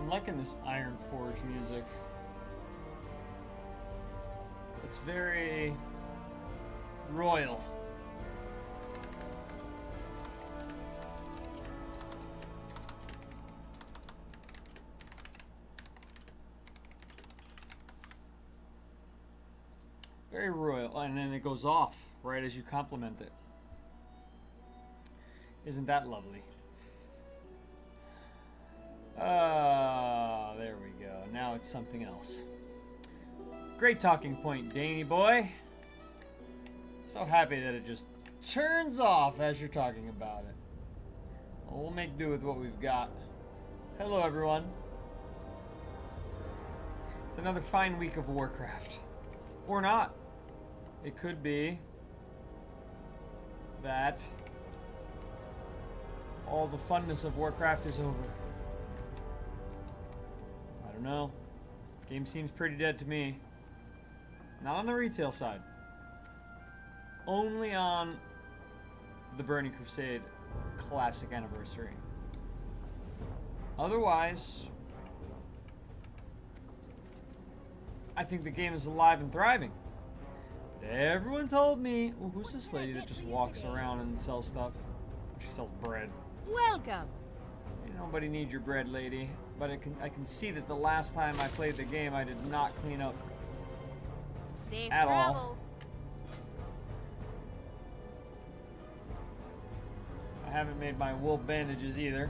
I'm liking this Iron Forge music. It's very royal. Very royal, and then it goes off right as you compliment it. Isn't that lovely? There we go. Now it's something else. Great talking point, Danny boy. So happy that it just turns off as you're talking about it. Well, we'll make do with what we've got. Hello, everyone. It's another fine week of Warcraft. Or not. It could be that all the funness of Warcraft is over. I don't know. Game seems pretty dead to me. Not on the retail side. Only on the Burning Crusade Classic Anniversary. Otherwise, I think the game is alive and thriving. Everyone told me... Ooh, who's this lady that just walks around and sells stuff? She sells bread. Welcome. Nobody needs your bread, lady. But I can see that the last time I played the game, I did not clean up Safe at travels. all. I haven't made my wool bandages either.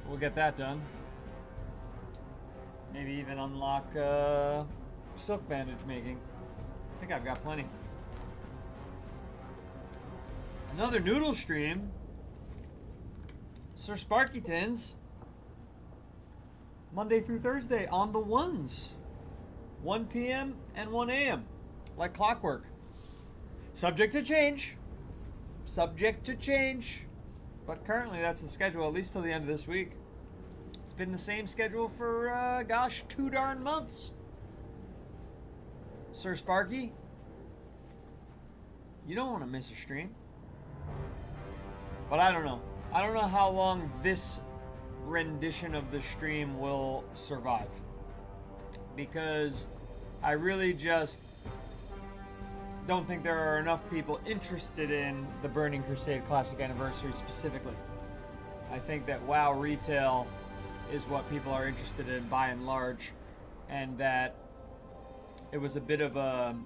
We'll get that done. Maybe even unlock silk bandage making. I think I've got plenty. Another noodle stream. Sir Sparky Tins. Monday through Thursday on the ones. 1 p.m. and 1 a.m. Like clockwork. Subject to change. Subject to change. But currently that's the schedule, at least till the end of this week. It's been the same schedule for, gosh, 2 darn months. Sir Sparky, you don't want to miss a stream. But I don't know. I don't know how long this rendition of the stream will survive. Because I really just don't think there are enough people interested in the Burning Crusade Classic Anniversary specifically. I think that WoW retail is what people are interested in by and large, and that it was a bit of a,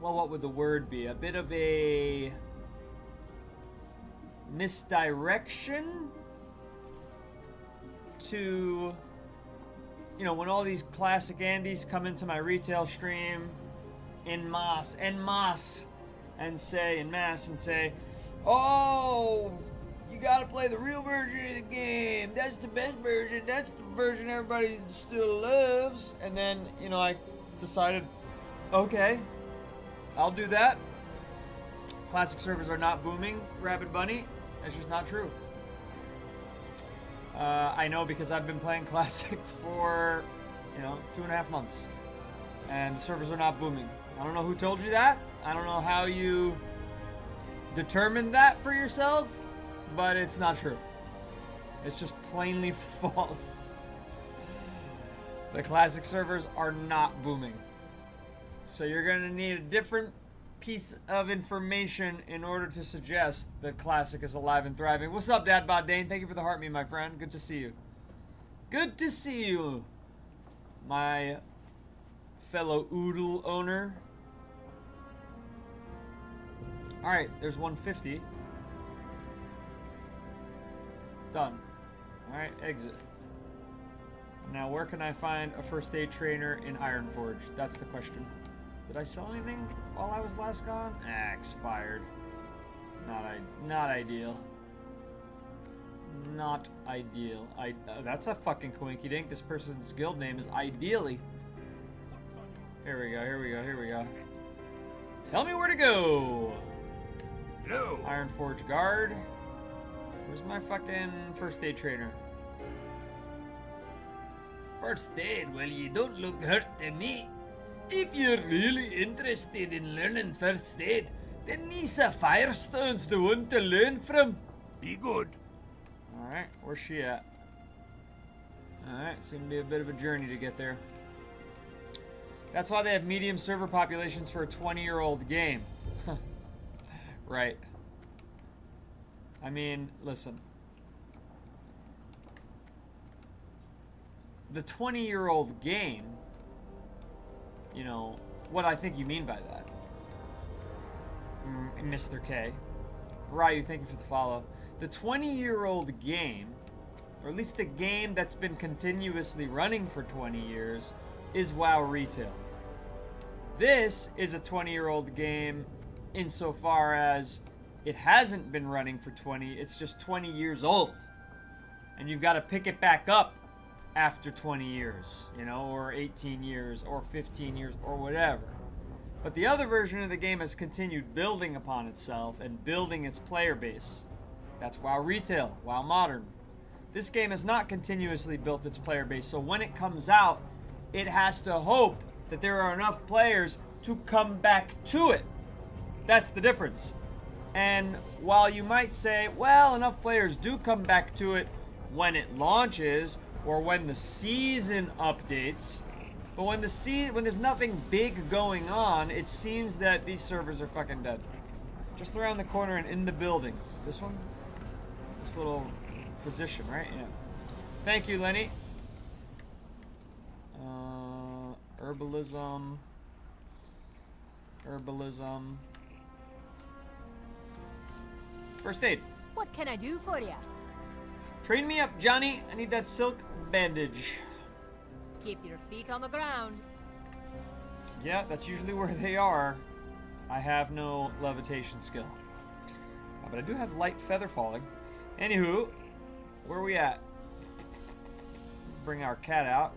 well, what would the word be? A bit of a misdirection to, you know, when all these classic Andes come into my retail stream en masse, and say, oh, you gotta play the real version of the game. That's the best version. That's the version everybody still loves. And then, you know, I decided, okay, I'll do that. Classic servers are not booming, Rabbit Bunny. That's just not true. I know because I've been playing Classic for, you know, 2.5 months. And the servers are not booming. I don't know who told you that. I don't know how you determined that for yourself, but it's not true. It's just plainly false. The Classic servers are not booming. So you're going to need a different piece of information in order to suggest that Classic is alive and thriving. What's up, Dadbot Dane? Thank you for the heart me, my friend. Good to see you. Good to see you, my fellow Oodle owner. Alright, there's 150. Done. Alright, exit. Now, where can I find a first aid trainer in Ironforge? That's the question. Did I sell anything while I was last gone? Expired. Not ideal. Not ideal. That's a fucking coinky dink. This person's guild name is Ideally. Here we go. Tell me where to go. No. Ironforge Guard. Where's my fucking first aid trainer? First aid? Well, you don't look hurt to me. If you're really interested in learning first aid, then Nisa Firestone's the one to learn from. Be good. Alright, where's she at? Alright, seems to be a bit of a journey to get there. That's why they have medium server populations for a 20-year-old game. Right. I mean, listen. The 20-year-old game, you know, what I think you mean by that. Mr. K. Ryu, thank you for the follow. The 20-year-old game, or at least the game that's been continuously running for 20 years, is WoW Retail. This is a 20-year-old game insofar as it hasn't been running for 20, it's just 20 years old. And you've got to pick it back up after 20 years, you know, or 18 years, or 15 years, or whatever. But the other version of the game has continued building upon itself and building its player base. That's WoW Retail, WoW Modern. This game has not continuously built its player base, so when it comes out, it has to hope that there are enough players to come back to it. That's the difference. And while you might say, well, enough players do come back to it when it launches or when the season updates, but when there's nothing big going on, it seems that these servers are fucking dead. Just around the corner and in the building. This one? This little physician, right? Yeah. Thank you, Lenny. Herbalism. First aid. What can I do for you? Train me up, Johnny. I need that silk bandage. Keep your feet on the ground. Yeah, that's usually where they are. I have no levitation skill. But I do have light feather falling. Anywho, where are we at? Bring our cat out.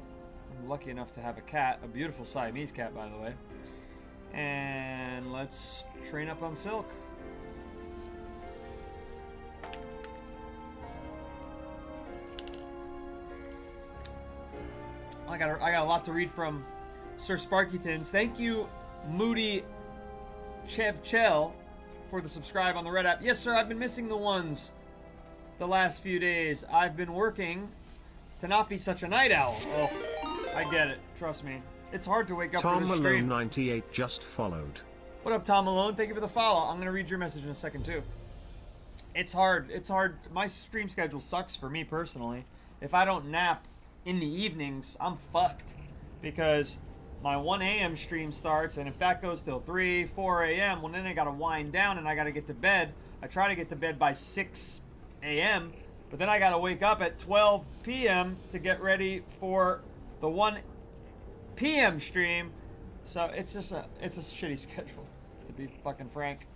I'm lucky enough to have a cat. A beautiful Siamese cat, by the way. And let's train up on silk. I got a lot to read from Sir Sparkytons. Thank you, Moody Chevchel, for the subscribe on the Red app. Yes, sir, I've been missing the ones the last few days. I've been working to not be such a night owl. Oh, I get it. Trust me. It's hard to wake up for this stream. Tom Malone 98 just followed. What up, Tom Malone? Thank you for the follow. I'm going to read your message in a second, too. It's hard. It's hard. My stream schedule sucks for me personally. If I don't nap in the evenings, I'm fucked. Because my 1 a.m. stream starts, and if that goes till 3, 4 a.m., well, then I got to wind down and I got to get to bed. I try to get to bed by 6 a.m., but then I got to wake up at 12 p.m. to get ready for the 1 p.m. stream. So it's just it's a shitty schedule, to be fucking frank.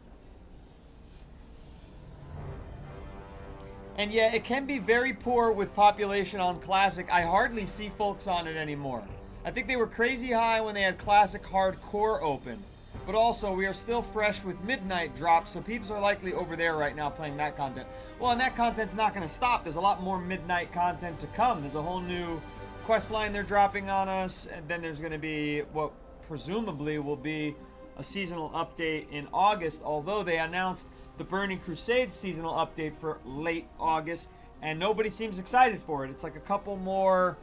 And yeah, it can be very poor with population on Classic. I hardly see folks on it anymore. I think they were crazy high when they had Classic Hardcore open. But also, we are still fresh with Midnight drops, so peeps are likely over there right now playing that content. Well, and that content's not going to stop. There's a lot more Midnight content to come. There's a whole new quest line they're dropping on us, and then there's going to be what presumably will be a seasonal update in August, although they announced the Burning Crusade seasonal update for late August, and nobody seems excited for it. It's like a couple more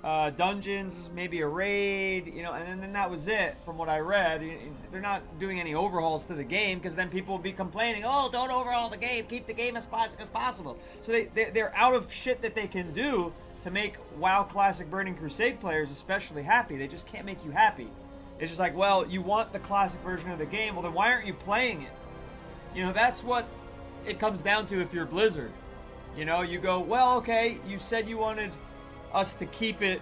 dungeons, maybe a raid, you know, and then that was it from what I read. They're not doing any overhauls to the game, because then people will be complaining, oh, don't overhaul the game, keep the game as classic as possible. So they're out of shit that they can do to make WoW Classic Burning Crusade players especially happy. They just can't make you happy. It's just like, well, you want the classic version of the game, well then why aren't you playing it? You know, that's what it comes down to if you're Blizzard. You know, you go, well, okay, you said you wanted us to keep it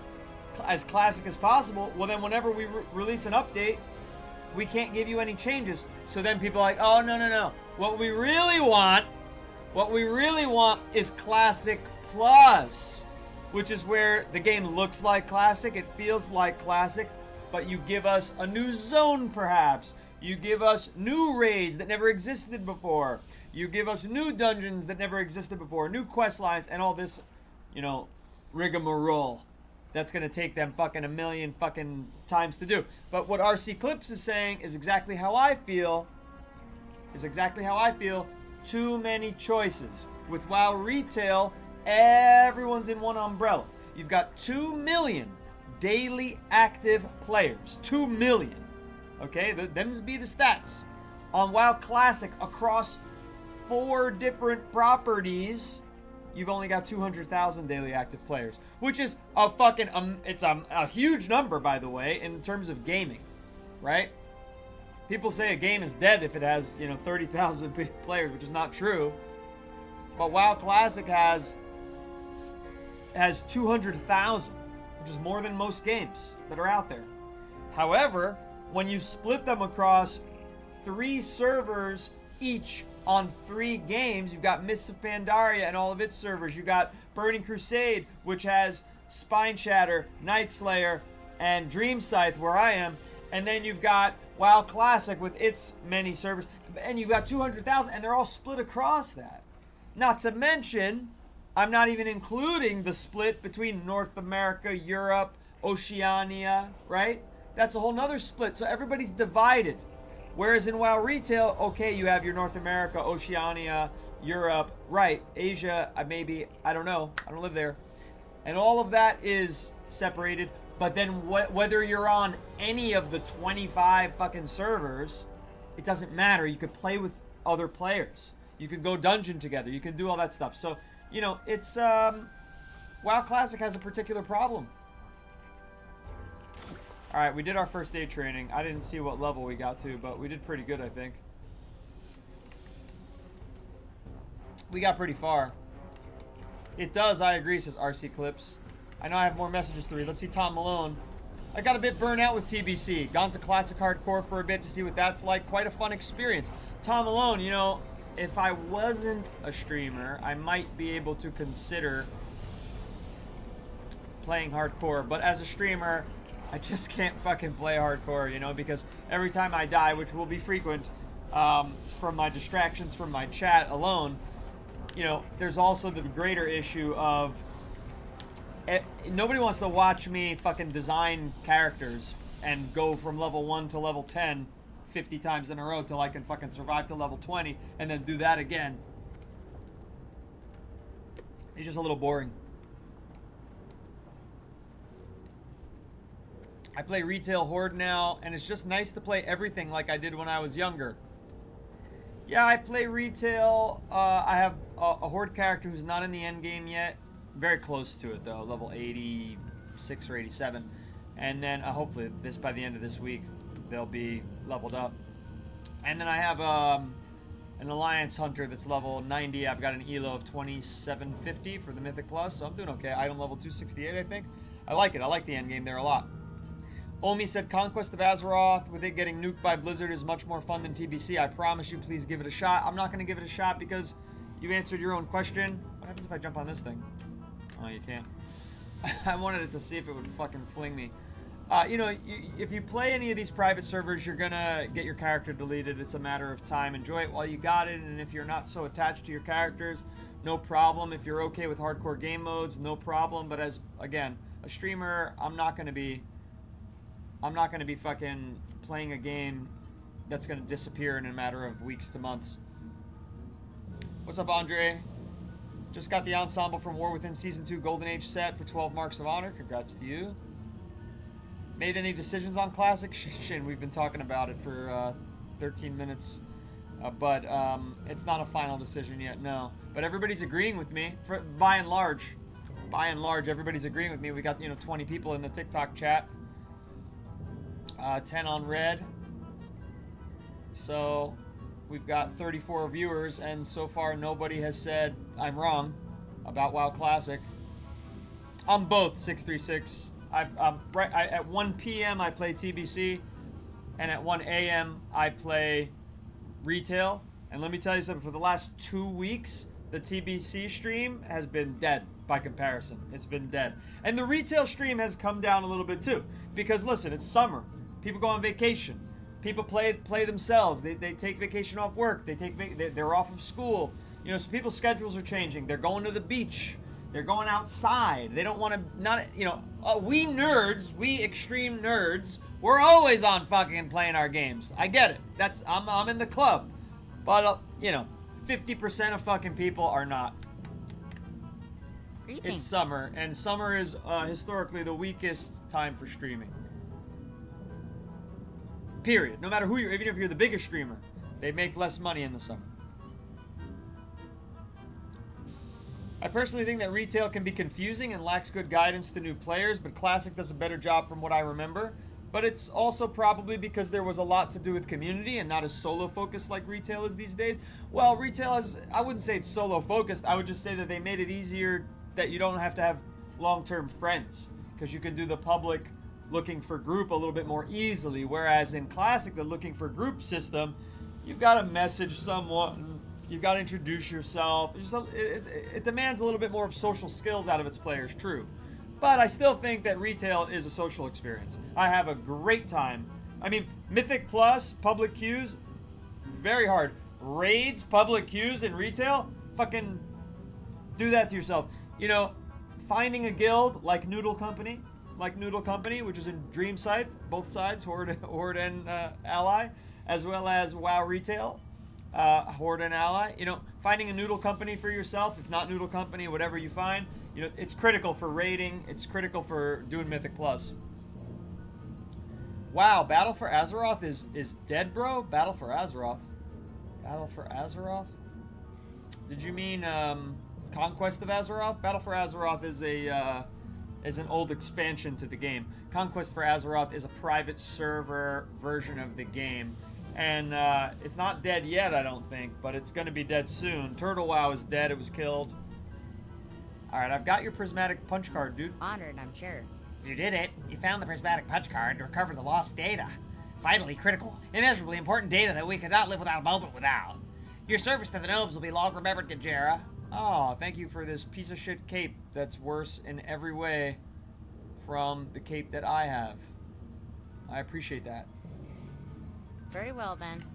as classic as possible. Well, then whenever we release an update, we can't give you any changes. So then people are like, oh, no. What we really want is Classic Plus, which is where the game looks like Classic, it feels like Classic, but you give us a new zone, perhaps. You give us new raids that never existed before. You give us new dungeons that never existed before, new quest lines, and all this, you know, rigmarole that's going to take them fucking a million fucking times to do. But what RC Clips is saying is exactly how I feel. Too many choices. With WoW Retail, everyone's in one umbrella. You've got 2 million daily active players. 2 million. Okay, them's be the stats. On WoW Classic, across 4 different properties, you've only got 200,000 daily active players, which is a fucking, it's a huge number, by the way, in terms of gaming, right? People say a game is dead if it has, 30,000 players, which is not true. But WoW Classic has 200,000, which is more than most games that are out there. However, when you split them across 3 servers each on 3 games, you've got Mists of Pandaria and all of its servers. You've got Burning Crusade, which has Spine Shatter, Night Slayer, and Dream Scythe, where I am. And then you've got WoW Classic with its many servers. And you've got 200,000, and they're all split across that. Not to mention, I'm not even including the split between North America, Europe, Oceania, right? That's a whole nother split. So everybody's divided. Whereas in WoW Retail, okay, you have your North America, Oceania, Europe, right, Asia, maybe, I don't know, I don't live there. And all of that is separated, but then whether you're on any of the 25 fucking servers, it doesn't matter. You could play with other players. You could go dungeon together. You can do all that stuff. So, it's, WoW Classic has a particular problem. Alright, we did our first day training. I didn't see what level we got to, but we did pretty good, I think. We got pretty far. It does, I agree, says RC Clips. I know I have more messages to read. Let's see Tom Malone. I got a bit burnt out with TBC. Gone to Classic Hardcore for a bit to see what that's like. Quite a fun experience. Tom Malone, if I wasn't a streamer, I might be able to consider playing hardcore. But as a streamer, I just can't fucking play hardcore, because every time I die, which will be frequent, from my distractions from my chat alone, there's also the greater issue of nobody wants to watch me fucking design characters and go from level 1 to level 10 50 times in a row till I can fucking survive to level 20 and then do that again. It's just a little boring. I play Retail Horde now, and it's just nice to play everything like I did when I was younger. Yeah, I play Retail. I have a Horde character who's not in the end game yet. Very close to it, though. Level 86 or 87. And then, hopefully, by the end of this week, they'll be leveled up. And then I have an Alliance Hunter that's level 90. I've got an ELO of 2750 for the Mythic Plus, so I'm doing okay. Item level 268, I think. I like it. I like the end game there a lot. Omi said, Conquest of Azeroth, with it getting nuked by Blizzard, is much more fun than TBC. I promise you, please give it a shot. I'm not going to give it a shot because you answered your own question. What happens if I jump on this thing? Oh, you can't. I wanted it to see if it would fucking fling me. If you play any of these private servers, you're going to get your character deleted. It's a matter of time. Enjoy it while you got it, and if you're not so attached to your characters, no problem. If you're okay with hardcore game modes, no problem. But as, again, a streamer, I'm not going to be fucking playing a game that's going to disappear in a matter of weeks to months. What's up, Andre? Just got the ensemble from War Within Season 2 Golden Age set for 12 Marks of Honor. Congrats to you. Made any decisions on Classic? Shin, we've been talking about it for 13 minutes. But it's not a final decision yet, no. But everybody's agreeing with me, by and large. By and large, everybody's agreeing with me. We got, 20 people in the TikTok chat. 10 on red. So we've got 34 viewers, and so far nobody has said I'm wrong about WoW Classic. I'm both 636. At 1 p.m. I play TBC, and at 1 a.m. I play Retail. And let me tell you something, for the last 2 weeks, the TBC stream has been dead by comparison. It's been dead. And the Retail stream has come down a little bit too, because listen, it's summer. People go on vacation. People play themselves. They take vacation off work. They're off of school. So people's schedules are changing. They're going to the beach. They're going outside. They don't want to, we nerds, we extreme nerds, we're always on fucking playing our games. I get it. I'm in the club. But, 50% of fucking people are not. Greetings. It's summer, and summer is historically the weakest time for streaming. Period. No matter who you're, even if you're the biggest streamer, they make less money in the summer. I personally think that retail can be confusing and lacks good guidance to new players, but Classic does a better job from what I remember. But it's also probably because there was a lot to do with community and not as solo focused like retail is these days. Well, retail is, I wouldn't say it's solo focused. I would just say that they made it easier that you don't have to have long-term friends, because you can do the public looking for group a little bit more easily. Whereas in Classic, the looking for group system, you've got to message someone, you've got to introduce yourself. It demands a little bit more of social skills out of its players, true. But I still think that retail is a social experience. I have a great time. I mean, Mythic Plus, public queues, very hard. Raids, public queues in retail, fucking do that to yourself. You know, finding a guild like Noodle Company, which is in Dream Scythe, both sides, Horde and Ally, as well as WoW Retail, Horde and Ally. You know, finding a Noodle Company for yourself, if not Noodle Company, whatever you find, you know, it's critical for raiding. It's critical for doing Mythic Plus. Wow, Battle for Azeroth is dead, bro? Battle for Azeroth. Battle for Azeroth? Did you mean Conquest of Azeroth? Battle for Azeroth is an old expansion to the game. Conquest for Azeroth is a private server version of the game. And it's not dead yet, I don't think, but it's going to be dead soon. Turtle WoW is dead. It was killed. Alright, I've got your prismatic punch card, dude. Honored, I'm sure. You did it. You found the prismatic punch card to recover the lost data. Vitally critical, immeasurably important data that we could not live without a moment without. Your service to the gnomes will be long remembered, Gajera. Oh, thank you for this piece of shit cape that's worse in every way from the cape that I have. I appreciate that. Very well, then.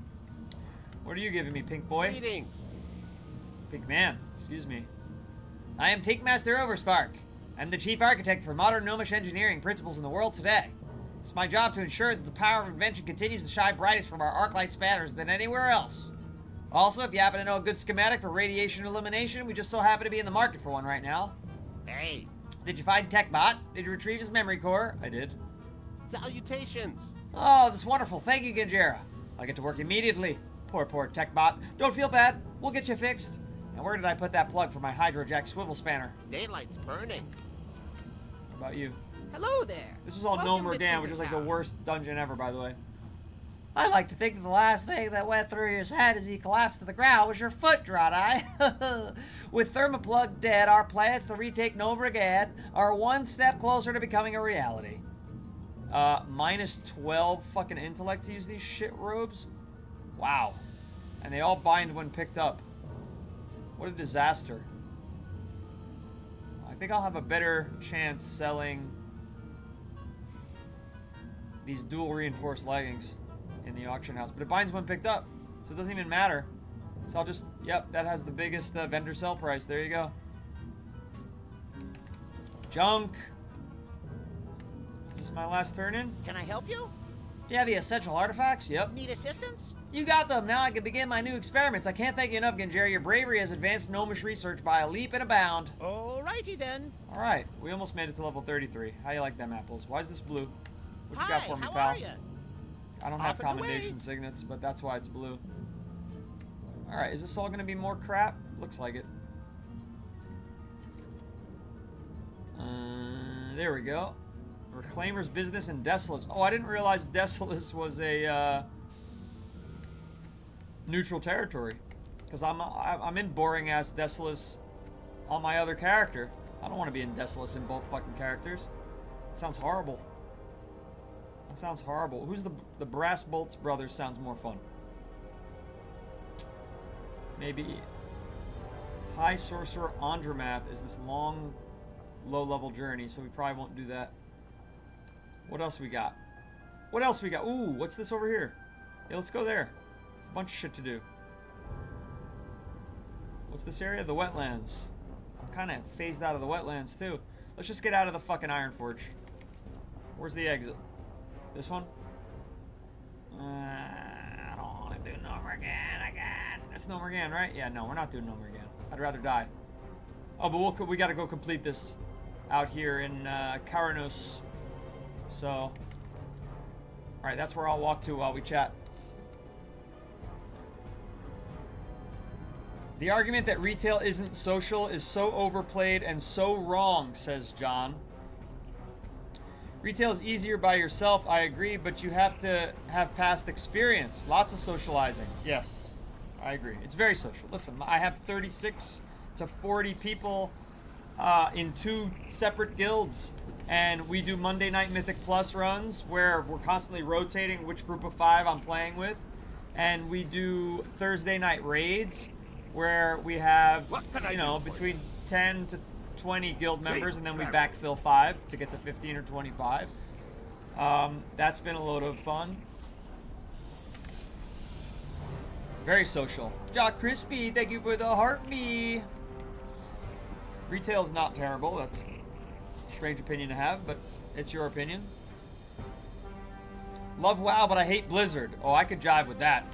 What are you giving me, Pink Boy? Greetings. Pink Man, excuse me. I am Tankmaster Overspark. I'm the chief architect for modern gnomish engineering principles in the world today. It's my job to ensure that the power of invention continues to shine brightest from our arc light spatters than anywhere else. Also, if you happen to know a good schematic for radiation elimination, we just so happen to be in the market for one right now. Hey, Did you find TechBot? Did you retrieve his memory core? I did. salutations. Oh, that's wonderful. Thank you, Genjera. I'll get to work immediately. Poor TechBot. Don't feel bad. We'll get you fixed. And where did I put that plug for my Hydrojack swivel spanner? Daylight's burning. How about you? Hello there. This was all Welcome Gnome to Regan, which is like the Tinkertown. worst dungeon ever, by the way. I like to think that the last thing that went through his head as he collapsed to the ground was your foot, Drawdeye. With Thermoplug dead, our plans to retake Gnome Regan are one step closer to becoming a reality. Minus 12 fucking intellect to use these shit robes? Wow. And they all bind when picked up. What a disaster. I think I'll have a better chance selling these dual reinforced leggings in the auction house. But it binds when picked up, so it doesn't even matter. So I'll just, yep, that has the biggest vendor sell price. There you go. Junk. Is this my last turn in? Can I help you? Do you have the essential artifacts? Yep. Need assistance? You got them. Now I can begin my new experiments. I can't thank you enough, Genjera. Your bravery has advanced gnomish research by a leap and a bound. Alrighty then. All right, we almost made it to level 33. How you like them apples? Why is this blue? What you Hi, got for me, how pal? are you? I don't Off have and away. commendation signets, but that's why it's blue. All right, is this all going to be more crap? Looks like it. There we go. Reclaimer's Business and Desolus. Oh, I didn't realize Desolus was a neutral territory, because I'm in boring ass Desolus on my other character. I don't want to be in Desolus in both fucking characters. It sounds horrible. That sounds horrible. Who's the Brass Bolts brothers? Sounds more fun. Maybe High Sorcerer Andramath is this long, low-level journey, so we probably won't do that. What else we got? What else we got? Ooh, what's this over here? Yeah, let's go there. There's a bunch of shit to do. What's this area? The wetlands. I'm kind of phased out of the wetlands, too. Let's just get out of the fucking Iron Forge. Where's the exit? This one? I don't want to do Gnome Regan again. That's Gnome Regan, right? Yeah, no, we're not doing Gnome Regan. I'd rather die. Oh, but we got to go complete this out here in Karanos. So, all right, that's where I'll walk to while we chat. The argument that retail isn't social is so overplayed and so wrong, says John. Retail is easier by yourself, I agree, but you have to have past experience. Lots of socializing. Yes, I agree. It's very social. Listen, I have 36 to 40 people in 2 separate guilds, and we do Monday night Mythic Plus runs where we're constantly rotating which group of 5 I'm playing with, and we do Thursday night raids where we have, you know, between 10 to 20 guild members, and then we backfill 5 to get to 15 or 25. That's been a load of fun. Very social. Jock Crispy, thank you for the heart me. Retail's not terrible. That's a strange opinion to have, but it's your opinion. Love WoW, but I hate Blizzard. Oh, I could jive with that.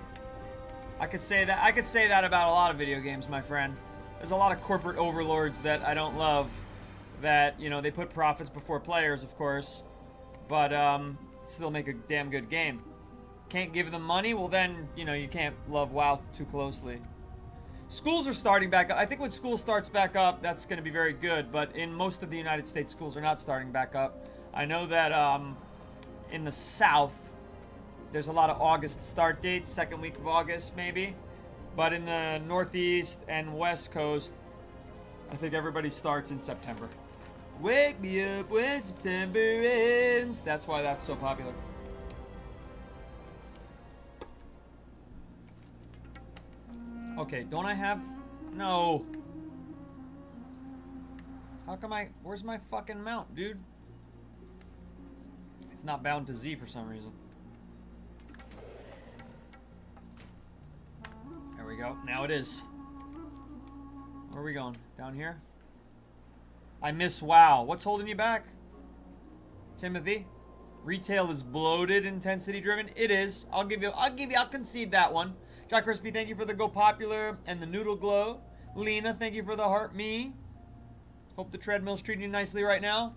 I could say that about a lot of video games, my friend. There's a lot of corporate overlords that I don't love. That, you know, they put profits before players, of course, but still make a damn good game. Can't give them money? Well, then, you know, you can't love WoW too closely. Schools are starting back up. I think when school starts back up, that's going to be very good, but in most of the United States, schools are not starting back up. I know that in the South, there's a lot of August start dates, second week of August, maybe. But in the Northeast and West Coast, I think everybody starts in September. Wake me up when September ends. That's why that's so popular. Okay, don't I have... No. How come I... Where's my fucking mount, dude? It's not bound to Z for some reason. There we go. Now it is. Where are we going? Down here? I miss WoW. What's holding you back? Timothy? Retail is bloated, intensity driven. It is. I'll concede that one. Jack Crispy, thank you for the Go Popular and the Noodle Glow. Lena, thank you for the Heart Me. Hope the treadmill's treating you nicely right now.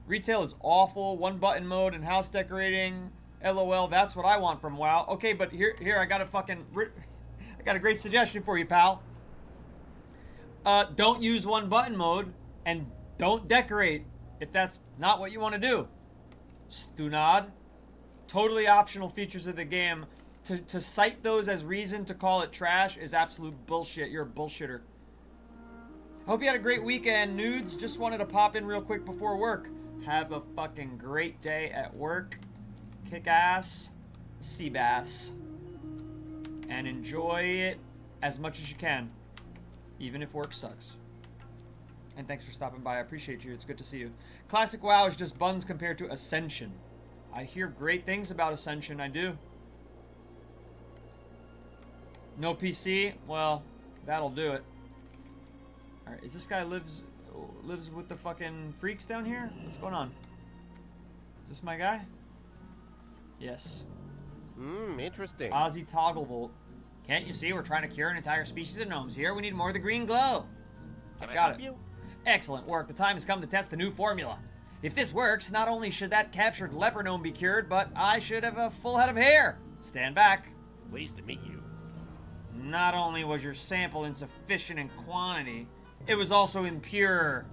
Retail is awful. One button mode and house decorating. LOL, that's what I want from WoW. Okay, but here I got a great suggestion for you, pal. Don't use one button mode and don't decorate if that's not what you want to do. Stunad. Totally optional features of the game. To cite those as reason to call it trash is absolute bullshit. You're a bullshitter. Hope you had a great weekend, nudes. Just wanted to pop in real quick before work. Have a fucking great day at work. Kick ass. Sea bass. And enjoy it as much as you can. Even if work sucks. And thanks for stopping by. I appreciate you. It's good to see you. Classic WoW is just buns compared to Ascension. I hear great things about Ascension. I do. No PC? Well, that'll do it. Alright, is this guy lives with the fucking freaks down here? What's going on? Is this my guy? Yes. Interesting. Ozzy Togglevolt. Can't you see we're trying to cure an entire species of gnomes here? We need more of the green glow. Can I Got help it. you? Excellent work. The time has come to test the new formula. If this works, not only should that captured leper gnome be cured, but I should have a full head of hair. Stand back. Pleased to meet you. Not only was your sample insufficient in quantity, it was also impure.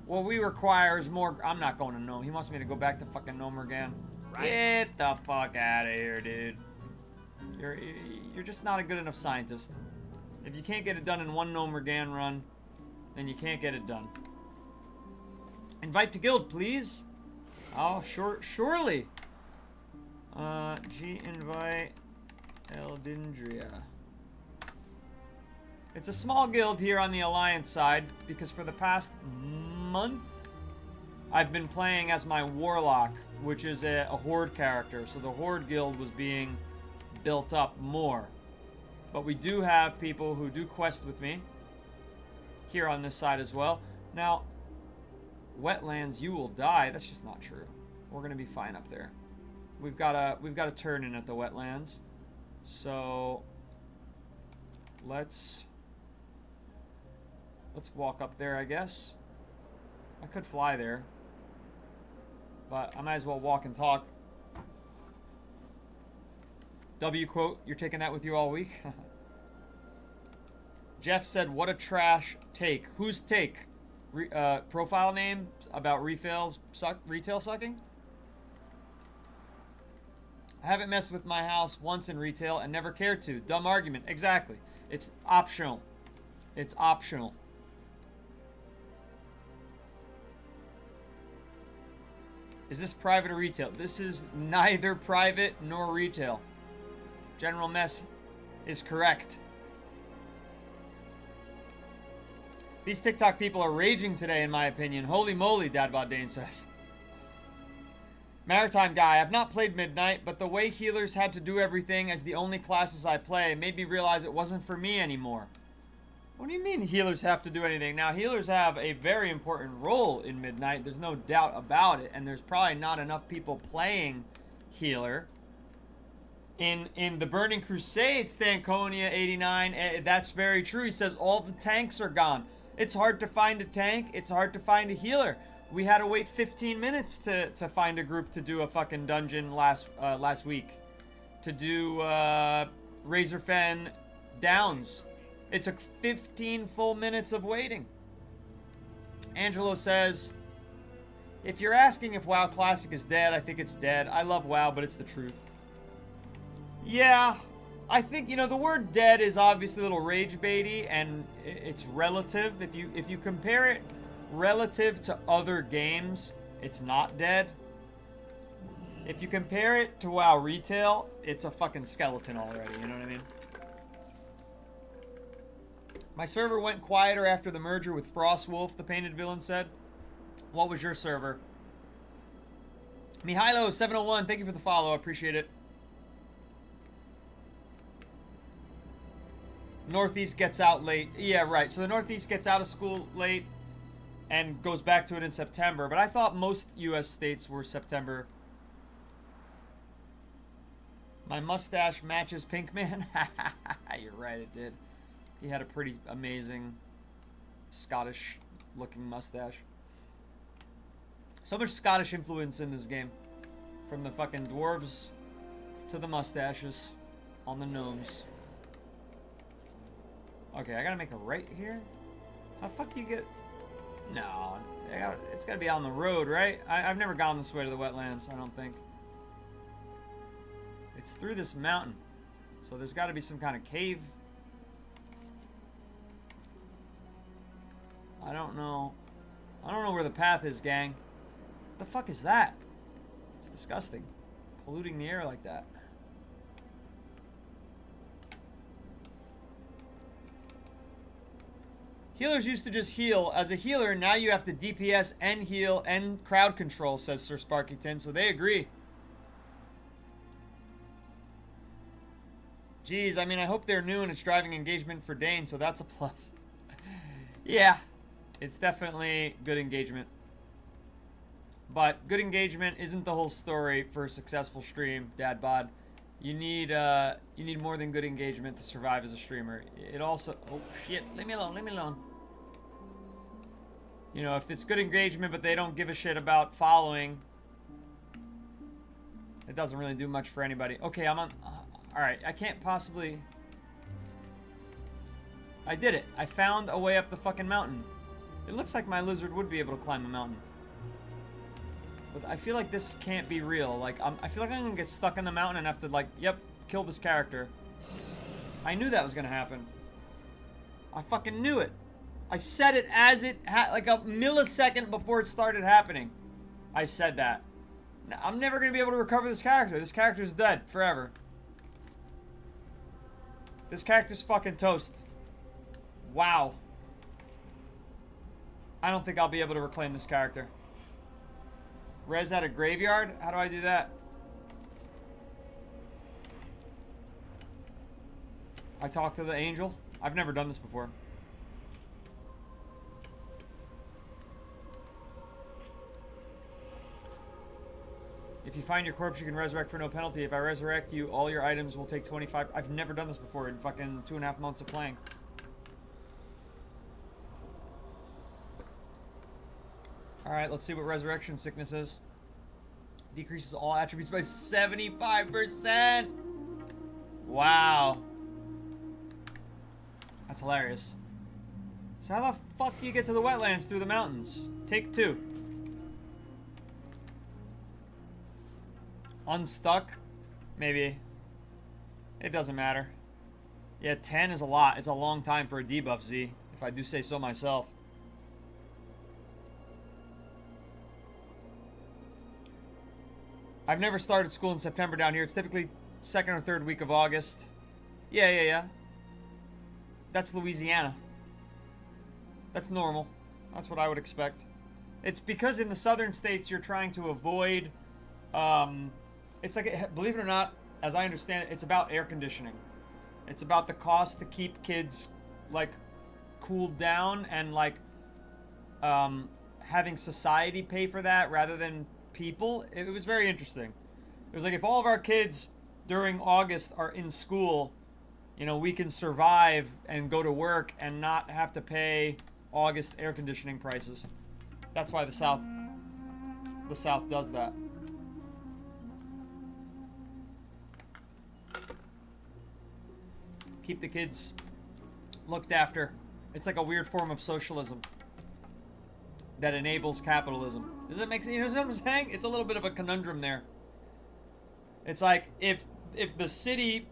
What we require is more... I'm not going to Gnome. He wants me to go back to fucking Gnome again. Right. Get the fuck out of here, dude. You're just not a good enough scientist. If you can't get it done in one Gnome Organ run, then you can't get it done. Invite to guild, please. Oh, surely. G-invite Eldindria. It's a small guild here on the Alliance side, because for the past month, I've been playing as my Warlock, which is a Horde character. So the Horde guild was being built up more. But we do have people who do quest with me here on this side as well. Now, wetlands, you will die. That's just not true. We're gonna be fine up there. We've got a turn in at the wetlands. So let's Let's walk up there, I guess. I could fly there. But I might as well walk and talk. W quote, you're taking that with you all week? Jeff said, what a trash take. Whose take? Profile name about retail sucking? I haven't messed with my house once in retail and never cared to. Dumb argument. Exactly. It's optional. It's optional. Is this private or retail? This is neither private nor retail. General Mess is correct. These TikTok people are raging today, in my opinion. Holy moly, Dadbod Dane says. Maritime guy, I've not played Midnight, but the way healers had to do everything as the only classes I play made me realize it wasn't for me anymore. What do you mean healers have to do anything? Now, healers have a very important role in Midnight. There's no doubt about it, and there's probably not enough people playing healer. In the Burning Crusade, Stankonia89, that's very true. He says all the tanks are gone. It's hard to find a tank. It's hard to find a healer. We had to wait 15 minutes to find a group to do a fucking dungeon last week. To do Razorfen Downs. It took 15 full minutes of waiting. Angelo says, if you're asking if WoW Classic is dead, I think it's dead. I love WoW, but it's the truth. Yeah, I think, you know, the word dead is obviously a little rage baity, and it's relative. If you compare it relative to other games, it's not dead. If you compare it to WoW Retail, it's a fucking skeleton already, you know what I mean? My server went quieter after the merger with Frostwolf, the painted villain said. What was your server? Mihailo701, thank you for the follow, I appreciate it. Northeast gets out late. Yeah, right. So the Northeast gets out of school late and goes back to it in September. But I thought most U.S. states were September. My mustache matches Pinkman. You're right, it did. He had a pretty amazing Scottish-looking mustache. So much Scottish influence in this game. From the fucking dwarves to the mustaches on the gnomes. Okay, I gotta make a right here? How the fuck do you get... No, it's gotta be on the road, right? I've never gone this way to the wetlands, I don't think. It's through this mountain. So there's gotta be some kind of cave. I don't know. I don't know where the path is, gang. What the fuck is that? It's disgusting. Polluting the air like that. Healers used to just heal. As a healer, now you have to DPS and heal and crowd control, says Sir Sparkyton. So they agree. Geez, I mean, I hope they're new and it's driving engagement for Dane, so that's a plus. Yeah, it's definitely good engagement. But good engagement isn't the whole story for a successful stream, Dad Bod. You need more than good engagement to survive as a streamer. It also... Oh, shit. Leave me alone. Leave me alone. You know, if it's good engagement, but they don't give a shit about following, it doesn't really do much for anybody. Okay, I'm on... Alright, I can't possibly... I did it. I found a way up the fucking mountain. It looks like my lizard would be able to climb a mountain. But I feel like this can't be real. Like, I feel like I'm gonna get stuck in the mountain and have to, like, yep, kill this character. I knew that was gonna happen. I fucking knew it. I said it as it like a millisecond before it started happening. I said that. Now, I'm never gonna be able to recover this character. This character's dead forever. This character's fucking toast. Wow. I don't think I'll be able to reclaim this character. Res at a graveyard? How do I do that? I talk to the angel? I've never done this before. If you find your corpse, you can resurrect for no penalty. If I resurrect you, all your items will take 25... I've never done this before in fucking 2.5 months of playing. Alright, let's see what Resurrection Sickness is. Decreases all attributes by 75%. Wow. That's hilarious. So how the fuck do you get to the wetlands through the mountains? Take 2. Unstuck? Maybe. It doesn't matter. Yeah, 10 is a lot. It's a long time for a debuff, Z, if I do say so myself. I've never started school in September down here. It's typically 2nd or 3rd week of August. Yeah. That's Louisiana. That's normal. That's what I would expect. It's because in the southern states you're trying to avoid... it's like, believe it or not, as I understand it, it's about air conditioning. It's about the cost to keep kids, like, cooled down and, like, having society pay for that rather than people. It was very interesting. It was like, if all of our kids during August are in school, you know, we can survive and go to work and not have to pay August air conditioning prices. That's why the South does that. Keep the kids looked after. It's like a weird form of socialism that enables capitalism. Does that make sense? You know what I'm saying? It's a little bit of a conundrum there. It's like, if the city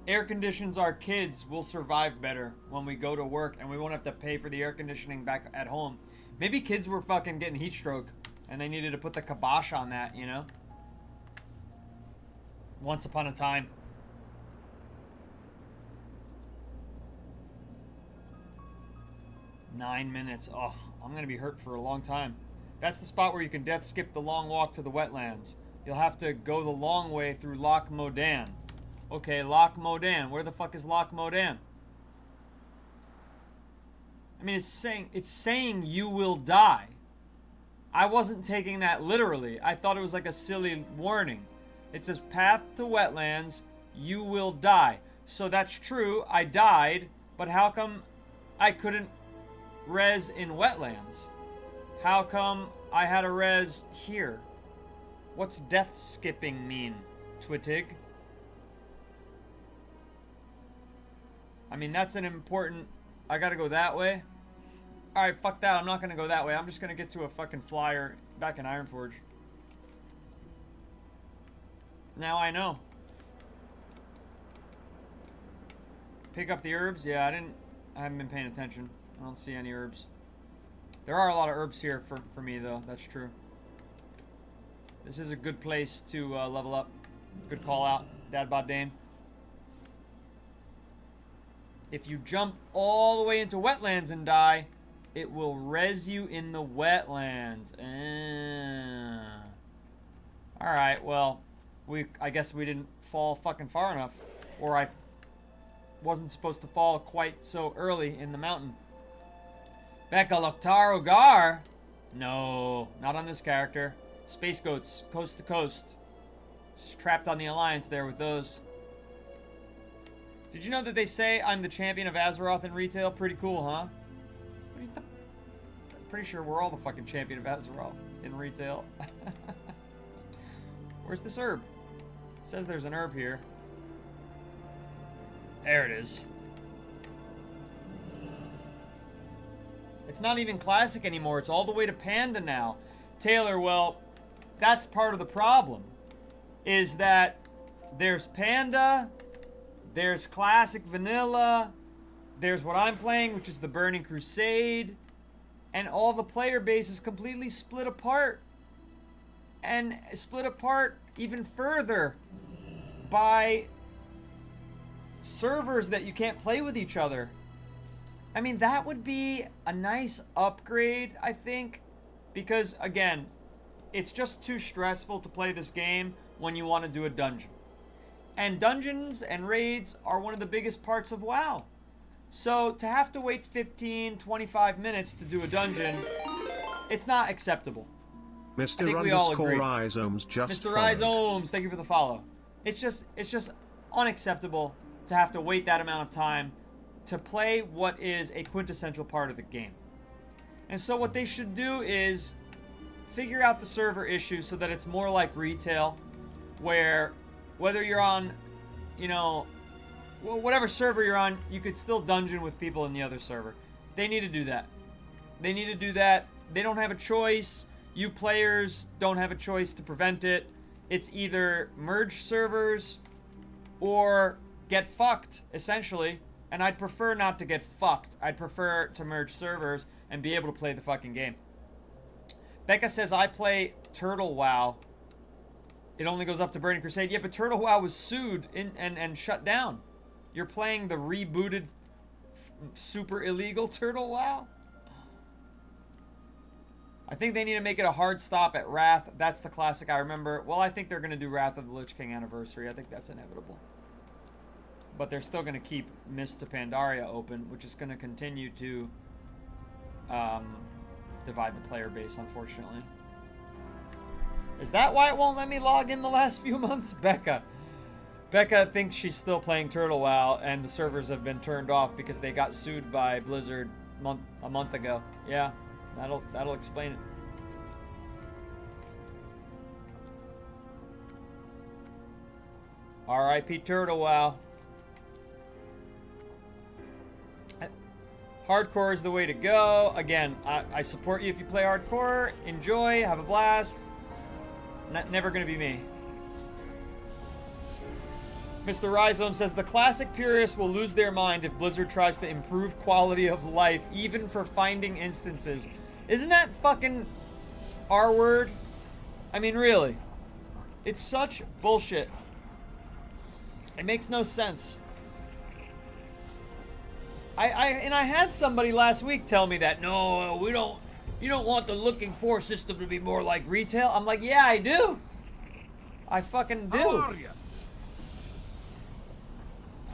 air conditions our kids, we'll survive better when we go to work and we won't have to pay for the air conditioning back at home. Maybe kids were fucking getting heat stroke and they needed to put the kibosh on that, you know? Once upon a time. Nine minutes. Oh, I'm going to be hurt for a long time. That's the spot where you can death skip the long walk to the wetlands. You'll have to go the long way through Loch Modan. Okay, Loch Modan. Where the fuck is Loch Modan? I mean, it's saying you will die. I wasn't taking that literally. I thought it was like a silly warning. It says path to wetlands, you will die. So that's true, I died, but how come I couldn't res in wetlands? How come I had a res here? What's death skipping mean, Twittig? I mean, that's an important... I gotta go that way? Alright, fuck that. I'm not gonna go that way. I'm just gonna get to a fucking flyer back in Ironforge. Now I know. Pick up the herbs? Yeah, I haven't been paying attention. I don't see any herbs. There are a lot of herbs here for me, though. That's true. This is a good place to level up. Good call out, Dad Bod Dane. If you jump all the way into wetlands and die, it will res you in the wetlands. Alright, well, I guess we didn't fall fucking far enough. Or I wasn't supposed to fall quite so early in the mountain. Becca Loktar Ogar? No, not on this character. Space Goats, coast to coast. Just trapped on the Alliance there with those. Did you know that they say I'm the champion of Azeroth in retail? Pretty cool, huh? I'm pretty sure we're all the fucking champion of Azeroth in retail. Where's this herb? It says there's an herb here. There it is. It's not even classic anymore. It's all the way to Panda now. Taylor, well, that's part of the problem. Is that there's Panda, there's classic vanilla, there's what I'm playing, which is the Burning Crusade, and all the player base is completely split apart. And split apart even further by servers that you can't play with each other. I mean, that would be a nice upgrade, I think, because, again, it's just too stressful to play this game when you want to do a dungeon. And dungeons and raids are one of the biggest parts of WoW. So to have to wait 15, 25 minutes to do a dungeon, it's not acceptable. Mr. Underscore Rhizomes just Mr. followed. Rhizomes, thank you for the follow. It's just unacceptable to have to wait that amount of time to play what is a quintessential part of the game. And so what they should do is figure out the server issue so that it's more like retail, where whether you're on, you know, well, whatever server you're on, you could still dungeon with people in the other server. They need to do that. They need to do that. They don't have a choice. You players don't have a choice to prevent it. It's either merge servers or get fucked, essentially. And I'd prefer not to get fucked. I'd prefer to merge servers and be able to play the fucking game. Becca says, I play Turtle WoW. It only goes up to Burning Crusade. Yeah, but Turtle WoW was sued and shut down. You're playing the rebooted, super illegal Turtle WoW? I think they need to make it a hard stop at Wrath. That's the classic I remember. Well, I think they're going to do Wrath of the Lich King Anniversary. I think that's inevitable. But they're still going to keep Mists of Pandaria open, which is going to continue to divide the player base, unfortunately. Is that why it won't let me log in the last few months? Becca thinks she's still playing Turtle WoW, and the servers have been turned off because they got sued by Blizzard a month ago. Yeah, that'll explain it. R.I.P. Turtle WoW. Hardcore is the way to go. Again, I support you if you play hardcore. Enjoy, have a blast. Never gonna be me. Mr. Rhizome says, the classic purists will lose their mind if Blizzard tries to improve quality of life, even for finding instances. Isn't that fucking R-word? I mean, really. It's such bullshit. It makes no sense. I had somebody last week tell me that, no, you don't want the looking for system to be more like retail. I'm like, yeah, I do. I fucking do. How are you?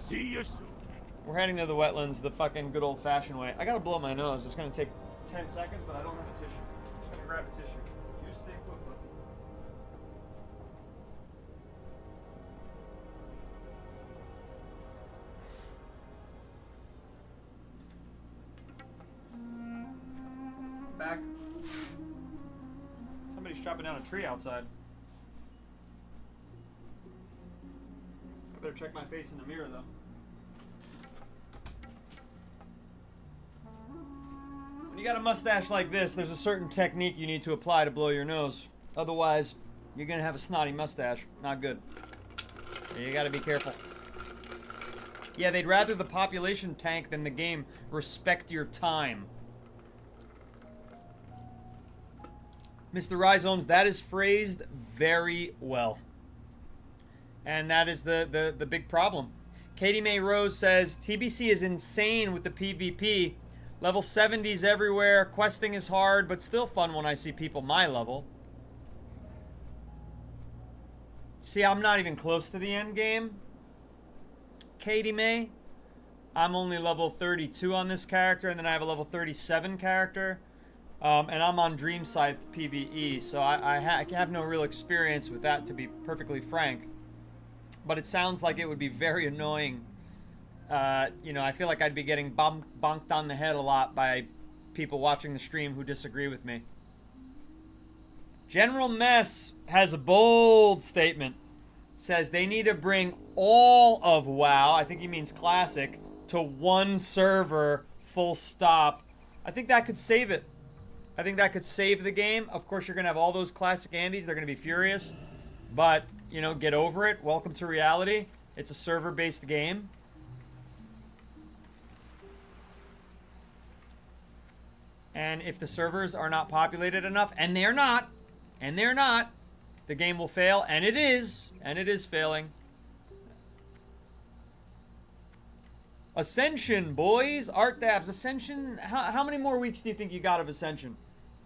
See you soon. We're heading to the wetlands the fucking good old-fashioned way. I gotta blow my nose. It's gonna take 10 seconds, but I don't have a tissue. I'm just gonna grab a tissue. You stay put, bud. Back. Somebody's chopping down a tree outside. I better check my face in the mirror, though. When you got a mustache like this, there's a certain technique you need to apply to blow your nose. Otherwise, you're gonna have a snotty mustache. Not good. You gotta be careful. Yeah, they'd rather the population tank than the game respect your time. Mr. Rhizomes, that is phrased very well. And that is the big problem. Katie Mae Rose says, TBC is insane with the PvP. Level 70s everywhere. Questing is hard, but still fun when I see people my level. See, I'm not even close to the end game. Katie Mae, I'm only level 32 on this character, and then I have a level 37 character. And I'm on Dream Scythe PvE, so I have no real experience with that, to be perfectly frank. But it sounds like it would be very annoying. You know, I feel like I'd be getting bonked on the head a lot by people watching the stream who disagree with me. General Mess has a bold statement. Says they need to bring all of WoW, I think he means Classic, to one server, full stop. I think that could save it. I think that could save the game. Of course, you're going to have all those Classic Andes. They're going to be furious. But, you know, get over it. Welcome to reality. It's a server-based game. And if the servers are not populated enough, and they're not, the game will fail. And it is failing. Ascension, boys. Art Dabs. Ascension. How many more weeks do you think you got of Ascension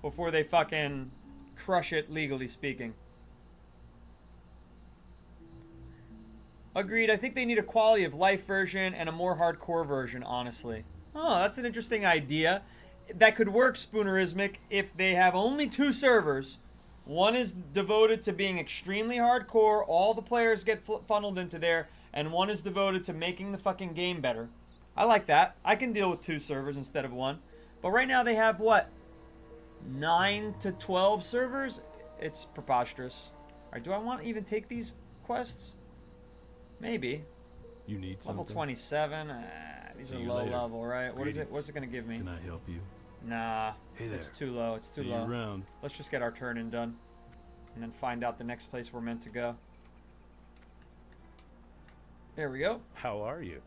before they fucking crush it, legally speaking? Agreed. I think they need a quality of life version and a more hardcore version, honestly. Oh, that's an interesting idea. That could work, Spoonerismic, if they have only 2 servers. One is devoted to being extremely hardcore, all the players get funneled into there, and one is devoted to making the fucking game better. I like that. I can deal with 2 servers instead of 1. But right now they have, what? 9 to 12 servers, it's preposterous. Alright, do I want to even take these quests? Maybe. You need something? Level 27. These See are you low later. level, right? What is it? Greetings. What's it going to give me? Can I help you? Nah. Hey there. It's too low. It's too See low. you around. Let's just get our turn in done. And then find out the next place we're meant to go. There we go. How are you?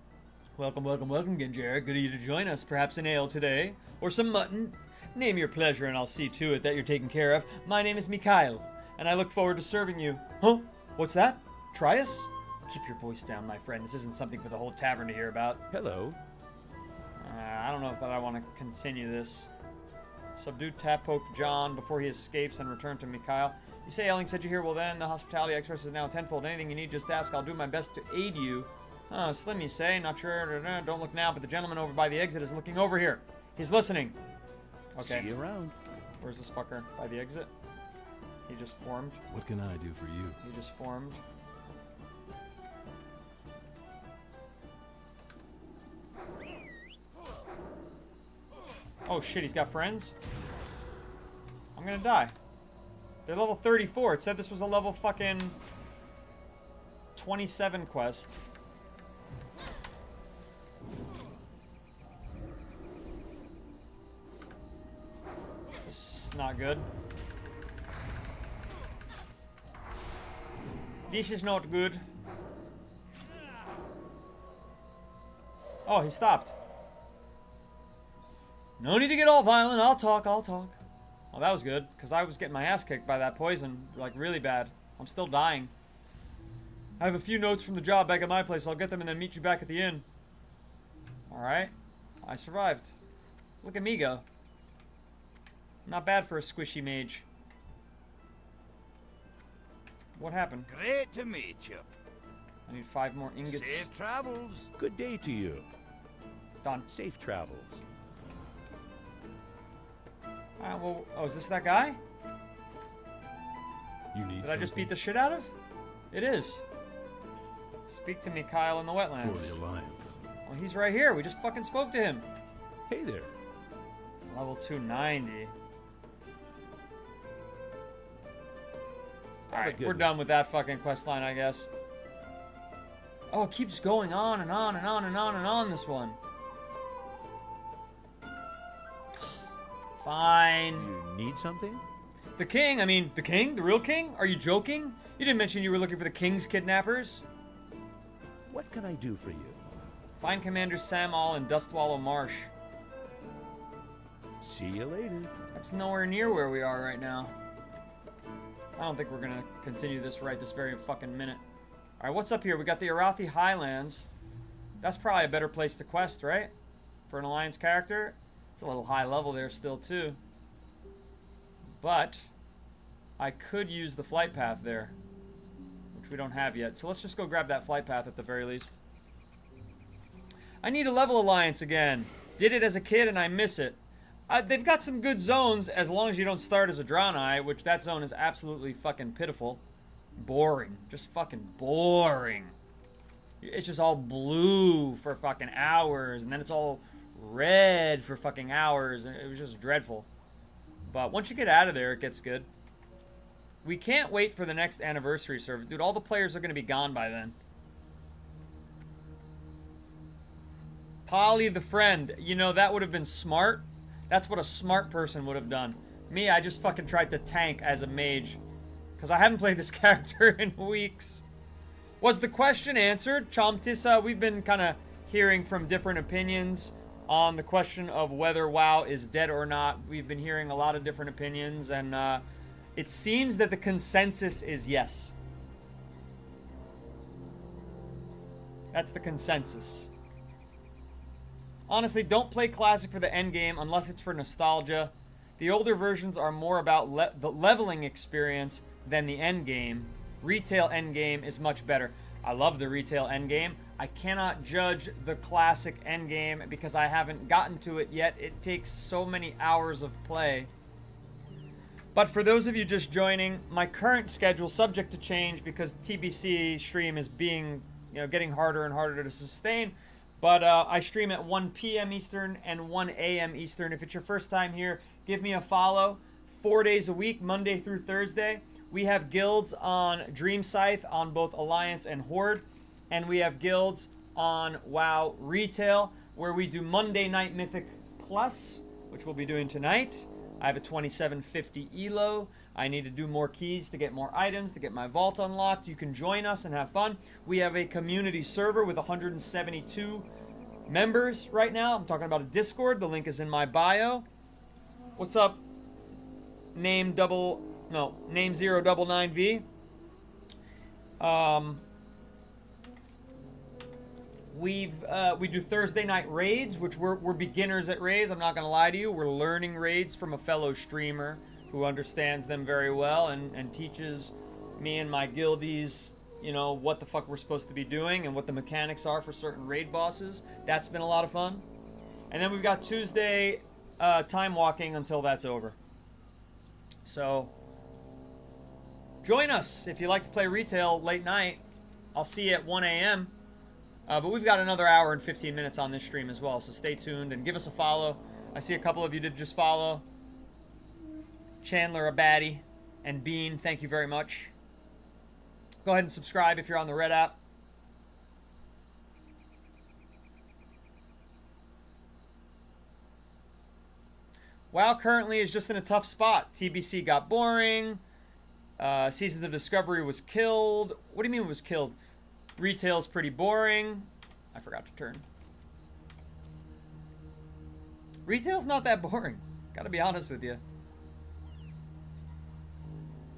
Welcome, welcome, welcome, Genjar. Good of you to join us. Perhaps an ale today, or some mutton. Name your pleasure, and I'll see to it that you're taken care of. My name is Mikhail, and I look forward to serving you. Huh? What's that? Trius? Keep your voice down, my friend. This isn't something for the whole tavern to hear about. Hello. I don't know if that I want to continue this. Subdue Tapoke John before he escapes and return to Mikhail. You say Elling said you here. Well then, the hospitality express is now tenfold. Anything you need, just ask. I'll do my best to aid you. Oh, Slim, you say? Not sure. Don't look now, but the gentleman over by the exit is looking over here. He's listening. Okay. See you around. Where's this fucker? By the exit? He just formed. What can I do for you? He just formed. Oh shit, he's got friends? I'm gonna die. They're level 34. It said this was a level fucking 27 quest. This is not good. This is not good. Oh, he stopped. No need to get all violent. I'll talk. Oh, that was good, because I was getting my ass kicked by that poison, like, really bad. I'm still dying. I have a few notes from the job back at my place. I'll get them and then meet you back at the inn. Alright. I survived. Look at me go. Not bad for a squishy mage. What happened? Great to meet you. I need 5 more ingots. Safe travels. Good day to you. Done. Safe travels. Well, oh, is this that guy? You need Did I just beat something? the shit out of? It is. Speak to me, Kyle, in the wetlands. For the Alliance. Well, he's right here. We just fucking spoke to him. Hey there. Level 290. Alright, good we're one. done with that fucking quest line, I guess. Oh, it keeps going on and on and on and on and on, this one. Fine. You need something? The king, I mean, the king? The real king? Are you joking? You didn't mention you were looking for the king's kidnappers? What can I do for you? Find Commander Samall in Dustwallow Marsh. See you later. That's nowhere near where we are right now. I don't think we're gonna continue this right this very fucking minute. Alright, what's up here? We got the Arathi Highlands. That's probably a better place to quest, right? For an Alliance character. It's a little high level there still, too. But I could use the flight path there, which we don't have yet. So let's just go grab that flight path at the very least. I need a level Alliance again. Did it as a kid and I miss it. They've got some good zones as long as you don't start as a Draenei, which that zone is absolutely fucking pitiful. Boring. Just fucking boring. It's just all blue for fucking hours, and then it's all red for fucking hours, and it was just dreadful. But once you get out of there, it gets good. We can't wait for the next anniversary server. Dude, all the players are going to be gone by then. Polly the friend. You know, that would have been smart. That's what a smart person would have done. Me, I just fucking tried to tank as a mage. Because I haven't played this character in weeks. Was the question answered? Chomtissa, we've been kind of hearing from different opinions on the question of whether WoW is dead or not. We've been hearing a lot of different opinions, and it seems that the consensus is yes. That's the consensus. Honestly, don't play Classic for the endgame unless it's for nostalgia. The older versions are more about the leveling experience than the endgame. Retail endgame is much better. I love the retail endgame. I cannot judge the Classic endgame because I haven't gotten to it yet. It takes so many hours of play. But for those of you just joining, my current schedule, subject to change because TBC stream is being, getting harder and harder to sustain. But I stream at 1 p.m. Eastern and 1 a.m. Eastern. If it's your first time here, give me a follow. 4 days a week, Monday through Thursday. We have guilds on Dream Scythe on both Alliance and Horde. And we have guilds on WoW Retail, where we do Monday Night Mythic Plus, which we'll be doing tonight. I have a 2750 ELO. I need to do more keys to get more items, to get my vault unlocked. You can join us and have fun. We have a community server with 172 members right now. I'm talking about a Discord. The link is in my bio. What's up? Name 099V. We do Thursday night raids, which we're beginners at raids. I'm not gonna lie to you. We're learning raids from a fellow streamer who understands them very well and teaches me and my guildies, you know, what the fuck we're supposed to be doing and what the mechanics are for certain raid bosses. That's been a lot of fun. And then we've got Tuesday time walking until that's over. So join us if you like to play retail late night. I'll see you at 1 a.m. But we've got another hour and 15 minutes on this stream as well, so stay tuned and give us a follow. I see a couple of you did just follow. Chandler, a baddie, and Bean, thank you very much. Go ahead and subscribe if you're on the Red app. WoW currently is just in a tough spot. TBC got boring. Seasons of Discovery was killed. What do you mean it was killed? Retail's pretty boring. I forgot to turn. Retail's not that boring. Gotta be honest with you.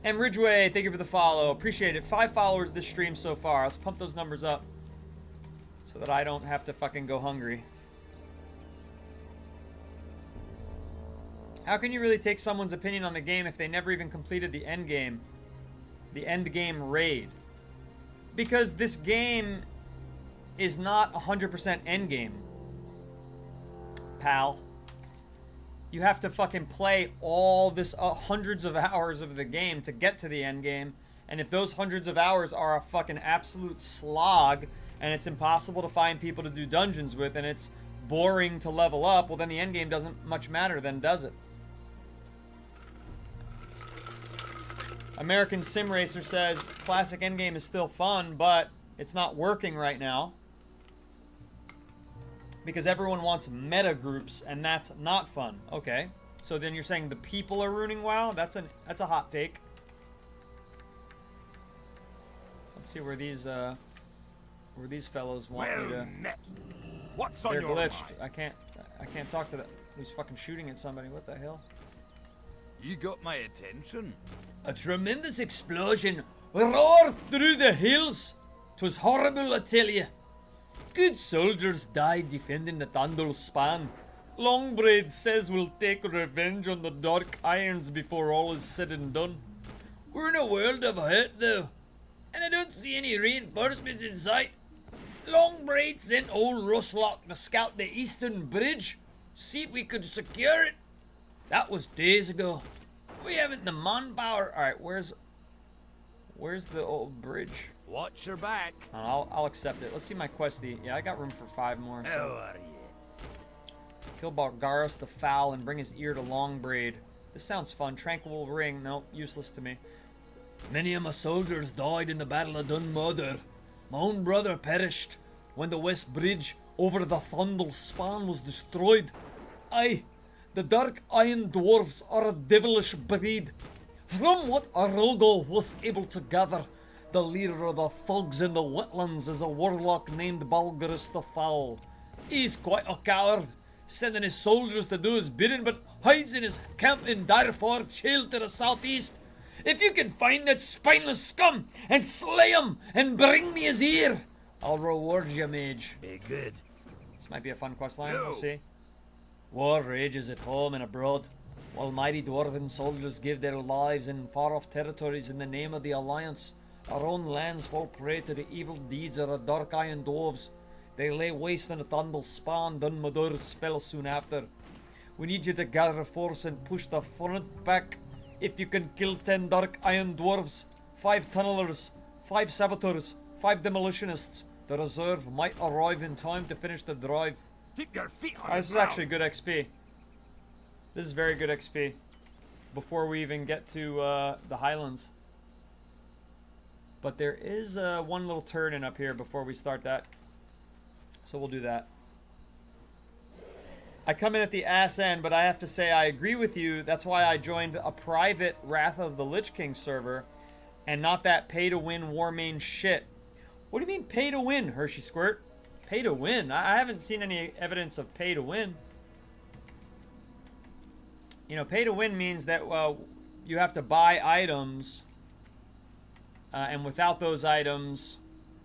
M. Ridgeway, thank you for the follow. Appreciate it. 5 followers this stream so far. Let's pump those numbers up so that I don't have to fucking go hungry. How can you really take someone's opinion on the game if they never even completed the end game? The end game raid? Because this game is not 100% end game, pal. You have to fucking play all this hundreds of hours of the game to get to the end game. And if those hundreds of hours are a fucking absolute slog and it's impossible to find people to do dungeons with and it's boring to level up, well then the end game doesn't much matter then, does it? American Sim Racer says classic endgame is still fun, but it's not working right now because everyone wants meta groups, and that's not fun. Okay, so then you're saying the people are ruining WoW? That's a hot take. Let's see where these fellows want me to. What's on They're your glitched. mind? I can't talk to that. Who's fucking shooting at somebody? What the hell? You got my attention. A tremendous explosion roared through the hills. 'Twas horrible, I tell you. Good soldiers died defending the Thundle span. Longbraid says we'll take revenge on the Dark Irons before all is said and done. We're in a world of hurt, though, and I don't see any reinforcements in sight. Longbraid sent old Ruslock to scout the eastern bridge, see if we could secure it. That was days ago. We haven't the manpower. All right, where's the old bridge? Watch your back. I'll accept it. Let's see my questy. Yeah, I got room for 5 more. How So. are you? Kill Bargaros the Foul and bring his ear to Longbraid. This sounds fun. Tranquil Ring. Nope, useless to me. Many of my soldiers died in the Battle of Dunmother. My own brother perished when the West Bridge over the Thundle span was destroyed. Aye, the Dark Iron Dwarves are a devilish breed. From what Arogo was able to gather, the leader of the thugs in the wetlands is a warlock named Balgarus the Foul. He's quite a coward, sending his soldiers to do his bidding, but hides in his camp in Darford, Hill to the southeast. If you can find that spineless scum and slay him and bring me his ear, I'll reward you, Mage. Be good. This might be a fun quest line. We'll No. see. War rages at home and abroad, while mighty dwarven soldiers give their lives in far-off territories in the name of the Alliance. Our own lands fall prey to the evil deeds of the Dark Iron Dwarves. They lay waste on the Thundle span, Dunmother fell soon after. We need you to gather a force and push the front back. If you can kill 10 Dark Iron Dwarves, 5 tunnelers, 5 saboteurs, 5 demolitionists, the reserve might arrive in time to finish the drive. Keep your feet on This is the actually ground. good XP. This is very good XP. before we even get to the Highlands. But there is one little turn-in up here before we start that. So we'll do that. I come in at the ass end, but I have to say I agree with you. That's why I joined a private Wrath of the Lich King server and not that pay-to-win Warmane shit. What do you mean pay-to-win, Hershey Squirt? Pay-to-win? I haven't seen any evidence of pay-to-win. You know, pay-to-win means that, well, you have to buy items, and without those items,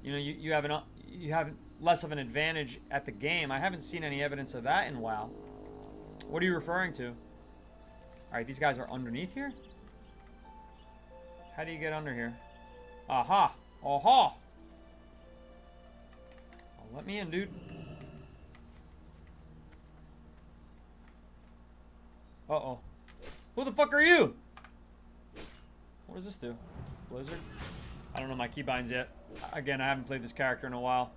you know, you have less of an advantage at the game. I haven't seen any evidence of that in WoW. What are you referring to? Alright, these guys are underneath here? How do you get under here? Aha! Aha! Oh, let me in, dude. Uh-oh. Who the fuck are you? What does this do? Blizzard? I don't know my keybinds yet. Again, I haven't played this character in a while.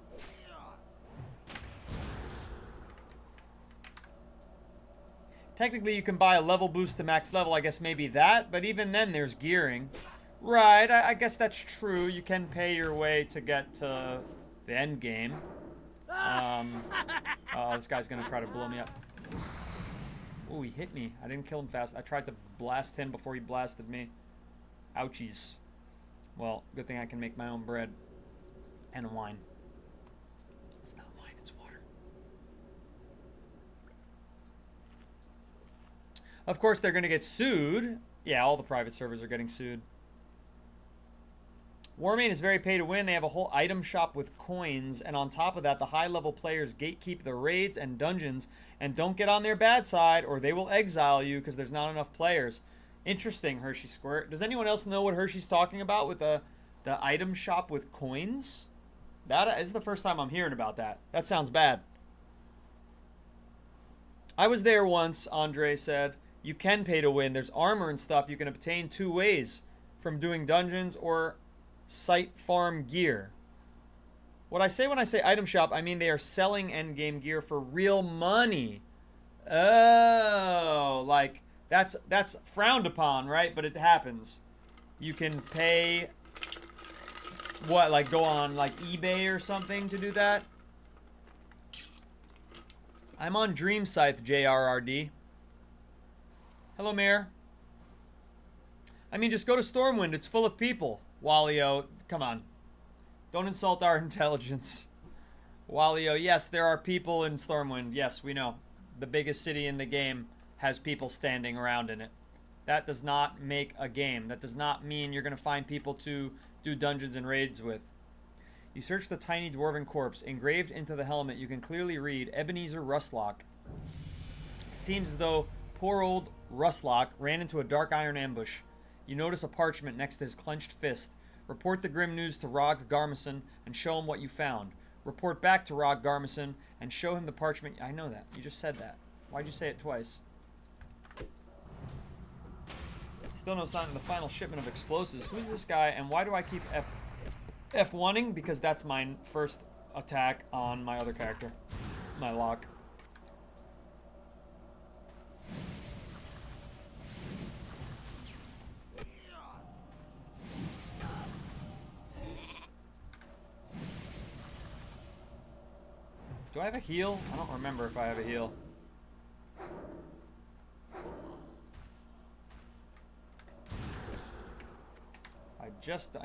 Technically, you can buy a level boost to max level. I guess maybe that. But even then, there's gearing. Right, I guess that's true. You can pay your way to get to the end game. Oh, this guy's going to try to blow me up. Oh, he hit me. I didn't kill him fast. I tried to blast him before he blasted me. Ouchies. Well, good thing I can make my own bread. And wine. It's not wine, it's water. Of course, they're going to get sued. Yeah, all the private servers are getting sued. Warmane is very pay to win. They have a whole item shop with coins. And on top of that, the high-level players gatekeep the raids and dungeons. And don't get on their bad side or they will exile you because there's not enough players. Interesting, Hershey Squirt. Does anyone else know what Hershey's talking about with the item shop with coins? That is the first time I'm hearing about that. That sounds bad. I was there once, Andre said. You can pay to win. There's armor and stuff you can obtain 2 ways. From doing dungeons or site farm gear. What I say when I say item shop, I mean they are selling endgame gear for real money. Oh, like that's frowned upon, right? But it happens. You can pay what, like go on like eBay or something to do that? I'm on Dream Scythe, JRRD. Hello, Mayor. I mean, just go to Stormwind. It's full of people. Walio, come on. Don't insult our intelligence. Walio, yes, there are people in Stormwind. Yes, we know. The biggest city in the game has people standing around in it. That does not make a game. That does not mean you're going to find people to do dungeons and raids with. You search the tiny dwarven corpse. Engraved into the helmet, you can clearly read Ebenezer Rustlock. It seems as though poor old Rustlock ran into a dark iron ambush. You notice a parchment next to his clenched fist. Report the grim news to Rog Garmison and show him what you found. Report back to Rog Garmison and show him the parchment. I know that. You just said that. Why'd you say it twice? Still no sign of the final shipment of explosives. Who's this guy and why do I keep F1ing? Because that's my first attack on my other character. My lock. Do I have a heal? I don't remember if I have a heal.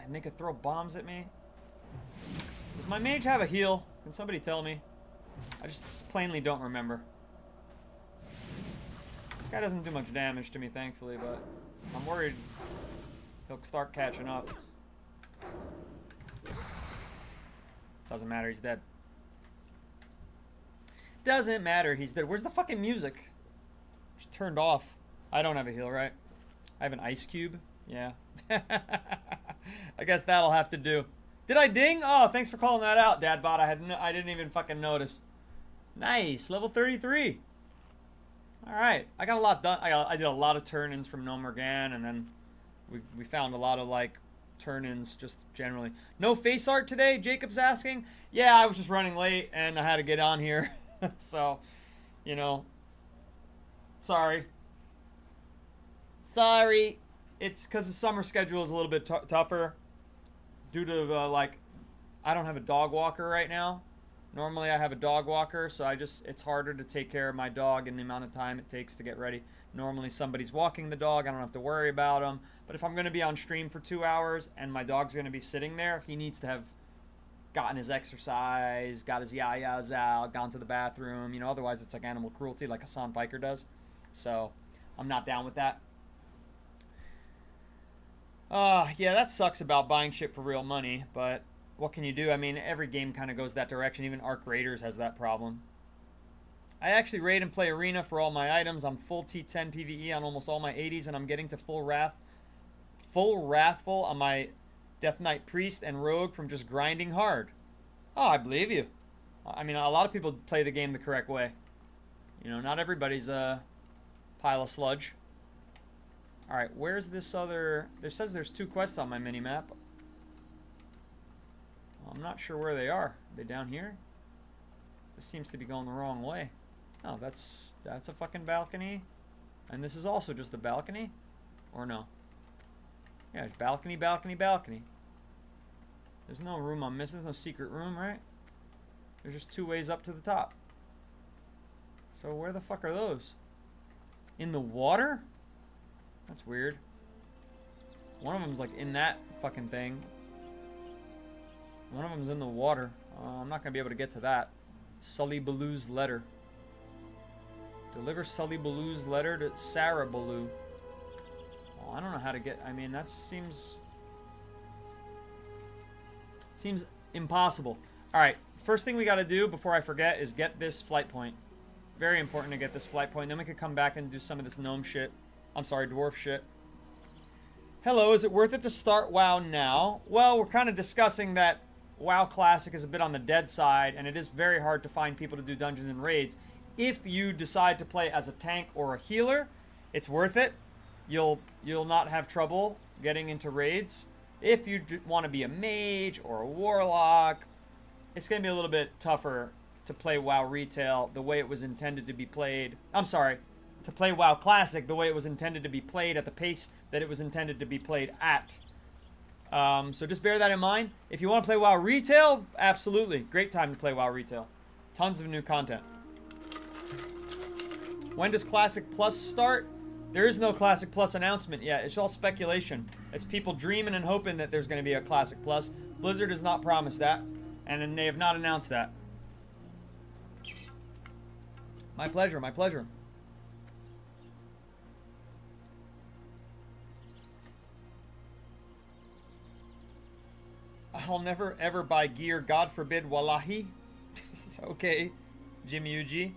And they could throw bombs at me. Does my mage have a heal? Can somebody tell me? I just plainly don't remember. This guy doesn't do much damage to me, thankfully, but I'm worried he'll start catching up. Doesn't matter, he's dead. Doesn't matter, he's dead. Where's the fucking music? It's turned off. I don't have a heal, right? I have an ice cube. Yeah. I guess that'll have to do. Did I ding? Oh, thanks for calling that out, Dadbot. I didn't even fucking notice. Nice, level 33. All right, I got a lot done. I did a lot of turn-ins from No Morgan, and then we found a lot of like turn-ins just generally. No face art today? Jacob's asking. Yeah, I was just running late and I had to get on here, so you know, sorry. Sorry. It's because the summer schedule is a little bit tougher due to, like, I don't have a dog walker right now. Normally I have a dog walker, so it's harder to take care of my dog in the amount of time it takes to get ready. Normally somebody's walking the dog, I don't have to worry about them. But if I'm going to be on stream for 2 hours and my dog's going to be sitting there, he needs to have gotten his exercise, got his yayas out, gone to the bathroom. You know, otherwise it's like animal cruelty like Hassan Biker does. So I'm not down with that. Yeah, that sucks about buying shit for real money, but what can you do? I mean, every game kind of goes that direction. Even Arc Raiders has that problem. I actually raid and play Arena for all my items. I'm full T10 PvE on almost all my 80s, and I'm getting to full Wrathful on my Death Knight Priest and Rogue from just grinding hard. Oh, I believe you. I mean, a lot of people play the game the correct way. You know, not everybody's a pile of sludge. Alright, where's this other... It says there's 2 quests on my mini-map. I'm not sure where they are. Are they down here? This seems to be going the wrong way. Oh, that's a fucking balcony. And this is also just a balcony? Or no? Yeah, it's balcony, balcony, balcony. There's no room I'm missing. There's no secret room, right? There's just 2 ways up to the top. So where the fuck are those? In the water? That's weird. One of them's like in that fucking thing. One of them's in the water. I'm not gonna be able to get to that. Sully Baloo's letter. Deliver Sully Baloo's letter to Sarah Baloo. Oh, I don't know how to get... I mean, that seems impossible. Alright, first thing we gotta do before I forget is get this flight point. Very important to get this flight point. Then we can come back and do some of this gnome shit. I'm sorry, dwarf shit. Hello, is it worth it to start WoW now? Well, we're kind of discussing that WoW Classic is a bit on the dead side, and it is very hard to find people to do dungeons and raids. If you decide to play as a tank or a healer, it's worth it. You'll not have trouble getting into raids. If you want to be a mage or a warlock, it's going to be a little bit tougher to play WoW Retail the way it was intended to be played. I'm sorry, to play WoW Classic the way it was intended to be played at the pace that it was intended to be played at. So just bear that in mind. If you want to play WoW Retail, absolutely. Great time to play WoW Retail. Tons of new content. When does Classic Plus start? There is no Classic Plus announcement yet. It's all speculation. It's people dreaming and hoping that there's going to be a Classic Plus. Blizzard has not promised that, and they have not announced that. My pleasure, my pleasure. I'll never ever buy gear, God forbid, wallahi. Okay, Jimmy Uji.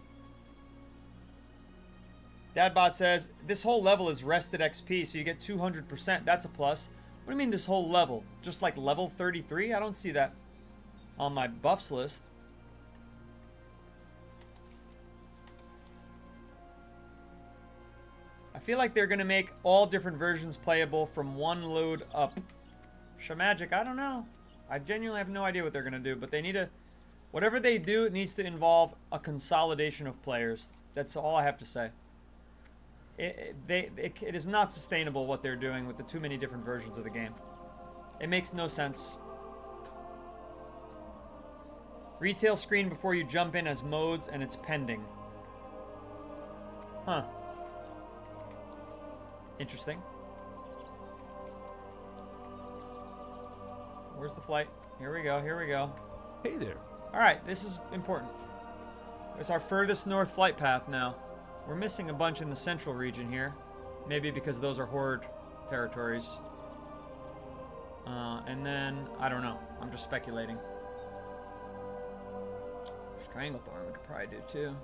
Dadbot says, this whole level is rested XP, so you get 200%. That's a plus. What do you mean this whole level? Just like level 33? I don't see that on my buffs list. I feel like they're going to make all different versions playable from one load up. Shamagic, I don't know. I genuinely have no idea what they're going to do, but they need to... Whatever they do, it needs to involve a consolidation of players. That's all I have to say. It is not sustainable what they're doing with the too many different versions of the game. It makes no sense. Retail screen before you jump in as modes, and it's pending. Huh. Interesting. Where's the flight? Here we go, here we go. Hey there. Alright, this is important. It's our furthest north flight path now. We're missing a bunch in the central region here. Maybe because those are horde territories. And then, I don't know. I'm just speculating. Stranglethorn we could probably do too.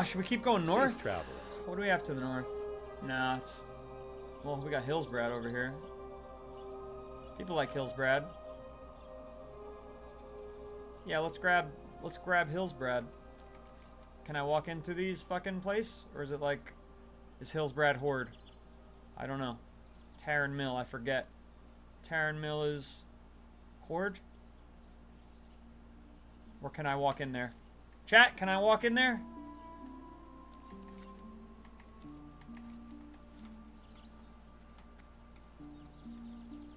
Should we keep going north? Safe travels. What do we have to the north? Nah, it's... Well, we got Hillsbrad over here. People like Hillsbrad. Yeah, let's grab Hillsbrad. Can I walk in through these fucking place? Or is it like... Is Hillsbrad Horde? I don't know. Tarren Mill, I forget. Tarren Mill is... Horde? Or can I walk in there? Chat, can I walk in there?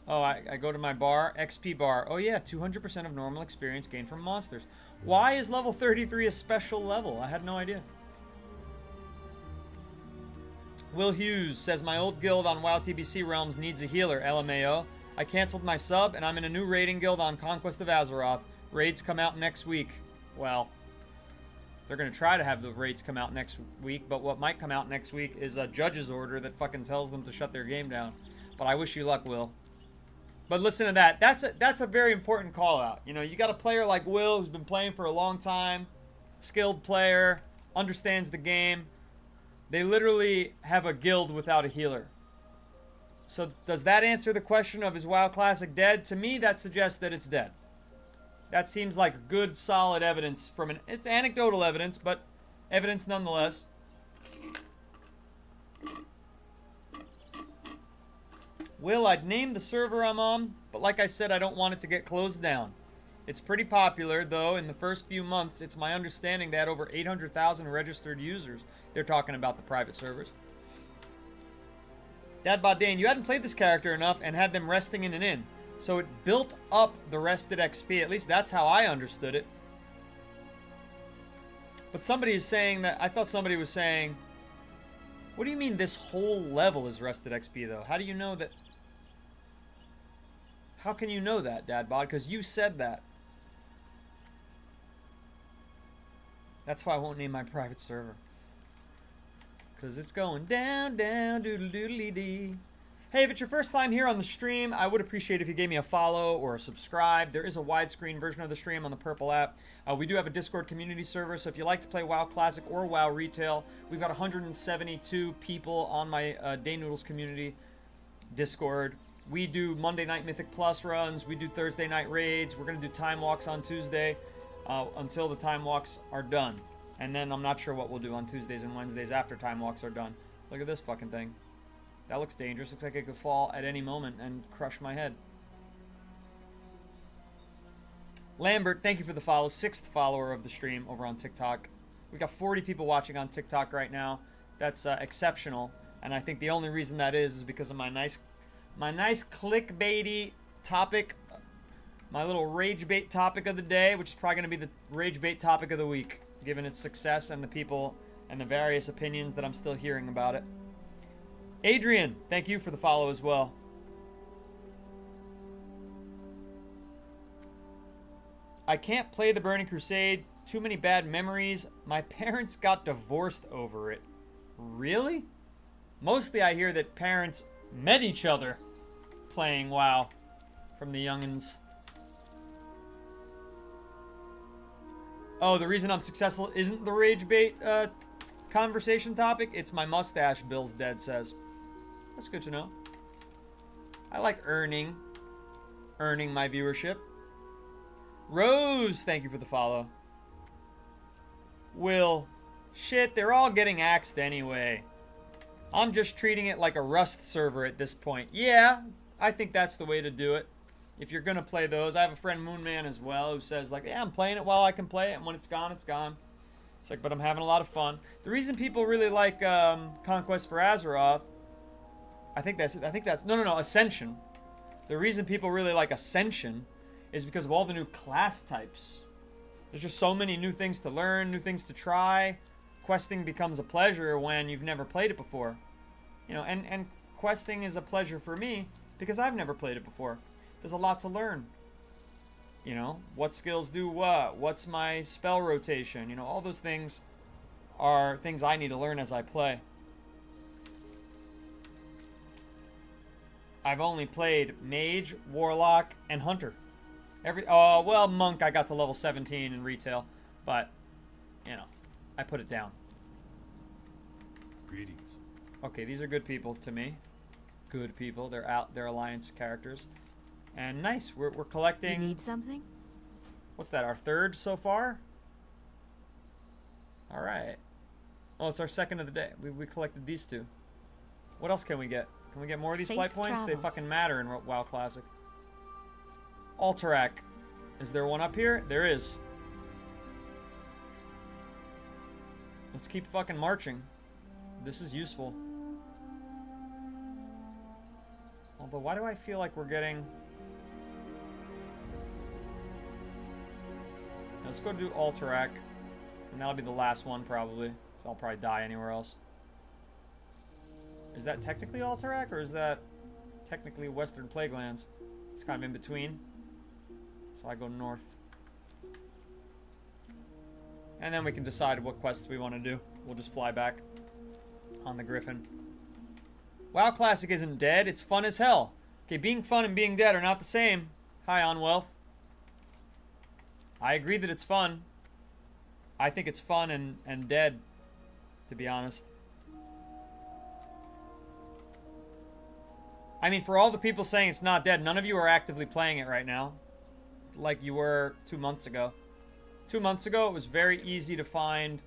Oh, I go to my bar, XP bar. Oh yeah, 200% of normal experience gained from monsters. Why is level 33 a special level? I had no idea. Will Hughes says, my old guild on WoW TBC Realms needs a healer, LMAO. I canceled my sub, and I'm in a new raiding guild on Conquest of Azeroth. Raids come out next week. Well, they're going to try to have the raids come out next week, but what might come out next week is a judge's order that fucking tells them to shut their game down. But I wish you luck, Will. But listen to that. That's a very important call out. You know, you got a player like Will who's been playing for a long time, skilled player, understands the game. They literally have a guild without a healer. So does that answer the question of is WoW Classic dead? To me, that suggests that it's dead. That seems like good, solid evidence from it's anecdotal evidence, but evidence nonetheless. Will, I'd name the server I'm on, but like I said, I don't want it to get closed down. It's pretty popular, though. In the first few months, it's my understanding they had over 800,000 registered users. They're talking about the private servers. Dad Bodane, you hadn't played this character enough and had them resting in an inn. So it built up the rested XP. At least that's how I understood it. But somebody is saying that... I thought somebody was saying... What do you mean this whole level is rested XP, though? How do you know that... How can you know that, Dad Bod? Because you said that. That's why I won't name my private server. Because it's going down, down, doodle-doodly-dee. Hey, if it's your first time here on the stream, I would appreciate if you gave me a follow or a subscribe. There is a widescreen version of the stream on the Purple app. We do have a Discord community server, so if you like to play WoW Classic or WoW Retail, we've got 172 people on my Day Noodles community Discord. We do Monday night Mythic Plus runs. We do Thursday night raids. We're going to do time walks on Tuesday until the time walks are done. And then I'm not sure what we'll do on Tuesdays and Wednesdays after time walks are done. Look at this fucking thing. That looks dangerous. Looks like it could fall at any moment and crush my head. Lambert, thank you for the follow. 6th follower of the stream over on TikTok. We got 40 people watching on TikTok right now. That's exceptional. And I think the only reason that is because of my nice clickbaity topic, my little rage bait topic of the day, which is probably going to be the rage bait topic of the week, given its success and the people and the various opinions that I'm still hearing about it. Adrian, thank you for the follow as well. I can't play the Burning Crusade. Too many bad memories. My parents got divorced over it. Really? Mostly I hear that parents met each other playing WoW from the youngins. Oh, the reason I'm successful isn't the rage bait conversation topic. It's my mustache, Bill's Dead says. That's good to know. I like earning my viewership. Rose, thank you for the follow. Will, shit, they're all getting axed anyway. I'm just treating it like a Rust server at this point. Yeah, I think that's the way to do it. If you're gonna play those, I have a friend Moonman as well who says like, yeah, I'm playing it while I can play it, and when it's gone, it's gone. It's like, but I'm having a lot of fun. The reason people really like Conquest for Azeroth, I think that's no, Ascension. The reason people really like Ascension is because of all the new class types. There's just so many new things to learn, new things to try. Questing becomes a pleasure when you've never played it before. You know, and questing is a pleasure for me because I've never played it before. There's a lot to learn. You know, what skills do what? What's my spell rotation? You know, all those things are things I need to learn as I play. I've only played Mage, Warlock, and Hunter. Well, Monk I got to level 17 in retail, but, you know, I put it down. Greetings. Okay, these are good people to me. Good people. They're Alliance characters. And nice, we're collecting... You need something? What's that, our 3rd so far? Alright. Oh, it's our 2nd of the day. We collected these 2. What else can we get? Can we get more of these Safe flight points? travels. They fucking matter in WoW Classic. Alterac. Is there one up here? There is. Let's keep fucking marching. This is useful. Although, why do I feel like we're getting... Let's go do Alterac. And that'll be the last one, probably. So I'll probably die anywhere else. Is that technically Alterac, or is that technically Western Plaguelands? It's kind of in between. So I go north. And then we can decide what quests we want to do. We'll just fly back on the Griffin. WoW Classic isn't dead. It's fun as hell. Okay, being fun and being dead are not the same. Hi, On Wealth. I agree that it's fun. I think it's fun and dead, to be honest. I mean, for all the people saying it's not dead, none of you are actively playing it right now. Like you were 2 months ago. 2 months ago, it was very easy to find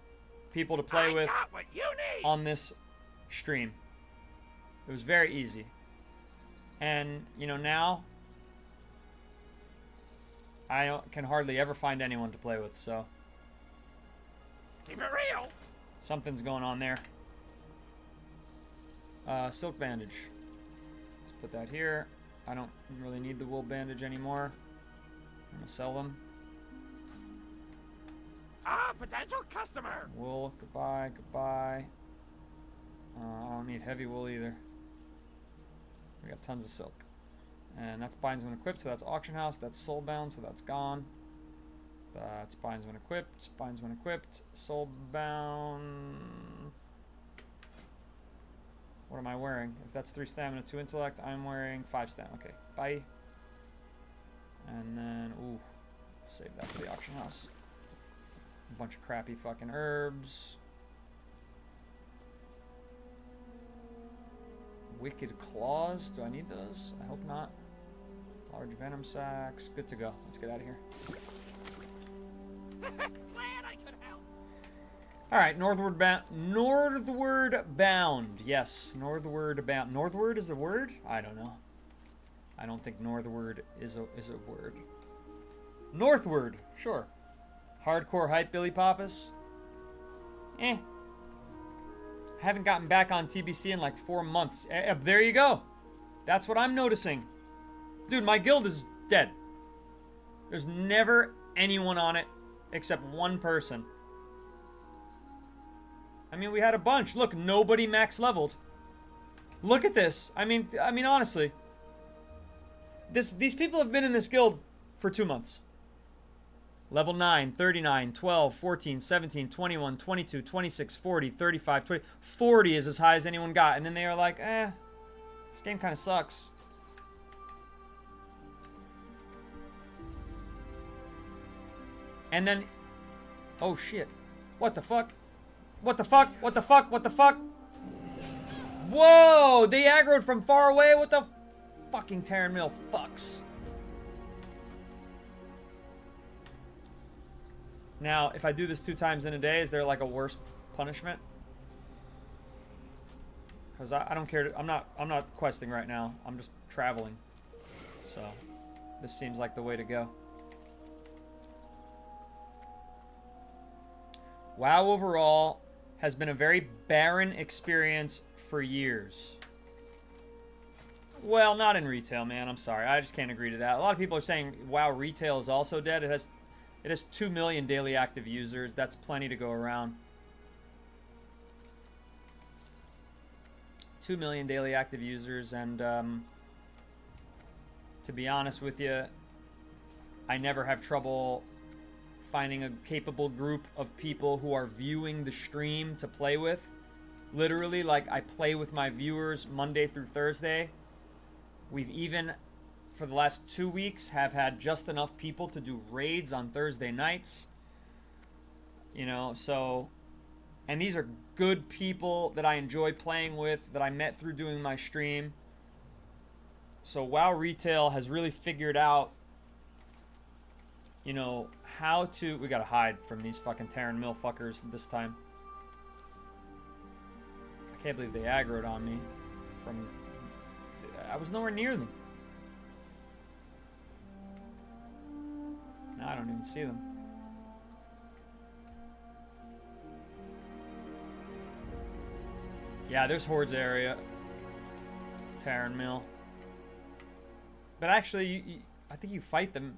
people to play with on this stream. It was very easy. And, you know, now I can hardly ever find anyone to play with, so. Keep it real. Something's going on there. Silk bandage. Let's put that here. I don't really need the wool bandage anymore. I'm gonna sell them. Ah, potential customer. Wool, goodbye, goodbye. I don't need heavy wool either. We got tons of silk. And that's binds when equipped, so that's auction house. That's soulbound, so that's gone. That's binds when equipped, binds when equipped, soulbound. What am I wearing? If that's 3 stamina, 2 intellect, I'm wearing 5 stamina. Okay, bye. And then, ooh, save that for the auction house. A bunch of crappy fucking herbs. Wicked claws. Do I need those? I hope not. Large venom sacks. Good to go. Let's get out of here. Glad I could help. Alright, northward bound. Northward bound. Yes, northward bound. Northward is a word? I don't know. I don't think northward is a word. Northward. Sure. Hardcore hype, Billy Pappas. Haven't gotten back on TBC in like 4 months. There you go. That's what I'm noticing. Dude, my guild is dead. There's never anyone on it except one person. I mean, we had a bunch. Look, nobody max leveled. Look at this. I mean honestly. These people have been in this guild for 2 months. Level 9, 39, 12, 14, 17, 21, 22, 26, 40, 35, 20. 40 is as high as anyone got. And then they are like, this game kind of sucks. And then, oh shit. What the fuck? What the fuck? What the fuck? What the fuck? Whoa! They aggroed from far away? What the fucking Terran Mill fucks? Now, if I do this 2 times in a day, is there like a worse punishment? Because I don't care. I'm not questing right now. I'm just traveling. So, this seems like the way to go. WoW overall has been a very barren experience for years. Well, not in retail, man. I'm sorry. I just can't agree to that. A lot of people are saying WoW retail is also dead. It has 2 million daily active users. That's plenty to go around. 2 million daily active users, and to be honest with you, I never have trouble finding a capable group of people who are viewing the stream to play with. Literally, like, I play with my viewers Monday through Thursday. We've even, for the last 2 weeks, have had just enough people to do raids on Thursday nights. You know, so... And these are good people that I enjoy playing with, that I met through doing my stream. So WoW Retail has really figured out, you know, how to... We gotta hide from these fucking Terran Mill fuckers this time. I can't believe they aggroed on me from... I was nowhere near them. No, I don't even see them. Yeah, there's Horde's area. Terran Mill. But actually, I think you fight them.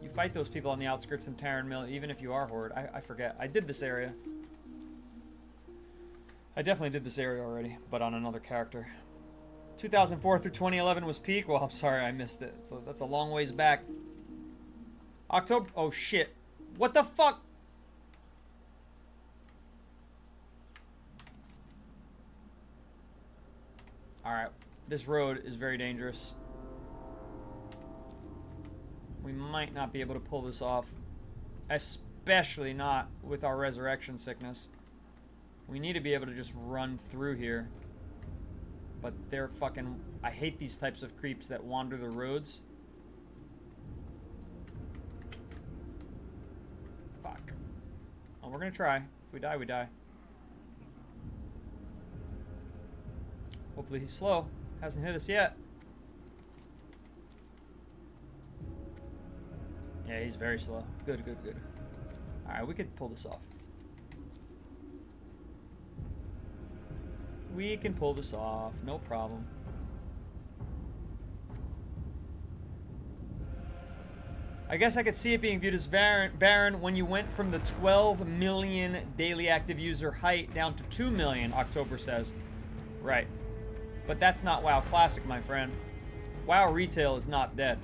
You fight those people on the outskirts in Terran Mill, even if you are Horde. I forget. I did this area. I definitely did this area already, but on another character. 2004 through 2011 was peak. Well, I'm sorry, I missed it. So that's a long ways back. October. Oh shit! What the fuck? All right, this road is very dangerous. We might not be able to pull this off, especially not with our resurrection sickness. We need to be able to just run through here. But they're fucking... I hate these types of creeps that wander the roads. Fuck. Oh, we're gonna try. If we die, we die. Hopefully he's slow. Hasn't hit us yet. Yeah, he's very slow. Good, good, good. Alright, we could pull this off. We can pull this off. No problem. I guess I could see it being viewed as barren when you went from the 12 million daily active user height down to 2 million, October says. Right. But that's not WoW Classic, my friend. WoW Retail is not dead.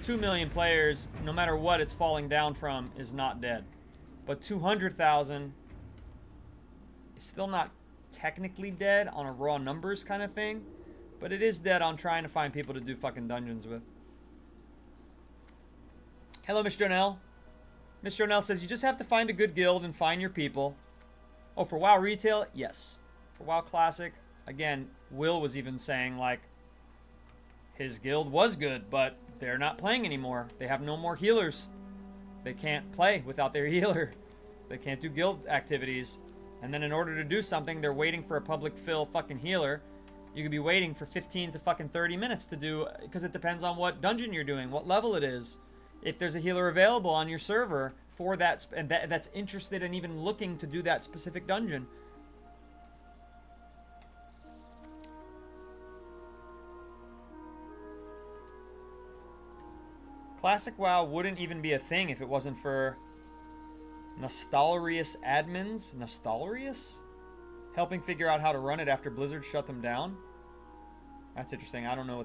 2 million players, no matter what it's falling down from, is not dead. But 200,000 is still not technically dead on a raw numbers kind of thing. But it is dead on trying to find people to do fucking dungeons with. Hello, Mr. Jonell. Mr. Jonell says, you just have to find a good guild and find your people. Oh, for WoW Retail? Yes. For WoW Classic, again, Will was even saying, like, his guild was good, but they're not playing anymore. They have no more healers. They can't play without their healer. They can't do guild activities. And then in order to do something, they're waiting for a public fill fucking healer. You could be waiting for 15 to fucking 30 minutes to do, because it depends on what dungeon you're doing, what level it is. If there's a healer available on your server for that, and that's interested in even looking to do that specific dungeon. Classic WoW wouldn't even be a thing if it wasn't for Nostalrius admins. Nostalrius? Helping figure out how to run it after Blizzard shut them down? That's interesting. I don't know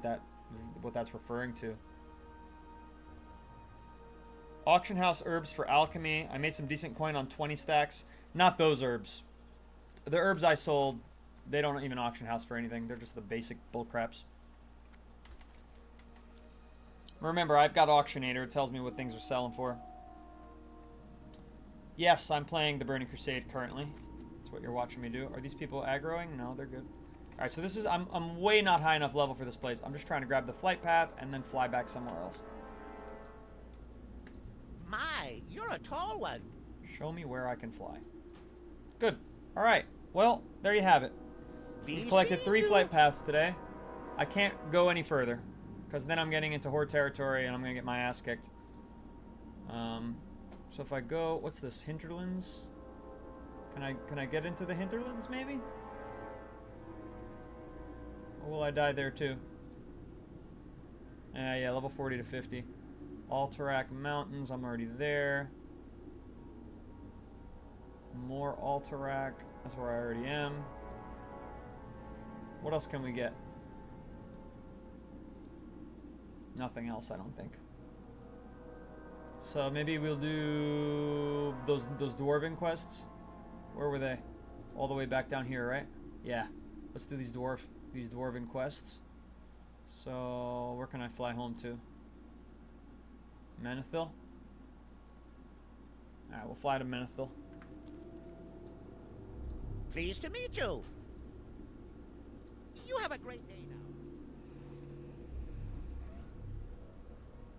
what that's referring to. Auction house herbs for alchemy. I made some decent coin on 20 stacks. Not those herbs. The herbs I sold, they don't even auction house for anything. They're just the basic bullcraps. Remember, I've got Auctionator. It tells me what things are selling for. Yes, I'm playing the Burning Crusade currently. That's what you're watching me do. Are these people aggroing? No, they're good. Alright, so this is... I'm way not high enough level for this place. I'm just trying to grab the flight path and then fly back somewhere else. My, you're a tall one. Show me where I can fly. Good. Alright. Well, there you have it. We've collected 3 flight paths today. I can't go any further, because then I'm getting into Horde territory and I'm going to get my ass kicked. So if I go... What's this? Hinterlands? Can I get into the Hinterlands, maybe? Or will I die there, too? Yeah, level 40 to 50. Alterac Mountains, I'm already there. More Alterac, that's where I already am. What else can we get? Nothing else, I don't think. So maybe we'll do those dwarven quests. Where were they? All the way back down here, right? Yeah. Let's do these dwarven quests. So where can I fly home to? Menethil? Alright, we'll fly to Menethil. Pleased to meet you. You have a great day now.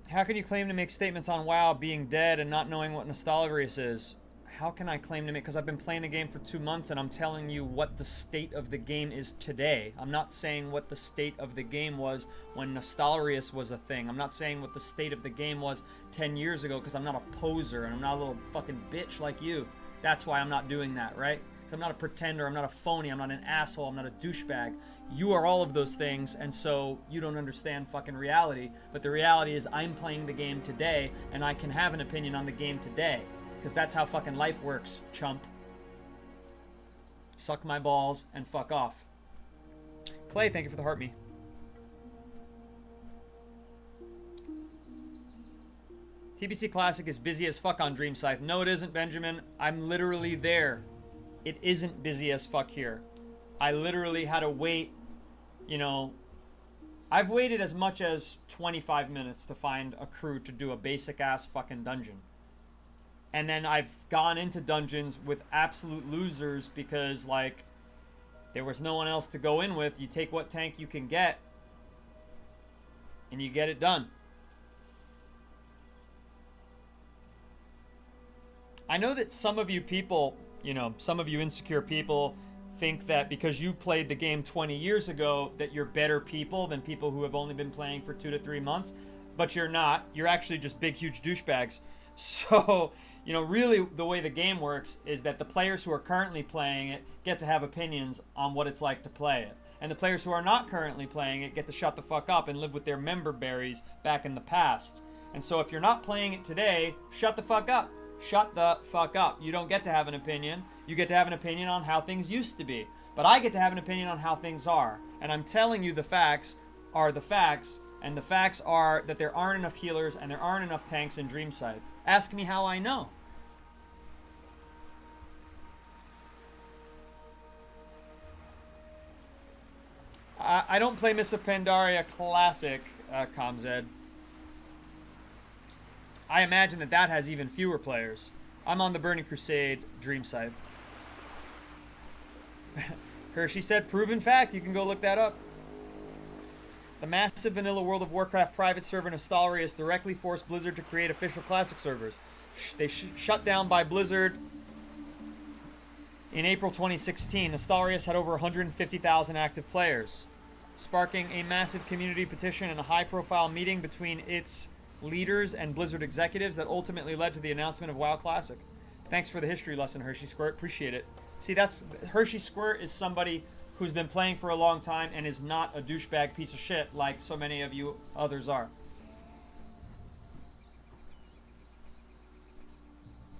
How can you claim to make statements on WoW being dead and not knowing what Nostalrius is? How can I claim to make... Because I've been playing the game for 2 months and I'm telling you what the state of the game is today. I'm not saying what the state of the game was when Nostalrius was a thing. I'm not saying what the state of the game was 10 years ago because I'm not a poser and I'm not a little fucking bitch like you. That's why I'm not doing that, right? I'm not a pretender, I'm not a phony, I'm not an asshole, I'm not a douchebag. You are all of those things, and so you don't understand fucking reality. But the reality is I'm playing the game today, and I can have an opinion on the game today. Because that's how fucking life works, chump. Suck my balls and fuck off. Clay, thank you for the heart me. TBC Classic is busy as fuck on Dream Scythe. No, it isn't, Benjamin. I'm literally there. It isn't busy as fuck here. I literally had to wait, you know, I've waited as much as 25 minutes to find a crew to do a basic ass fucking dungeon. And then I've gone into dungeons with absolute losers because, like, there was no one else to go in with. You take what tank you can get, and you get it done. I know that some of you people, you know, some of you insecure people think that because you played the game 20 years ago that you're better people than people who have only been playing for 2 to 3 months, but you're not. You're actually just big, huge douchebags. So, you know, really the way the game works is that the players who are currently playing it get to have opinions on what it's like to play it. And the players who are not currently playing it get to shut the fuck up and live with their member berries back in the past. And so if you're not playing it today, shut the fuck up. Shut the fuck up. You don't get to have an opinion. You get to have an opinion on how things used to be. But I get to have an opinion on how things are. And I'm telling you the facts are the facts. And the facts are that there aren't enough healers and there aren't enough tanks in Dream Scythe. Ask me how I know. I don't play Miss Pandaria Classic, Comzed. I imagine that that has even fewer players. I'm on the Burning Crusade Dream Scythe. Hershey said, proven fact. You can go look that up. The massive vanilla World of Warcraft private server Nostalrius directly forced Blizzard to create official Classic servers. They shut down by Blizzard in April 2016. Nostalrius had over 150,000 active players, sparking a massive community petition and a high-profile meeting between its leaders and Blizzard executives that ultimately led to the announcement of WoW Classic. Thanks for the history lesson, Hershey Squirt. Appreciate it. See, that's Hershey Squirt is somebody who's been playing for a long time and is not a douchebag piece of shit like so many of you others are.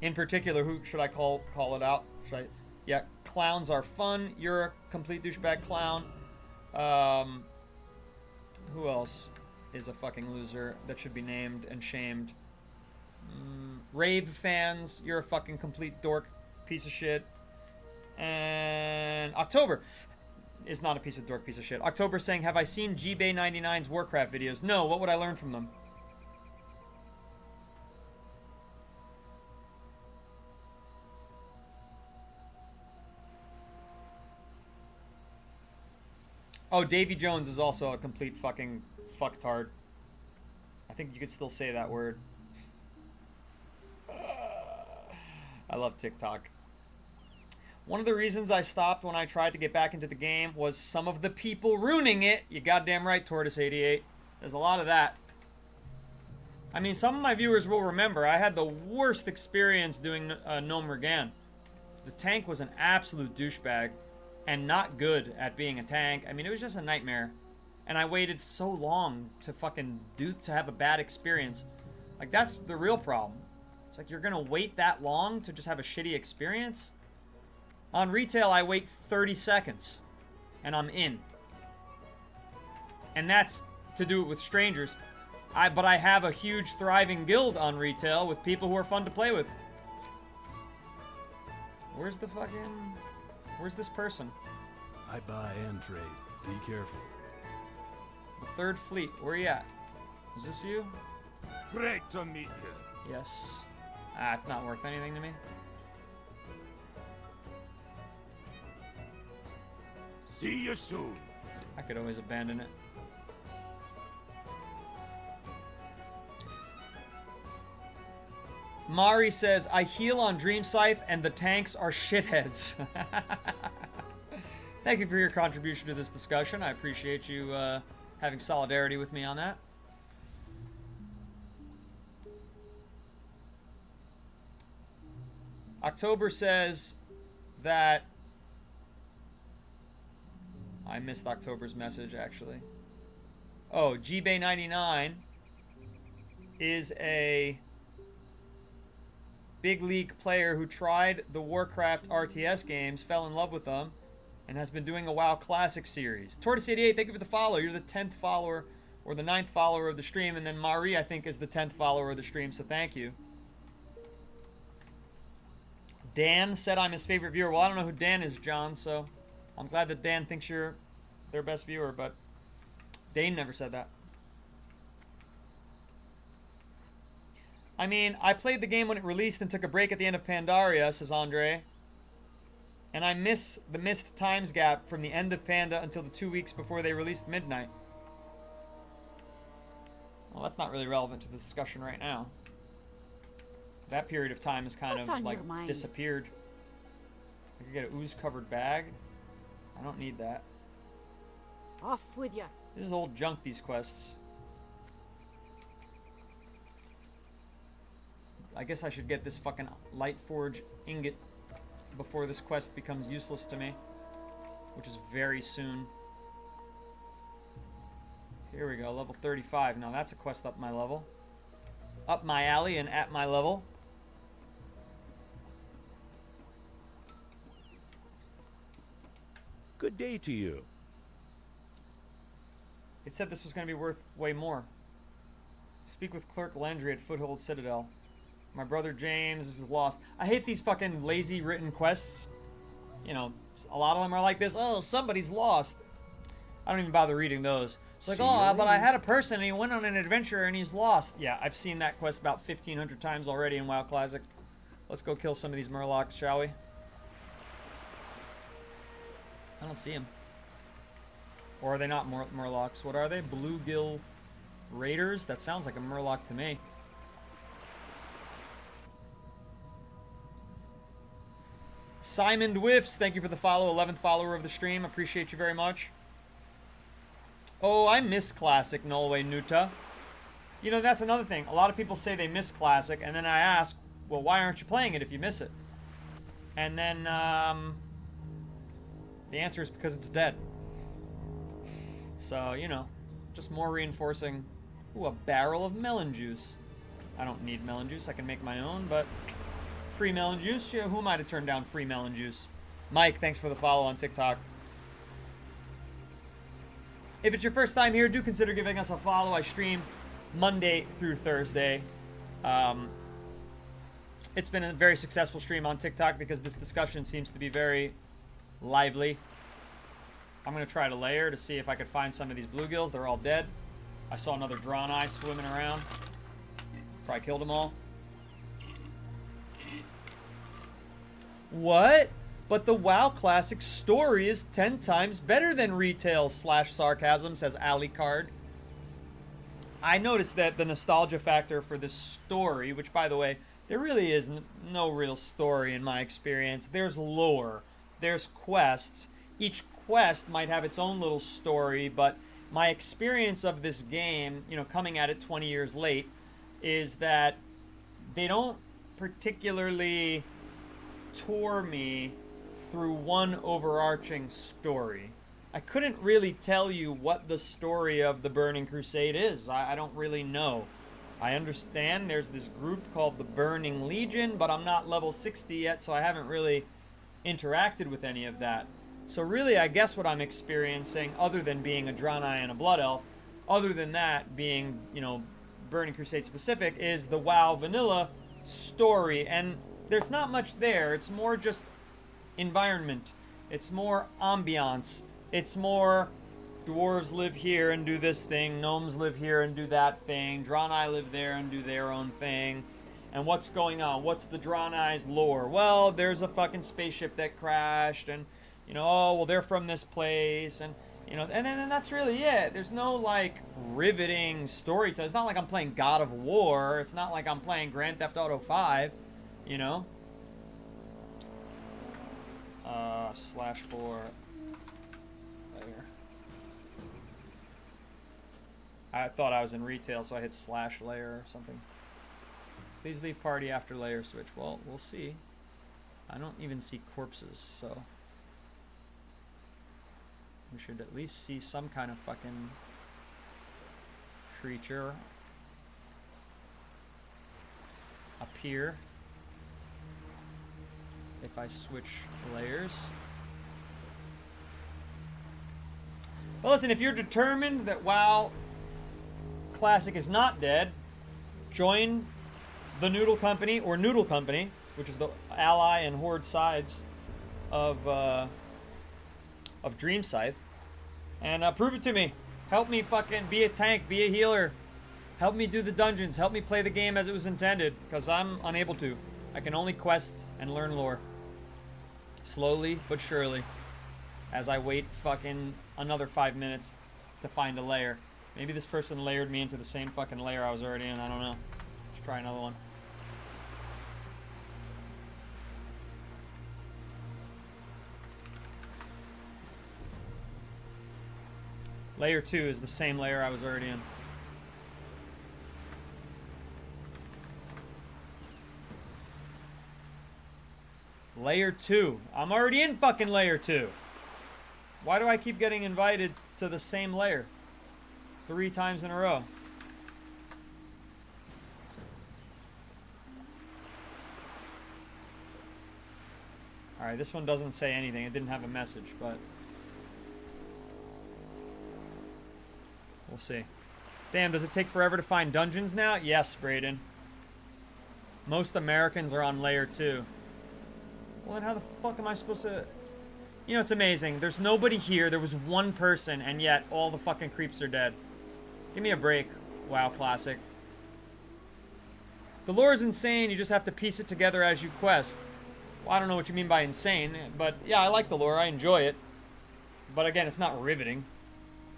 In particular, who should I call it out? Should I? Yeah, clowns are fun. You're a complete douchebag clown. Who else is a fucking loser that should be named and shamed? Rave fans, you're a fucking complete dork piece of shit. And October is not a piece of dork piece of shit. October saying, have I seen GBay99's Warcraft videos? No, what would I learn from them? Oh, Davy Jones is also a complete fucking fucktard. I think you could still say that word. I love TikTok. One of the reasons I stopped when I tried to get back into the game was some of the people ruining it. You goddamn right, Tortoise88. There's a lot of that. I mean, some of my viewers will remember I had the worst experience doing Gnome Regan. The tank was an absolute douchebag and not good at being a tank. I mean, it was just a nightmare. And I waited so long to fucking to have a bad experience. Like, that's the real problem. It's like, you're gonna wait that long to just have a shitty experience? On retail, I wait 30 seconds. And I'm in. And that's to do it with strangers. But I have a huge, thriving guild on retail with people who are fun to play with. Where's the fucking... Where's this person? I buy and trade. Be careful. The Third Fleet. Where are you at? Is this you? Great to meet you. Yes. Ah, it's not worth anything to me. See you soon. I could always abandon it. Mari says, I heal on Dream Scythe and the tanks are shitheads. Thank you for your contribution to this discussion. I appreciate you having solidarity with me on that. October says that I missed October's message, actually. Oh, GBay99 is a big league player who tried the Warcraft RTS games, fell in love with them, and has been doing a WoW Classic series. Tortoise88, thank you for the follow. You're the 10th follower, or the 9th follower of the stream, and then Marie, I think, is the 10th follower of the stream, so thank you. Dan said I'm his favorite viewer. Well, I don't know who Dan is, John, so I'm glad that Dan thinks you're their best viewer, but Dane never said that. I mean, I played the game when it released and took a break at the end of Pandaria, says Andre. And I miss the missed times gap from the end of Panda until the 2 weeks before they released Midnight. Well, that's not really relevant to the discussion right now. That period of time has kind of, like, disappeared. I could get an ooze-covered bag. I don't need that. Off with ya. This is old junk, these quests. I guess I should get this fucking Lightforge ingot before this quest becomes useless to me, which is very soon. Here we go, level 35. Now that's a quest up my level. Up my alley and at my level. Good day to you. It said this was going to be worth way more. Speak with Clerk Landry at Foothold Citadel. My brother James is lost. I hate these fucking lazy written quests. You know, a lot of them are like this. Oh, somebody's lost. I don't even bother reading those. It's like, oh, but I had a person and he went on an adventure and he's lost. Yeah, I've seen that quest about 1,500 times already in WoW Classic. Let's go kill some of these Murlocs, shall we? I don't see them. Or are they not Murlocs? What are they? Bluegill Raiders? That sounds like a Murloc to me. Simon Dwiffs, thank you for the follow. 11th follower of the stream. Appreciate you very much. Oh, I miss Classic, Nolwe Nuta. You know, that's another thing. A lot of people say they miss Classic, and then I ask, well, why aren't you playing it if you miss it? And then, the answer is because it's dead. So, you know, just more reinforcing. Ooh, a barrel of melon juice. I don't need melon juice. I can make my own, but free melon juice? Yeah, who am I to turn down free melon juice? Mike, thanks for the follow on TikTok. If it's your first time here, do consider giving us a follow. I stream Monday through Thursday. It's been a very successful stream on TikTok because this discussion seems to be very lively. I'm going to try to layer to see if I could find some of these bluegills. They're all dead. I saw another drawn eye swimming around. Probably killed them all. What? But the WoW Classic story is 10 times better than retail / sarcasm, says Alicard. I noticed that the nostalgia factor for this story, which, by the way, there really is no real story in my experience. There's lore. There's quests. Each quest might have its own little story, but my experience of this game, you know, coming at it 20 years late, is that they don't particularly tour me through one overarching story. I couldn't really tell you what the story of the Burning Crusade is. I don't really know. I understand there's this group called the Burning Legion, but I'm not level 60 yet, so I haven't really interacted with any of that. So really, I guess what I'm experiencing, other than being a Draenei and a Blood Elf, other than that being, you know, Burning Crusade specific, is the WoW vanilla story. And there's not much there. It's more just environment. It's more ambiance. It's more dwarves live here and do this thing, gnomes live here and do that thing, Draenei live there and do their own thing. And what's going on? What's the Draenei's lore? Well, there's a fucking spaceship that crashed, and, you know, oh, well, they're from this place, and, you know, and then that's really it. There's no, like, riveting storytelling. It's not like I'm playing God of War. It's not like I'm playing Grand Theft Auto 5, you know? /4 layer. I thought I was in retail, so I hit /layer or something. Please leave party after layer switch. Well, we'll see. I don't even see corpses, so. We should at least see some kind of fucking creature appear if I switch layers. Well, listen, if you're determined that WoW Classic is not dead, join the Noodle Company, or Noodle Company, which is the ally and horde sides of Dream Scythe, and prove it to me. Help me fucking be a tank, be a healer. Help me do the dungeons. Help me play the game as it was intended, because I'm unable to. I can only quest and learn lore. Slowly but surely. As I wait fucking another 5 minutes to find a layer. Maybe this person layered me into the same fucking layer I was already in. I don't know. Let's try another one. Layer 2 is the same layer I was already in. Layer 2. I'm already in fucking layer 2. Why do I keep getting invited to the same layer 3 times in a row? Alright, this one doesn't say anything. It didn't have a message, but we'll see. Damn, does it take forever to find dungeons now? Yes, Brayden. Most Americans are on layer 2. Well, then how the fuck am I supposed to... You know, it's amazing. There's nobody here. There was one person, and yet all the fucking creeps are dead. Give me a break, WoW Classic. The lore is insane. You just have to piece it together as you quest. Well, I don't know what you mean by insane, but yeah, I like the lore. I enjoy it. But again, it's not riveting.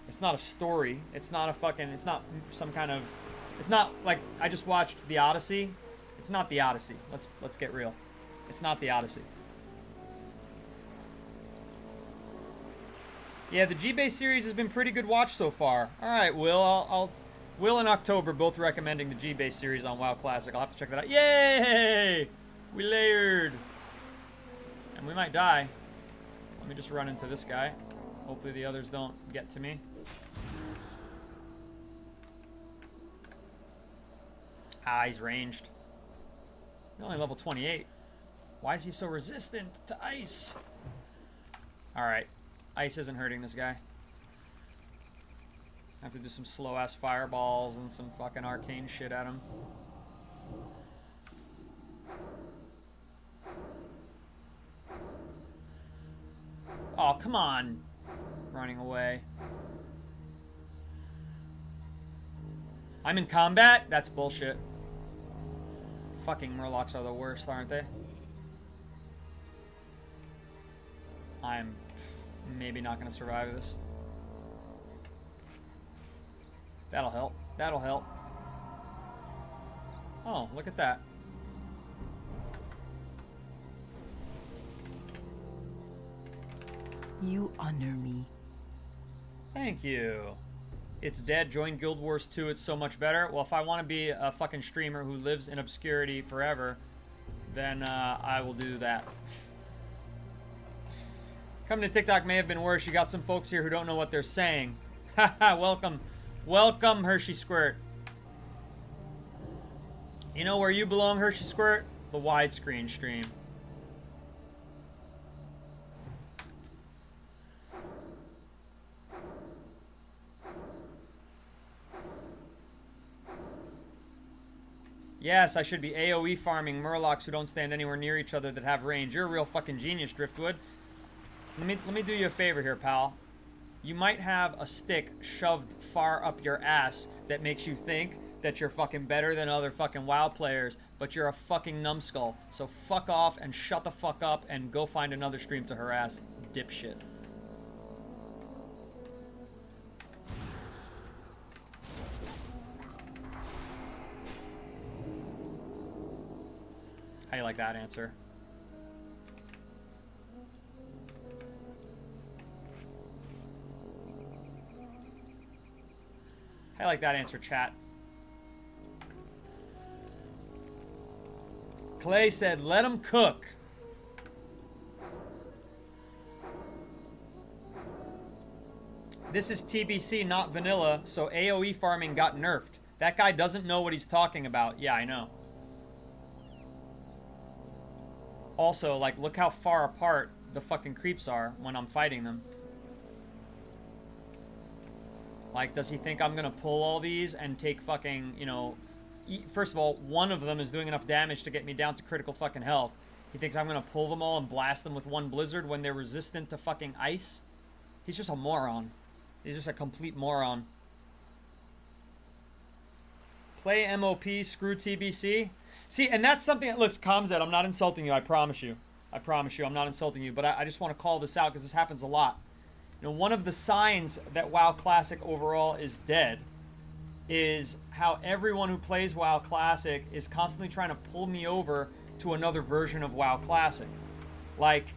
It's not a story. It's not a fucking... It's not some kind of... It's not like I just watched The Odyssey. It's not The Odyssey. Let's get real. It's not The Odyssey. Yeah, the G-Base series has been pretty good watch so far. All right, Will. Will and October both recommending the G-Base series on WoW Classic. I'll have to check that out. Yay! We layered. And we might die. Let me just run into this guy. Hopefully the others don't get to me. Ah, he's ranged. He's only level 28. Why is he so resistant to ice? Alright. Ice isn't hurting this guy. I have to do some slow-ass fireballs and some fucking arcane shit at him. Oh, come on. Running away. I'm in combat? That's bullshit. Fucking Murlocs are the worst, aren't they? I'm maybe not going to survive this. That'll help. That'll help. Oh, look at that. You honor me. Thank you. It's dead. Join Guild Wars 2. It's so much better. Well, if I want to be a fucking streamer who lives in obscurity forever, then I will do that. Coming to TikTok may have been worse. You got some folks here who don't know what they're saying. Haha, welcome. Welcome, Hershey Squirt. You know where you belong, Hershey Squirt? The widescreen stream. Yes, I should be AoE farming Murlocs who don't stand anywhere near each other that have range. You're a real fucking genius, Driftwood. Let me do you a favor here, pal. You might have a stick shoved far up your ass that makes you think that you're fucking better than other fucking WoW players, but you're a fucking numbskull. So fuck off and shut the fuck up and go find another stream to harass, dipshit. How you like that answer? I like that answer, chat. Clay said, let him cook. This is TBC, not vanilla, so AoE farming got nerfed. That guy doesn't know what he's talking about. Yeah, I know. Also, like, look how far apart the fucking creeps are when I'm fighting them. Like, does he think I'm gonna pull all these and take fucking, you know... First of all, one of them is doing enough damage to get me down to critical fucking health. He thinks I'm gonna pull them all and blast them with one blizzard when they're resistant to fucking ice? He's just a moron. He's just a complete moron. Play MOP, screw TBC. See, and that's something that, listen, Comzet, I'm not insulting you, I promise you. I promise you, I'm not insulting you, but I just want to call this out because this happens a lot. You know, one of the signs that WoW Classic overall is dead is how everyone who plays WoW Classic is constantly trying to pull me over to another version of WoW Classic. Like,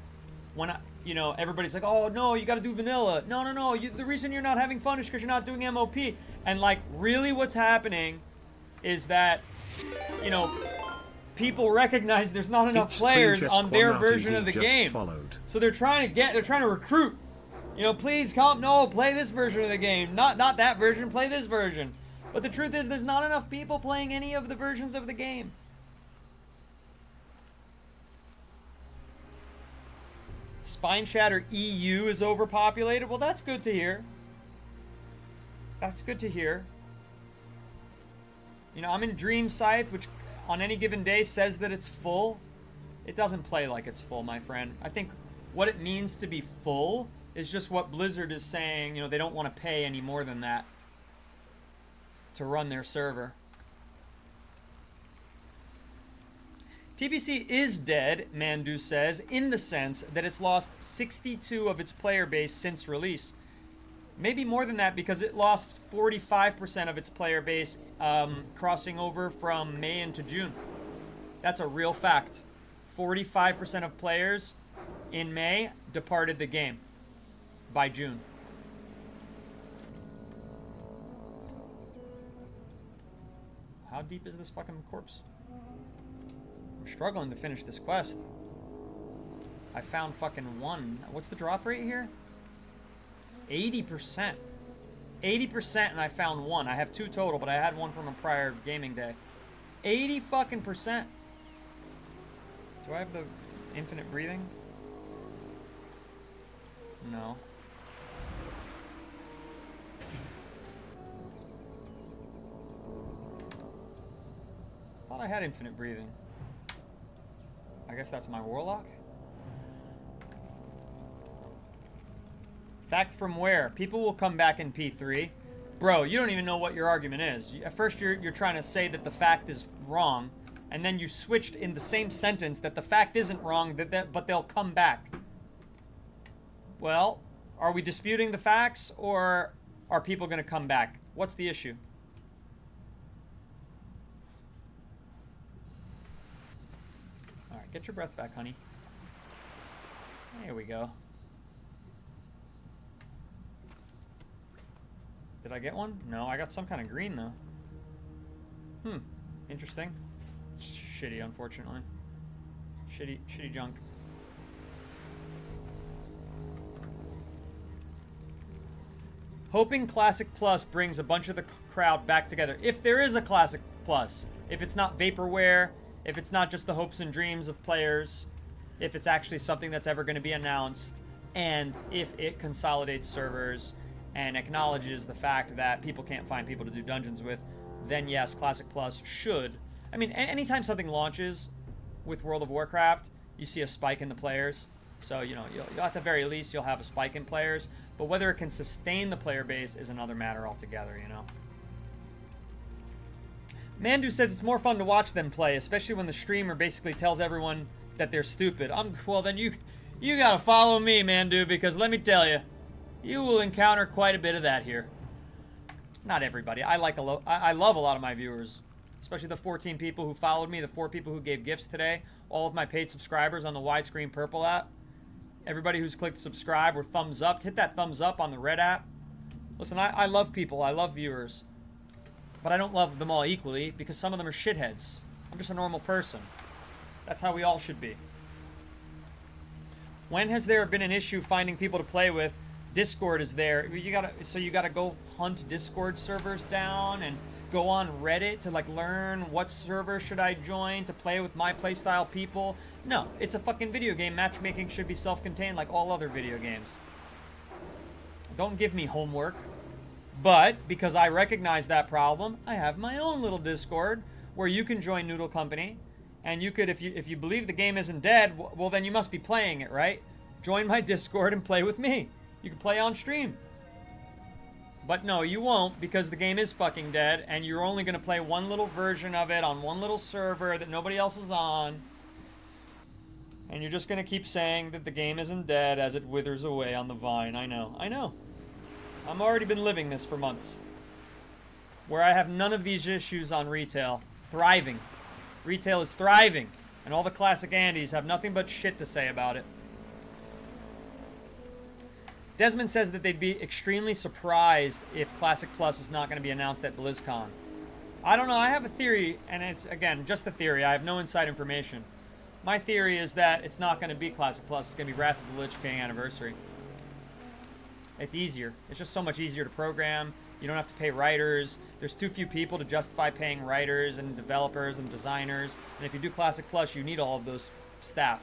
when you know, everybody's like, oh, no, you gotta do vanilla. No, the reason you're not having fun is because you're not doing MOP. And, like, really what's happening is that, you know, people recognize there's not enough players on their version of the game. So they're trying to recruit. You know, please come, no, play this version of the game. Not that version, play this version. But the truth is there's not enough people playing any of the versions of the game. Spine Shatter EU is overpopulated. Well, that's good to hear. That's good to hear. You know, I'm in Dream Scythe, which on any given day says that it's full. It doesn't play like it's full, my friend. I think what it means to be full is just what Blizzard is saying. You know, they don't want to pay any more than that to run their server. TBC is dead, Mandu says, in the sense that it's lost 62 of its player base since release. Maybe more than that because it lost 45% of its player base crossing over from May into June. That's a real fact. 45% of players in May departed the game by June. How deep is this fucking corpse? I'm struggling to finish this quest. I found fucking one. What's the drop rate here? 80%. 80% and I found one. I have two total, but I had one from a prior gaming day. 80 fucking percent. Do I have the infinite breathing? No. Thought I had infinite breathing. I guess that's my warlock. Fact from where? People will come back in P3. Bro, you don't even know what your argument is. At first you're trying to say that the fact is wrong, and then you switched in the same sentence that the fact isn't wrong, but they'll come back. Well, are we disputing the facts, or are people going to come back? What's the issue? Alright, get your breath back, honey. There we go. Did I get one? No, I got some kind of green, though. Interesting. Shitty, unfortunately. Shitty junk. Hoping Classic Plus brings a bunch of the crowd back together. If there is a Classic Plus. If it's not vaporware. If it's not just the hopes and dreams of players. If it's actually something that's ever going to be announced. And if it consolidates servers and acknowledges the fact that people can't find people to do dungeons with, then yes, Classic Plus should. I mean, anytime something launches with World of Warcraft, you see a spike in the players. So, you know, you'll at the very least, you'll have a spike in players. But whether it can sustain the player base is another matter altogether, you know. Mandu says it's more fun to watch them play, especially when the streamer basically tells everyone that they're stupid. Well, then you gotta follow me, Mandu, because let me tell you, you will encounter quite a bit of that here. Not everybody. I love a lot of my viewers, especially the 14 people who followed me, the 4 people who gave gifts today, all of my paid subscribers on the Widescreen Purple app. Everybody who's clicked subscribe or thumbs up, hit that thumbs up on the Red app. Listen, I love people. I love viewers. But I don't love them all equally because some of them are shitheads. I'm just a normal person. That's how we all should be. When has there been an issue finding people to play with Discord is there. You gotta go hunt Discord servers down and go on Reddit to like learn what server should I join to play with my playstyle people. No, it's a fucking video game. Matchmaking should be self-contained like all other video games. Don't give me homework. But because I recognize that problem, I have my own little Discord where you can join Noodle Company, and you could, if you believe the game isn't dead, well then you must be playing it, right? Join my Discord and play with me. You can play on stream. But no, you won't, because the game is fucking dead, and you're only going to play one little version of it on one little server that nobody else is on. And you're just going to keep saying that the game isn't dead as it withers away on the vine. I know. I've already been living this for months. Where I have none of these issues on retail. Thriving. Retail is thriving. And all the classic Andes have nothing but shit to say about it. Desmond says that they'd be extremely surprised if Classic Plus is not going to be announced at BlizzCon. I don't know. I have a theory, and it's, again, just a theory. I have no inside information. My theory is that it's not going to be Classic Plus. It's going to be Wrath of the Lich King Anniversary. It's easier. It's just so much easier to program. You don't have to pay writers. There's too few people to justify paying writers and developers and designers. And if you do Classic Plus, you need all of those staff.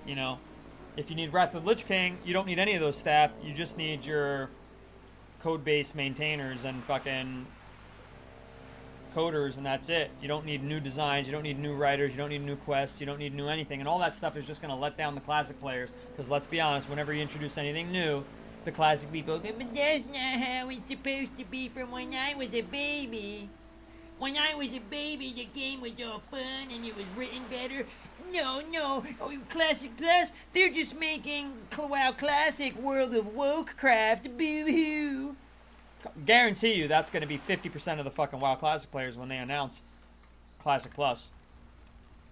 You know? If you need Wrath of the Lich King, you don't need any of those staff. You just need your code base maintainers and fucking coders, and that's it. You don't need new designs. You don't need new writers. You don't need new quests. You don't need new anything. And all that stuff is just going to let down the classic players. Because let's be honest, whenever you introduce anything new, the classic people go, but that's not how it's supposed to be from when I was a baby. When I was a baby, the game was all fun and it was written better. No, oh, Classic Plus, they're just making WoW Classic World of Warcraft. Boo-hoo. Guarantee you that's going to be 50% of the fucking WoW Classic players when they announce Classic Plus.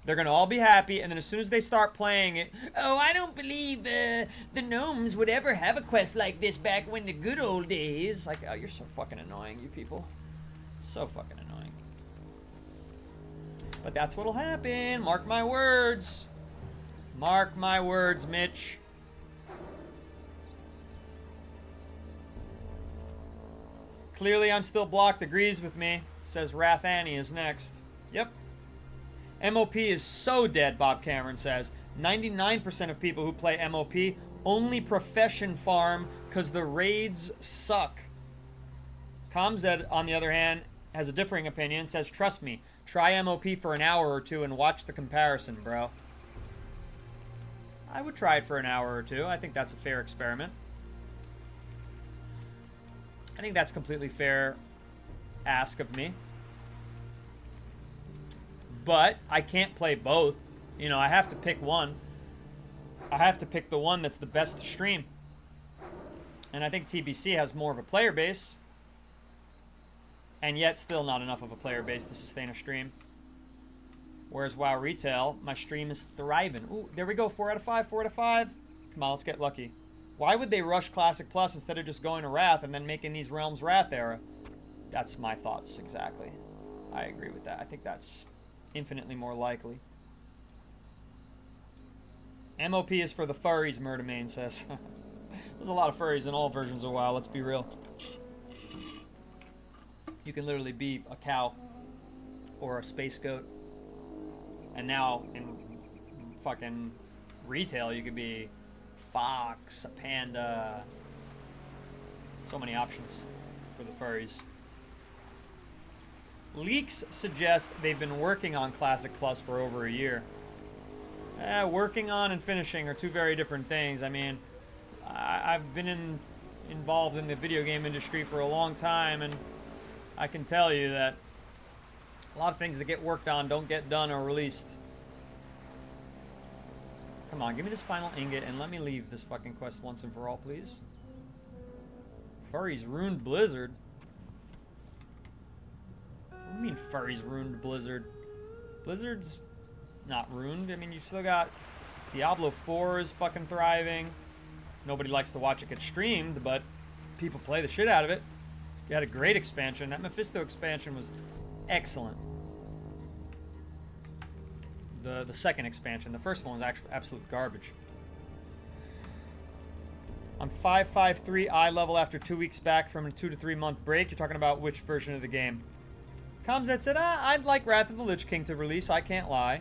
They're going to all be happy, and then as soon as they start playing it, oh, I don't believe the gnomes would ever have a quest like this back when the good old days. Like, oh, you're so fucking annoying, you people. So fucking annoying. But that's what'll happen. Mark my words. Mark my words, Mitch. Clearly I'm still blocked. Agrees with me. Says Wrath Annie is next. Yep. MOP is so dead, Bob Cameron says. 99% of people who play MOP only profession farm because the raids suck. Comzed, on the other hand, has a differing opinion. Says, trust me, try MOP for an hour or two and watch the comparison, bro. I would try it for an hour or two. I think that's a fair experiment. I think that's completely fair ask of me. But I can't play both. You know, I have to pick one. I have to pick the one that's the best to stream. And I think TBC has more of a player base. And yet still not enough of a player base to sustain a stream. Whereas WoW Retail, my stream is thriving. Ooh, there we go. 4 out of 5, 4 out of 5. Come on, let's get lucky. Why would they rush Classic Plus instead of just going to Wrath and then making these Realms Wrath era? That's my thoughts, exactly. I agree with that. I think that's infinitely more likely. MOP is for the furries, Murdermain says. There's a lot of furries in all versions of WoW, let's be real. You can literally be a cow or a space goat. And now in fucking retail, you could be fox, a panda. So many options for the furries. Leaks suggest they've been working on Classic Plus for over a year. Working on and finishing are two very different things. I mean, I've been involved in the video game industry for a long time, and I can tell you that a lot of things that get worked on don't get done or released. Come on, give me this final ingot and let me leave this fucking quest once and for all, please. Furries ruined Blizzard. What do you mean furries ruined Blizzard? Blizzard's not ruined. I mean, you've still got Diablo 4 is fucking thriving. Nobody likes to watch it get streamed, but people play the shit out of it. You had a great expansion. That Mephisto expansion was excellent. The second expansion. The first one was actually absolute garbage. I'm 553 eye level after 2 weeks back from a 2 to 3 month break. You're talking about which version of the game? Comzet said, I'd like Wrath of the Lich King to release. I can't lie.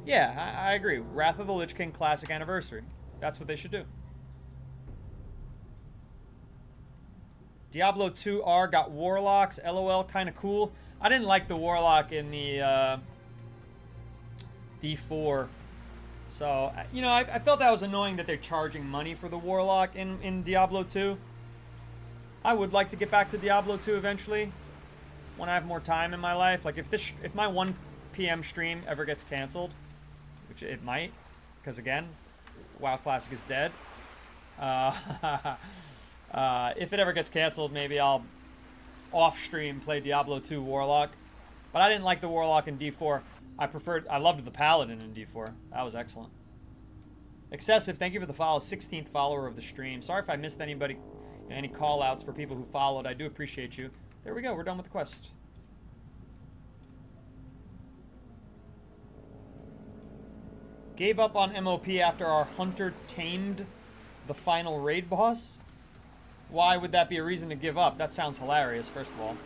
Yeah, I agree. Wrath of the Lich King Classic Anniversary. That's what they should do. Diablo 2R got Warlocks. LOL, kind of cool. I didn't like the Warlock in the D4. So, you know, I felt that was annoying that they're charging money for the Warlock in Diablo 2. I would like to get back to Diablo 2 eventually when I have more time in my life. Like, if my 1 p.m. stream ever gets canceled, which it might, because again, WoW Classic is dead. If it ever gets canceled, maybe I'll off-stream play Diablo 2 Warlock. But I didn't like the Warlock in D4. I loved the Paladin in D4. That was excellent. Excessive, thank you for the follow. 16th follower of the stream. Sorry if I missed anybody, any call-outs for people who followed. I do appreciate you. There we go. We're done with the quest. Gave up on MOP after our hunter tamed the final raid boss? Why would that be a reason to give up? That sounds hilarious, first of all.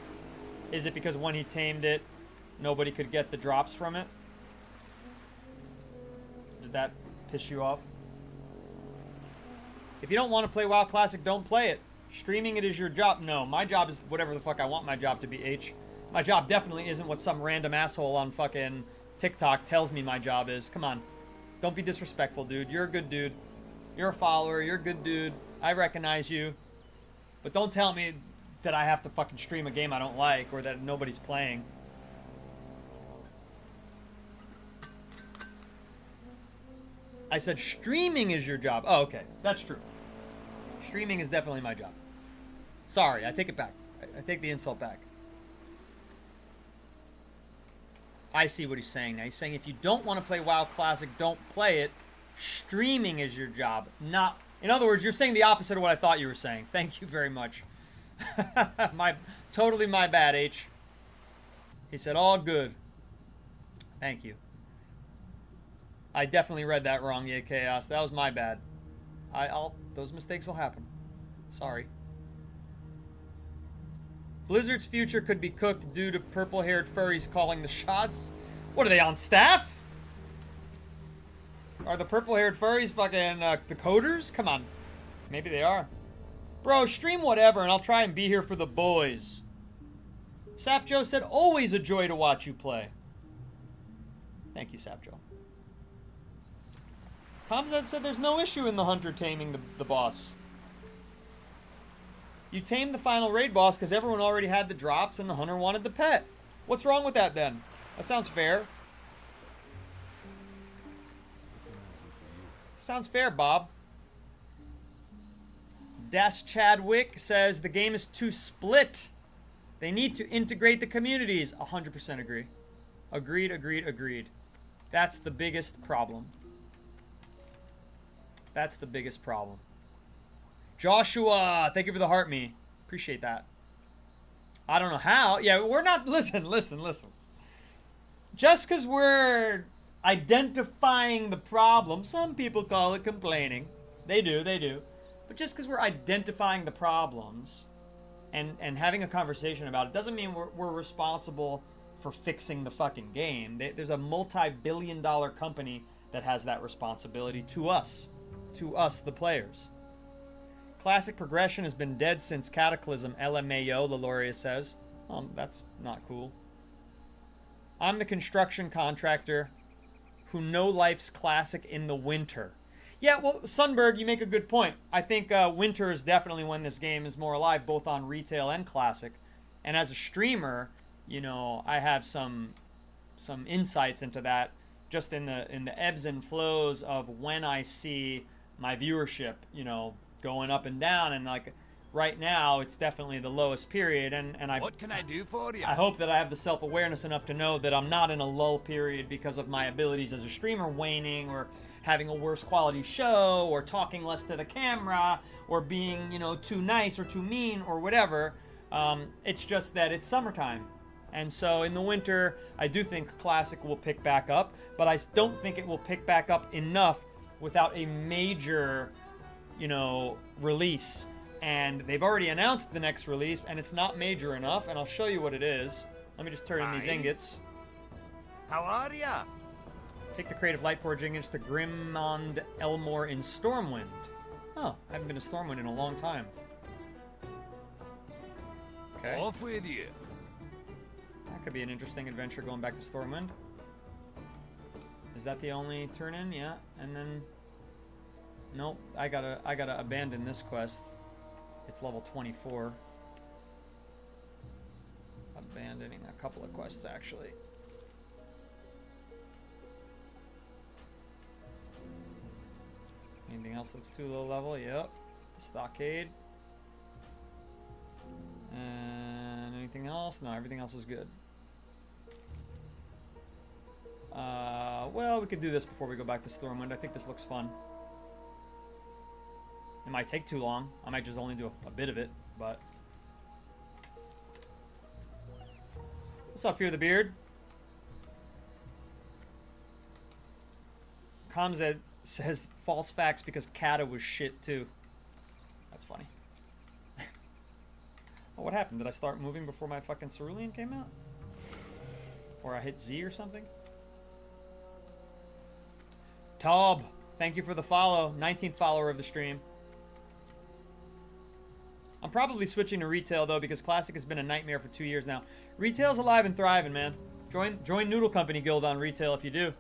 Is it because when he tamed it, nobody could get the drops from it? Did that piss you off? If you don't want to play WoW Classic, don't play it. Streaming it is your job. No, my job is whatever the fuck I want my job to be, H. My job definitely isn't what some random asshole on fucking TikTok tells me my job is. Come on. Don't be disrespectful, dude. You're a good dude. You're a follower. You're a good dude. I recognize you. But don't tell me that I have to fucking stream a game I don't like or that nobody's playing. I said streaming is your job. Oh, okay. That's true. Streaming is definitely my job. Sorry, I take it back. I take the insult back. I see what he's saying now. He's saying if you don't want to play WoW Classic, don't play it. Streaming is your job. Not... In other words, you're saying the opposite of what I thought you were saying. Thank you very much. Totally my bad, H. He said, all good. Thank you. I definitely read that wrong, yeah, Chaos. That was my bad. Those mistakes will happen. Sorry. Blizzard's future could be cooked due to purple-haired furries calling the shots. What are they, on staff? Are the purple-haired furries fucking the coders? Come on. Maybe they are. Bro, stream whatever and I'll try and be here for the boys. Sapjo said, always a joy to watch you play. Thank you, Sapjo. Comzad said there's no issue in the hunter taming the boss. You tamed the final raid boss because everyone already had the drops and the hunter wanted the pet. What's wrong with that then? That sounds fair. Sounds fair, Bob. Das Chadwick says the game is too split. They need to integrate the communities. 100% agree. Agreed, agreed, agreed. That's the biggest problem. That's the biggest problem. Joshua, thank you for the heart me. Appreciate that. I don't know how. Yeah, we're not... Listen. Just because we're identifying the problem, some people call it complaining. They do. But just because we're identifying the problems and having a conversation about it doesn't mean we're responsible for fixing the fucking game. There's a multi-billion-dollar company that has that responsibility to us, the players. Classic progression has been dead since Cataclysm, LMAO, Leloria says. That's not cool. I'm the construction contractor who no-lifes Classic in the winter. Yeah, well, Sunberg, you make a good point. I think winter is definitely when this game is more alive, both on retail and Classic. And as a streamer, you know, I have some insights into that, just in the ebbs and flows of when I see my viewership, you know, going up and down. And like right now, it's definitely the lowest period. And what can I do for you? I hope that I have the self-awareness enough to know that I'm not in a lull period because of my abilities as a streamer waning, or having a worse quality show, or talking less to the camera, or being, you know, too nice or too mean or whatever. It's just that it's summertime. And so in the winter, I do think Classic will pick back up, but I don't think it will pick back up enough without a major, you know, release. And they've already announced the next release, and it's not major enough, and I'll show you what it is. Let me just turn in these Hi. ingots. How are ya? Take the Creative Lightforge ingots to Grimmond Elmore in Stormwind. Oh, I haven't been to Stormwind in a long time. Okay. Off with you. That could be an interesting adventure going back to Stormwind. Is that the only turn-in? Yeah, and then... Nope, I gotta abandon this quest. It's level 24. Abandoning a couple of quests, actually. Anything else that's too low level? Yep. The stockade. And anything else? No, everything else is good. Well, we could do this before we go back to Stormwind. I think this looks fun. It might take too long. I might just only do a bit of it, but... What's up, Fear the Beard? Kamzed says false facts because Kata was shit too. That's funny. Oh, what happened? Did I start moving before my fucking cerulean came out? Or I hit Z or something? Tob, thank you for the follow. 19th follower of the stream. I'm probably switching to retail though because Classic has been a nightmare for 2 years now. Retail's alive and thriving, man. Join Noodle Company Guild on retail if you do.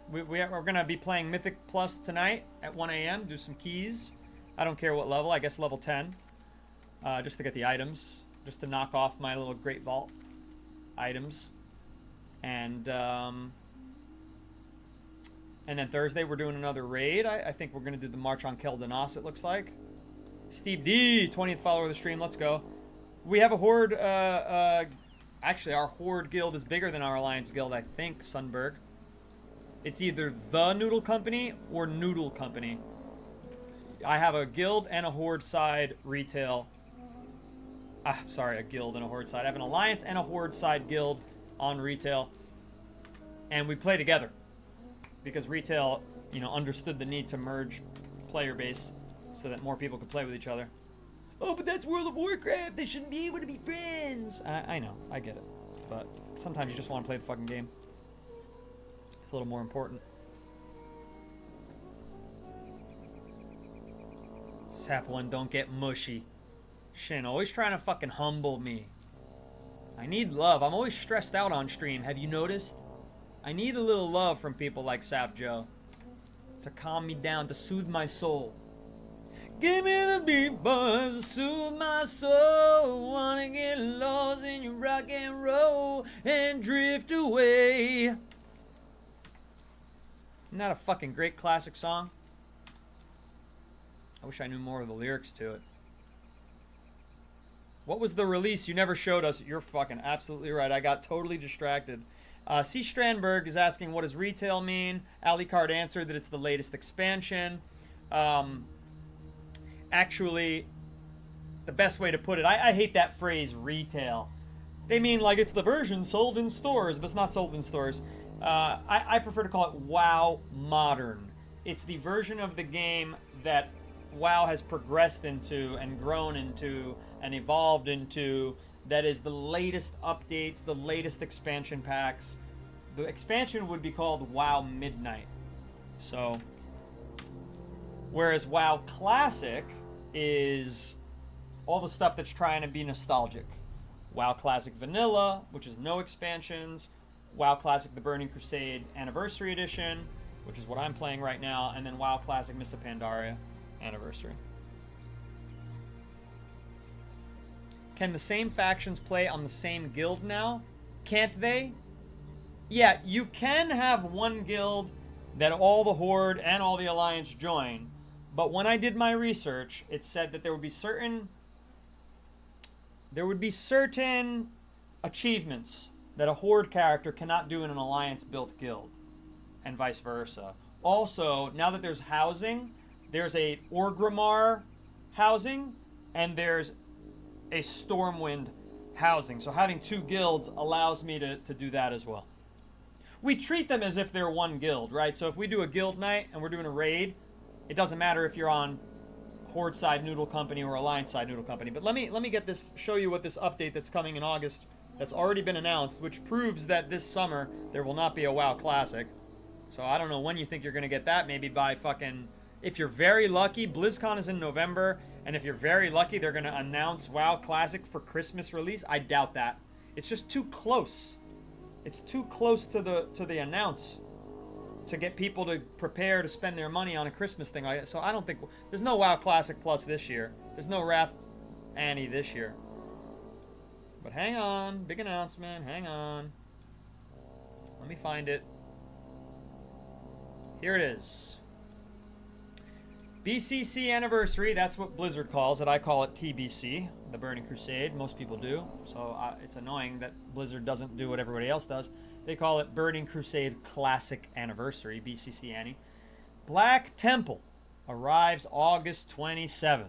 We're going to be playing Mythic Plus tonight at 1 a.m. Do some keys. I don't care what level. I guess level 10. Just to get the items. Just to knock off my little Great Vault items. And then Thursday we're doing another raid. I think we're going to do the March on Keldanos, it looks like. Steve D, 20th follower of the stream. Let's go. We have a Horde. Actually, our Horde guild is bigger than our Alliance guild, I think, Sunberg. It's either the Noodle Company or Noodle Company. I have a guild and a Horde side retail. Sorry, a guild and a Horde side. I have an Alliance and a Horde side guild on retail. And we play together. Because retail, you know, understood the need to merge player base so that more people could play with each other. Oh, but that's World of Warcraft. They shouldn't be able to be friends. I know. I get it. But sometimes you just want to play the fucking game. It's a little more important. Sap one, don't get mushy. Shin, always trying to fucking humble me. I need love. I'm always stressed out on stream. Have you noticed? I need a little love from people like Sap Joe. To calm me down, to soothe my soul. Give me the beat, buzz, to soothe my soul. Wanna get lost in your rock and roll and drift away. Isn't that a fucking great classic song? I wish I knew more of the lyrics to it. What was the release you never showed us? You're fucking absolutely right. I got totally distracted. C. Strandberg is asking, what does retail mean? Alicard answered that it's the latest expansion. Actually, the best way to put it, I hate that phrase, retail. They mean like it's the version sold in stores, but it's not sold in stores. I prefer to call it WoW Modern. It's the version of the game that WoW has progressed into and grown into and evolved into, that is the latest updates, the latest expansion packs. The expansion would be called WoW Midnight. So, whereas WoW Classic is all the stuff that's trying to be nostalgic. WoW Classic Vanilla, which is no expansions. WoW Classic The Burning Crusade Anniversary Edition, which is what I'm playing right now. And then WoW Classic Mists of Pandaria Anniversary. Can the same factions play on the same guild now? Can't they? Yeah, you can have one guild that all the Horde and all the Alliance join. But when I did my research, it said that there would be certain achievements that a Horde character cannot do in an Alliance-built guild, and vice versa. Also, now that there's housing, there's a Orgrimmar housing, and there's a Stormwind housing. So having two guilds allows me to do that as well. we treat them as if they're one guild, right? So if we do a guild night and we're doing a raid, it doesn't matter if you're on Horde side Noodle Company or Alliance side Noodle Company. But let me get this, show you what this update that's coming in August that's already been announced, which proves that this summer there will not be a WoW Classic. So I don't know when you think you're gonna get that. Maybe by fucking, if you're very lucky, BlizzCon is in November, and if you're very lucky, they're gonna announce WoW Classic for Christmas release. I doubt that. It's just too close. It's too close to the announce to get people to prepare to spend their money on a Christmas thing like that. So I don't think there's no WoW Classic Plus this year. There's no Wrath Annie this year. But hang on, big announcement. Hang on. Let me find it. Here it is. BCC anniversary. That's what Blizzard calls it. I call it TBC, the Burning Crusade. Most people do. So it's annoying that Blizzard doesn't do what everybody else does. They call it Burning Crusade Classic Anniversary, BCC Annie. Black Temple arrives August 27th.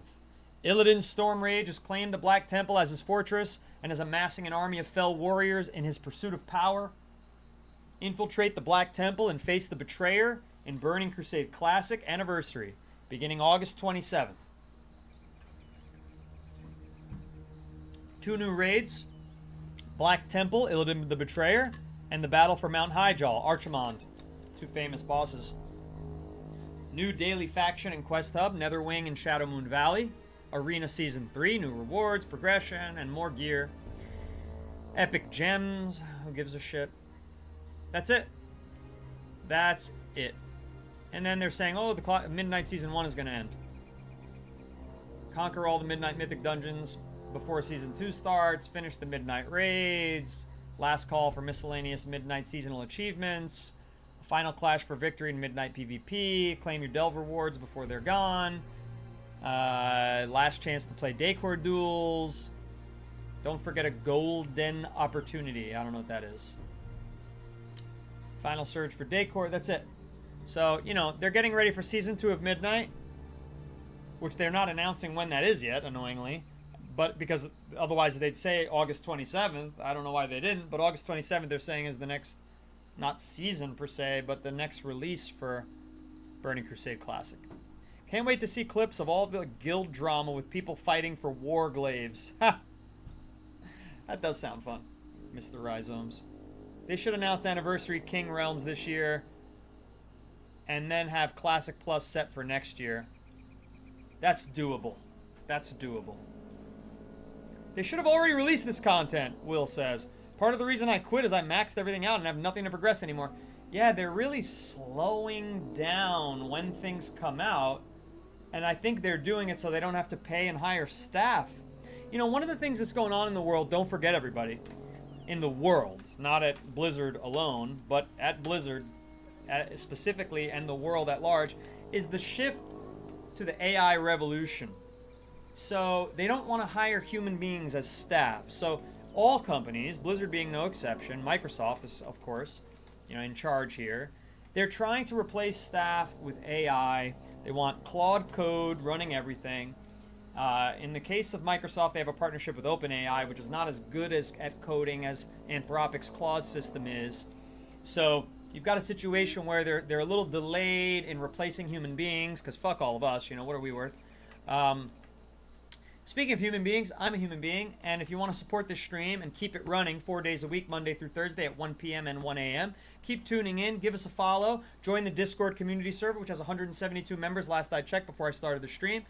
Illidan's Storm Rage has claimed the Black Temple as his fortress and is amassing an army of fell warriors in his pursuit of power. Infiltrate the Black Temple and face the Betrayer in Burning Crusade Classic Anniversary, beginning August 27th. 2 new raids, Black Temple, Illidan the Betrayer, and the Battle for Mount Highjaw, Archimond. 2 famous bosses. New daily faction and quest hub, Netherwing and Shadowmoon Valley. Arena Season 3, new rewards, progression, and more gear. Epic gems, who gives a shit? That's it. That's it. And then they're saying, oh, the Midnight Season 1 is going to end. Conquer all the Midnight Mythic dungeons before Season 2 starts. Finish the Midnight Raids. Last call for miscellaneous Midnight Seasonal achievements. Final clash for victory in Midnight PvP. Claim your Delve rewards before they're gone. Last chance to play Decor duels. Don't forget a golden opportunity. I don't know what that is. Final surge for Decor. That's it. So, you know, they're getting ready for Season 2 of Midnight, which they're not announcing when that is yet, annoyingly. But because otherwise they'd say August 27th. I don't know why they didn't, but August 27th they're saying is the next, not season per se, but the next release for Burning Crusade Classic. Can't wait to see clips of all the guild drama with people fighting for warglaives. Ha! That does sound fun, Mr. Rhizomes. They should announce Anniversary King Realms this year, and then have Classic Plus set for next year. That's doable. That's doable. They should have already released this content, Will says. Part of the reason I quit is I maxed everything out and have nothing to progress anymore. Yeah, they're really slowing down when things come out, and I think they're doing it so they don't have to pay and hire staff. You know, one of the things that's going on in the world, don't forget everybody, in the world, not at Blizzard alone, but at Blizzard specifically and the world at large, is the shift to the AI revolution. So they don't want to hire human beings as staff. So all companies, Blizzard being no exception, Microsoft is of course, you know, in charge here. They're trying to replace staff with AI. They want Claude Code running everything. In the case of Microsoft, they have a partnership with OpenAI, which is not as good at coding as Anthropic's Claude system is. So you've got a situation where they're a little delayed in replacing human beings, because fuck all of us, you know, what are we worth? Speaking of human beings, I'm a human being, and if you want to support this stream and keep it running 4 days a week, Monday through Thursday at 1 p.m. and 1 a.m., keep tuning in, give us a follow, join the Discord community server, which has 172 members last I checked before I started the stream.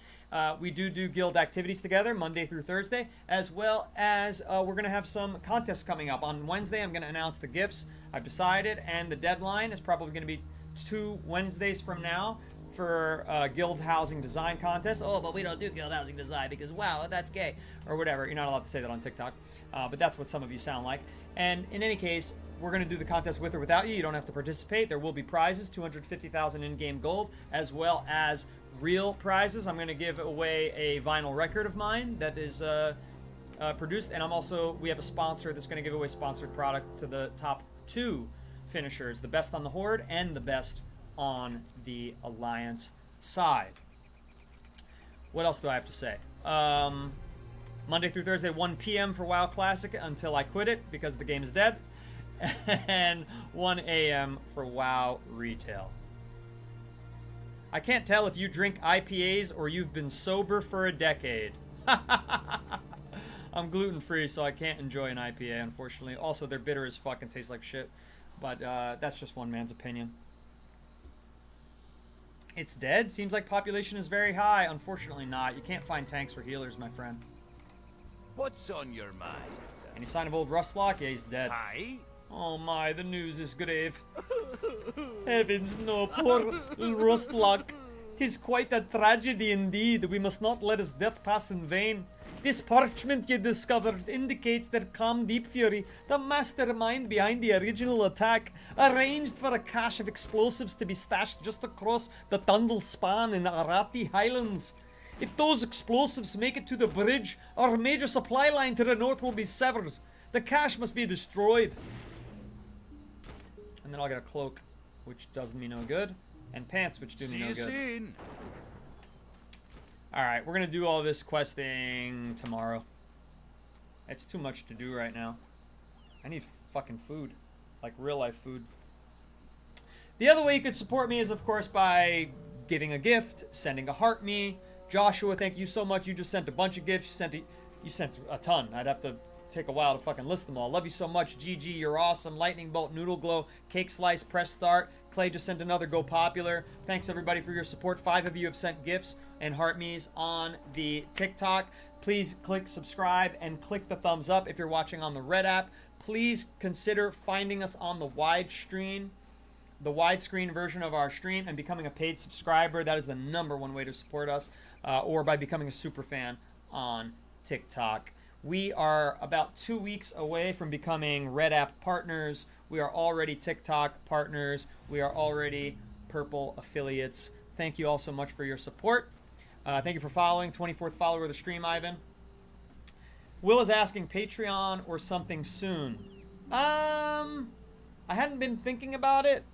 We do guild activities together Monday through Thursday, as well as we're going to have some contests coming up. On Wednesday, I'm going to announce the gifts I've decided, and the deadline is probably going to be 2 Wednesdays from now for guild housing design contest. Oh, but we don't do guild housing design because, wow, that's gay, or whatever. You're not allowed to say that on TikTok, but that's what some of you sound like. And in any case, we're going to do the contest with or without you. You don't have to participate. There will be prizes, 250,000 in-game gold, as well as real prizes. I'm going to give away a vinyl record of mine that is produced, and we have a sponsor that's going to give away sponsored product to the top 2 finishers, the best on the Horde and the best on the Alliance side. What else do I have to say? Monday through Thursday, 1 p.m. for WoW Classic until I quit it because the game is dead. and 1 a.m. for WoW retail. I can't tell if you drink IPAs or you've been sober for a decade. I'm gluten-free, so I can't enjoy an IPA, unfortunately. Also, they're bitter as fuck and taste like shit. But that's just one man's opinion. It's dead? Seems like population is very high. Unfortunately not. You can't find tanks or healers, my friend. What's on your mind? Any sign of old Rustlock? Yeah, he's dead. Aye? Oh my, the news is grave. Heavens no, poor Rustlock. 'Tis quite a tragedy indeed. We must not let his death pass in vain. This parchment you discovered indicates that Calm Deep Fury, the mastermind behind the original attack, arranged for a cache of explosives to be stashed just across the Tundle Span in the Arati Highlands. If those explosives make it to the bridge, our major supply line to the north will be severed. The cache must be destroyed. And then I'll get a cloak, which does me no good, and pants, which do me no good. See you soon. Alright, we're gonna do all this questing tomorrow. It's too much to do right now. I need fucking food. Like real life food. The other way you could support me is, of course, by giving a gift, sending a heart me. Joshua, thank you so much. You just sent a bunch of gifts. You sent a ton. I'd have to take a while to fucking list them all. Love you so much. GG, you're awesome. Lightning Bolt, Noodle Glow, Cake Slice, Press Start. Clay just sent another Go Popular. Thanks everybody for your support. 5 of you have sent gifts and heart me's on the TikTok. Please click subscribe and click the thumbs up if you're watching on the Red app. Please consider finding us on the widescreen version of our stream and becoming a paid subscriber. That is the #1 way to support us, or by becoming a super fan on TikTok. We are about 2 weeks away from becoming Red app partners. We are already TikTok partners. We are already Purple affiliates. Thank you all so much for your support. Thank you for following. 24th follower of the stream, Ivan. Will is asking Patreon or something soon. I hadn't been thinking about it.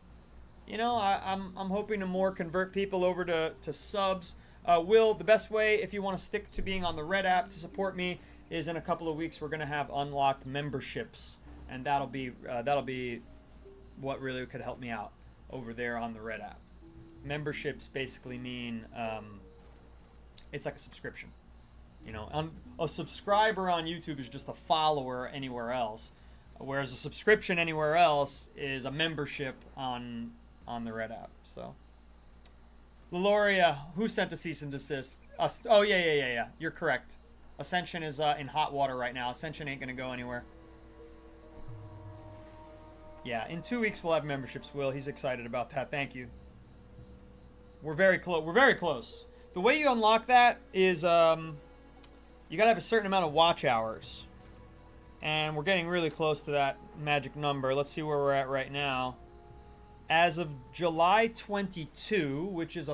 You know, I'm hoping to more convert people over to subs. Will, the best way if you want to stick to being on the Red app to support me is in a couple of weeks we're going to have unlocked memberships, and that'll be what really could help me out over there on the Red app. Memberships basically mean it's like a subscription. You know, a subscriber on YouTube is just a follower anywhere else, whereas a subscription anywhere else is a membership on the Red app. So, Leloria, who sent a cease and desist? Us. Oh yeah. You're correct. Ascension is in hot water right now. Ascension ain't gonna go anywhere. Yeah, in 2 weeks we'll have memberships, Will. He's excited about that. Thank you. We're very close. We're very close. The way you unlock that is you gotta have a certain amount of watch hours. And we're getting really close to that magic number. Let's see where we're at right now. As of July 22, which is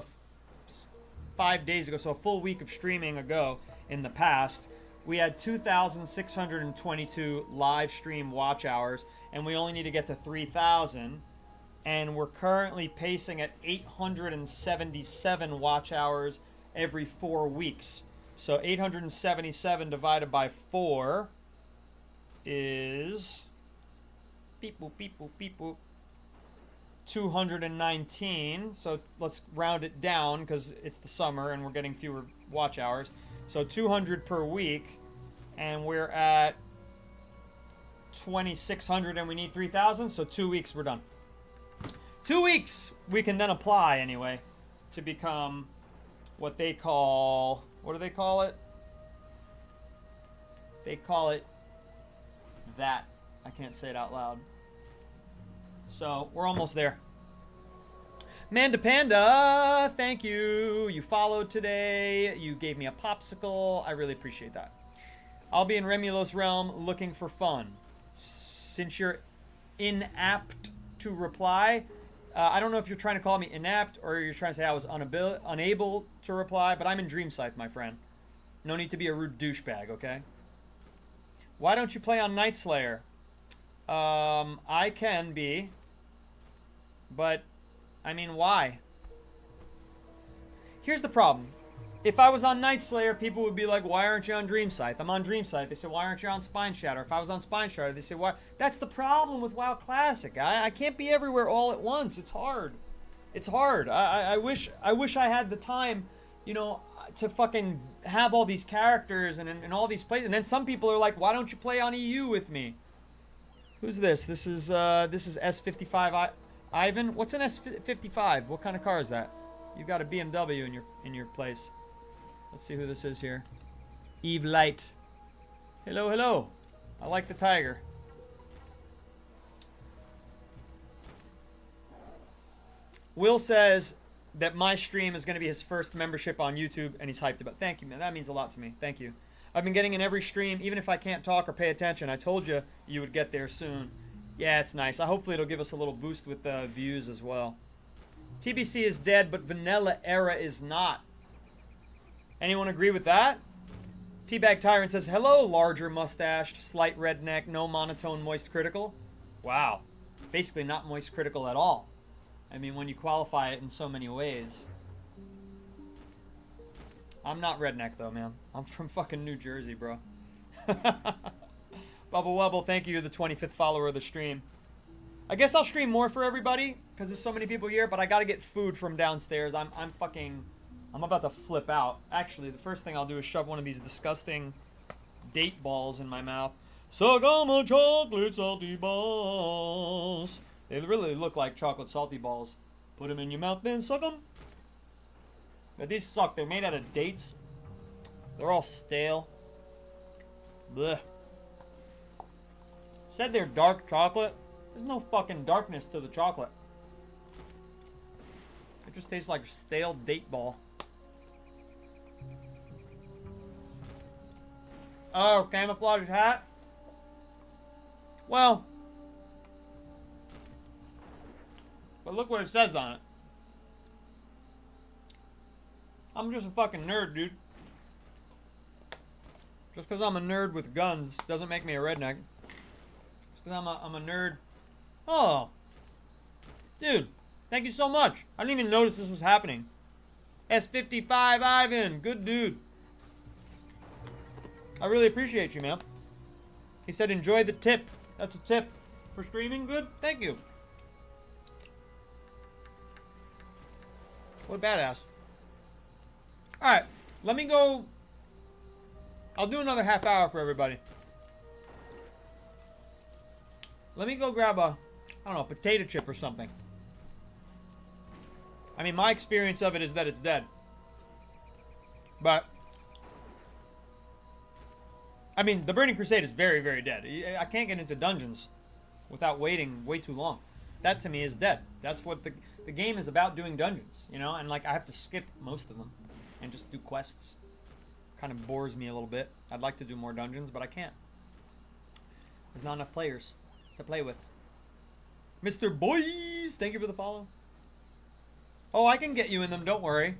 5 days ago, so a full week of streaming ago in the past, we had 2,622 live stream watch hours, and we only need to get to 3,000. And we're currently pacing at 877 watch hours every 4 weeks. So 877 divided by 4 is 219. So let's round it down because it's the summer and we're getting fewer watch hours. So 200 per week, and we're at 2,600 and we need 3,000. So 2 weeks, we're done. 2 weeks we can then apply anyway to become what they call, what do they call it? They call it that. I can't say it out loud. So we're almost there. Manda Panda, thank you. You followed today. You gave me a popsicle. I really appreciate that. I'll be in Remulo's realm looking for fun. Since you're inapt to reply, I don't know if you're trying to call me inapt or you're trying to say I was unable to reply, but I'm in Dream Scythe, my friend. No need to be a rude douchebag, okay? Why don't you play on Night Slayer? I can be, but I mean, why? Here's the problem. if I was on Night Slayer, people would be like, why aren't you on Dream Scythe? I'm on Dream Scythe. They say, why aren't you on Spine Shatter? If I was on Spine Shatter, they say, why? That's the problem with WoW Classic. I can't be everywhere all at once. It's hard. It's hard. I wish I had the time, you know, to fucking have all these characters and all these places. And then some people are like, why don't you play on EU with me? Who's this? This is S55 Ivan. What's an S55? What kind of car is that? You got a BMW in your place. Let's see who this is here. Eve Light. Hello, hello. I like the tiger. Will says that my stream is going to be his first membership on YouTube, and he's hyped about it. Thank you, man. That means a lot to me. Thank you. I've been getting in every stream, even if I can't talk or pay attention. I told you you would get there soon. Yeah, it's nice. Hopefully it'll give us a little boost with the views as well. TBC is dead, but Vanilla Era is not. Anyone agree with that? Teabag Tyrant says, hello, larger mustached, slight redneck, no monotone, moist critical. Wow. Basically not moist critical at all. I mean, when you qualify it in so many ways. I'm not redneck, though, man. I'm from fucking New Jersey, bro. Bubble Wubble, thank you. You're the 25th follower of the stream. I guess I'll stream more for everybody, because there's so many people here, but I gotta get food from downstairs. I'm about to flip out. Actually, the first thing I'll do is shove one of these disgusting date balls in my mouth. Suck on my chocolate salty balls. They really look like chocolate salty balls. Put them in your mouth, then suck them. But these suck. They're made out of dates. They're all stale. Blech. Said they're dark chocolate. There's no fucking darkness to the chocolate. It just tastes like stale date ball. Oh, camouflage hat? Well, but look what it says on it. I'm just a fucking nerd, dude. Just because I'm a nerd with guns doesn't make me a redneck. Just because I'm a nerd. Oh. Dude, thank you so much. I didn't even notice this was happening. S55 Ivan, good dude. I really appreciate you, man. He said enjoy the tip. That's a tip for streaming. Good? Thank you. What a badass. Alright, let me go. I'll do another half hour for everybody. Let me go grab a, I don't know, potato chip or something. I mean, my experience of it is that it's dead. But I mean, the Burning Crusade is very, very dead. I can't get into dungeons without waiting way too long. That to me is dead. That's what the game is about, doing dungeons, you know? And like I have to skip most of them and just do quests. Kind of bores me a little bit. I'd like to do more dungeons, but I can't. There's not enough players to play with. Mr. Boys, thank you for the follow. Oh, I can get you in them, don't worry.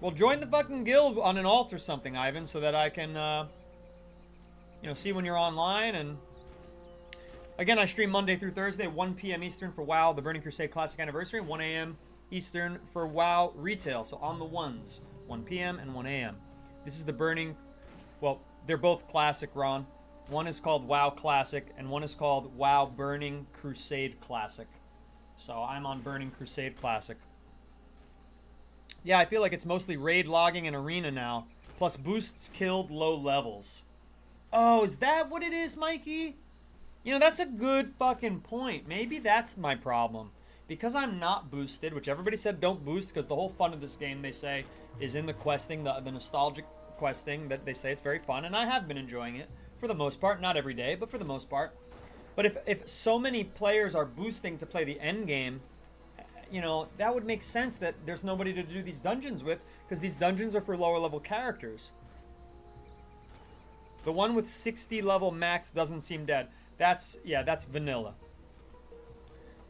Well, join the fucking guild on an alt or something, Ivan, so that I can, you know, see when you're online. And again, I stream Monday through Thursday, 1 p.m. Eastern for WoW, the Burning Crusade Classic Anniversary, 1 a.m. Eastern for WoW Retail. So on the ones, 1 p.m. and 1 a.m. This is the Burning, well, they're both Classic, Ron. One is called WoW Classic, and one is called WoW Burning Crusade Classic. So I'm on Burning Crusade Classic. Yeah, I feel like it's mostly raid logging and arena now, plus boosts killed low levels. Oh, is that what it is, Mikey? You know, that's a good fucking point. Maybe that's my problem. Because I'm not boosted, which everybody said don't boost, because the whole fun of this game, they say, is in the questing, the nostalgic questing, that they say it's very fun, and I have been enjoying it, for the most part. Not every day, but for the most part. But if so many players are boosting to play the end game, you know, that would make sense that there's nobody to do these dungeons with, because these dungeons are for lower level characters. The one with 60 level max doesn't seem dead. That's vanilla.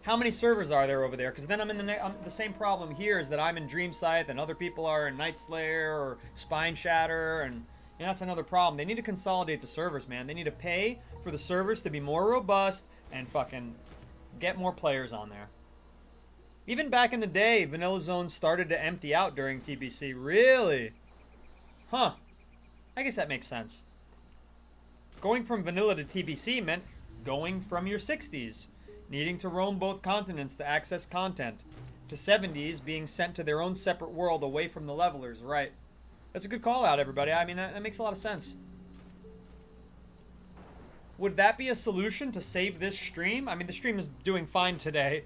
How many servers are there over there? Because then I'm in the same problem here, is that I'm in Dream Scythe and other people are in Night Slayer or Spine Shatter, and you know, that's another problem. They need to consolidate the servers, man. They need to pay for the servers to be more robust and fucking get more players on there. Even back in the day, Vanilla Zone started to empty out during TBC. Really? Huh. I guess that makes sense. Going from vanilla to TBC meant going from your 60s, needing to roam both continents to access content, to 70s being sent to their own separate world away from the levelers. Right. That's a good call out, everybody. I mean, that makes a lot of sense. Would that be a solution to save this stream? I mean, the stream is doing fine today,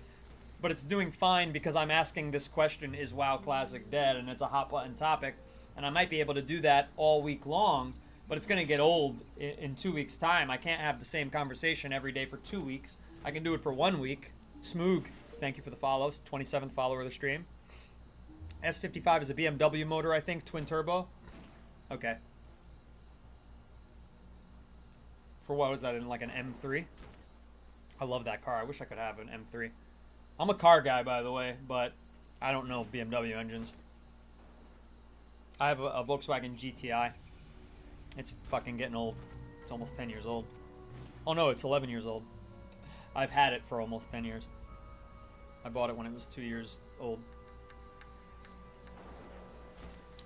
but it's doing fine because I'm asking this question, is WoW Classic dead? And it's a hot button topic, and I might be able to do that all week long, but it's going to get old in 2 weeks' time. I can't have the same conversation every day for 2 weeks. I can do it for 1 week. Smoog, thank you for the follows. 27th follower of the stream. S55 is a BMW motor, I think, twin turbo. Okay. For what was that, in like an M3? I love that car. I wish I could have an M3. I'm a car guy, by the way, but I don't know BMW engines. I have a Volkswagen GTI. It's fucking getting old. It's almost 10 years old. Oh no, it's 11 years old. I've had it for almost 10 years. I bought it when it was 2 years old.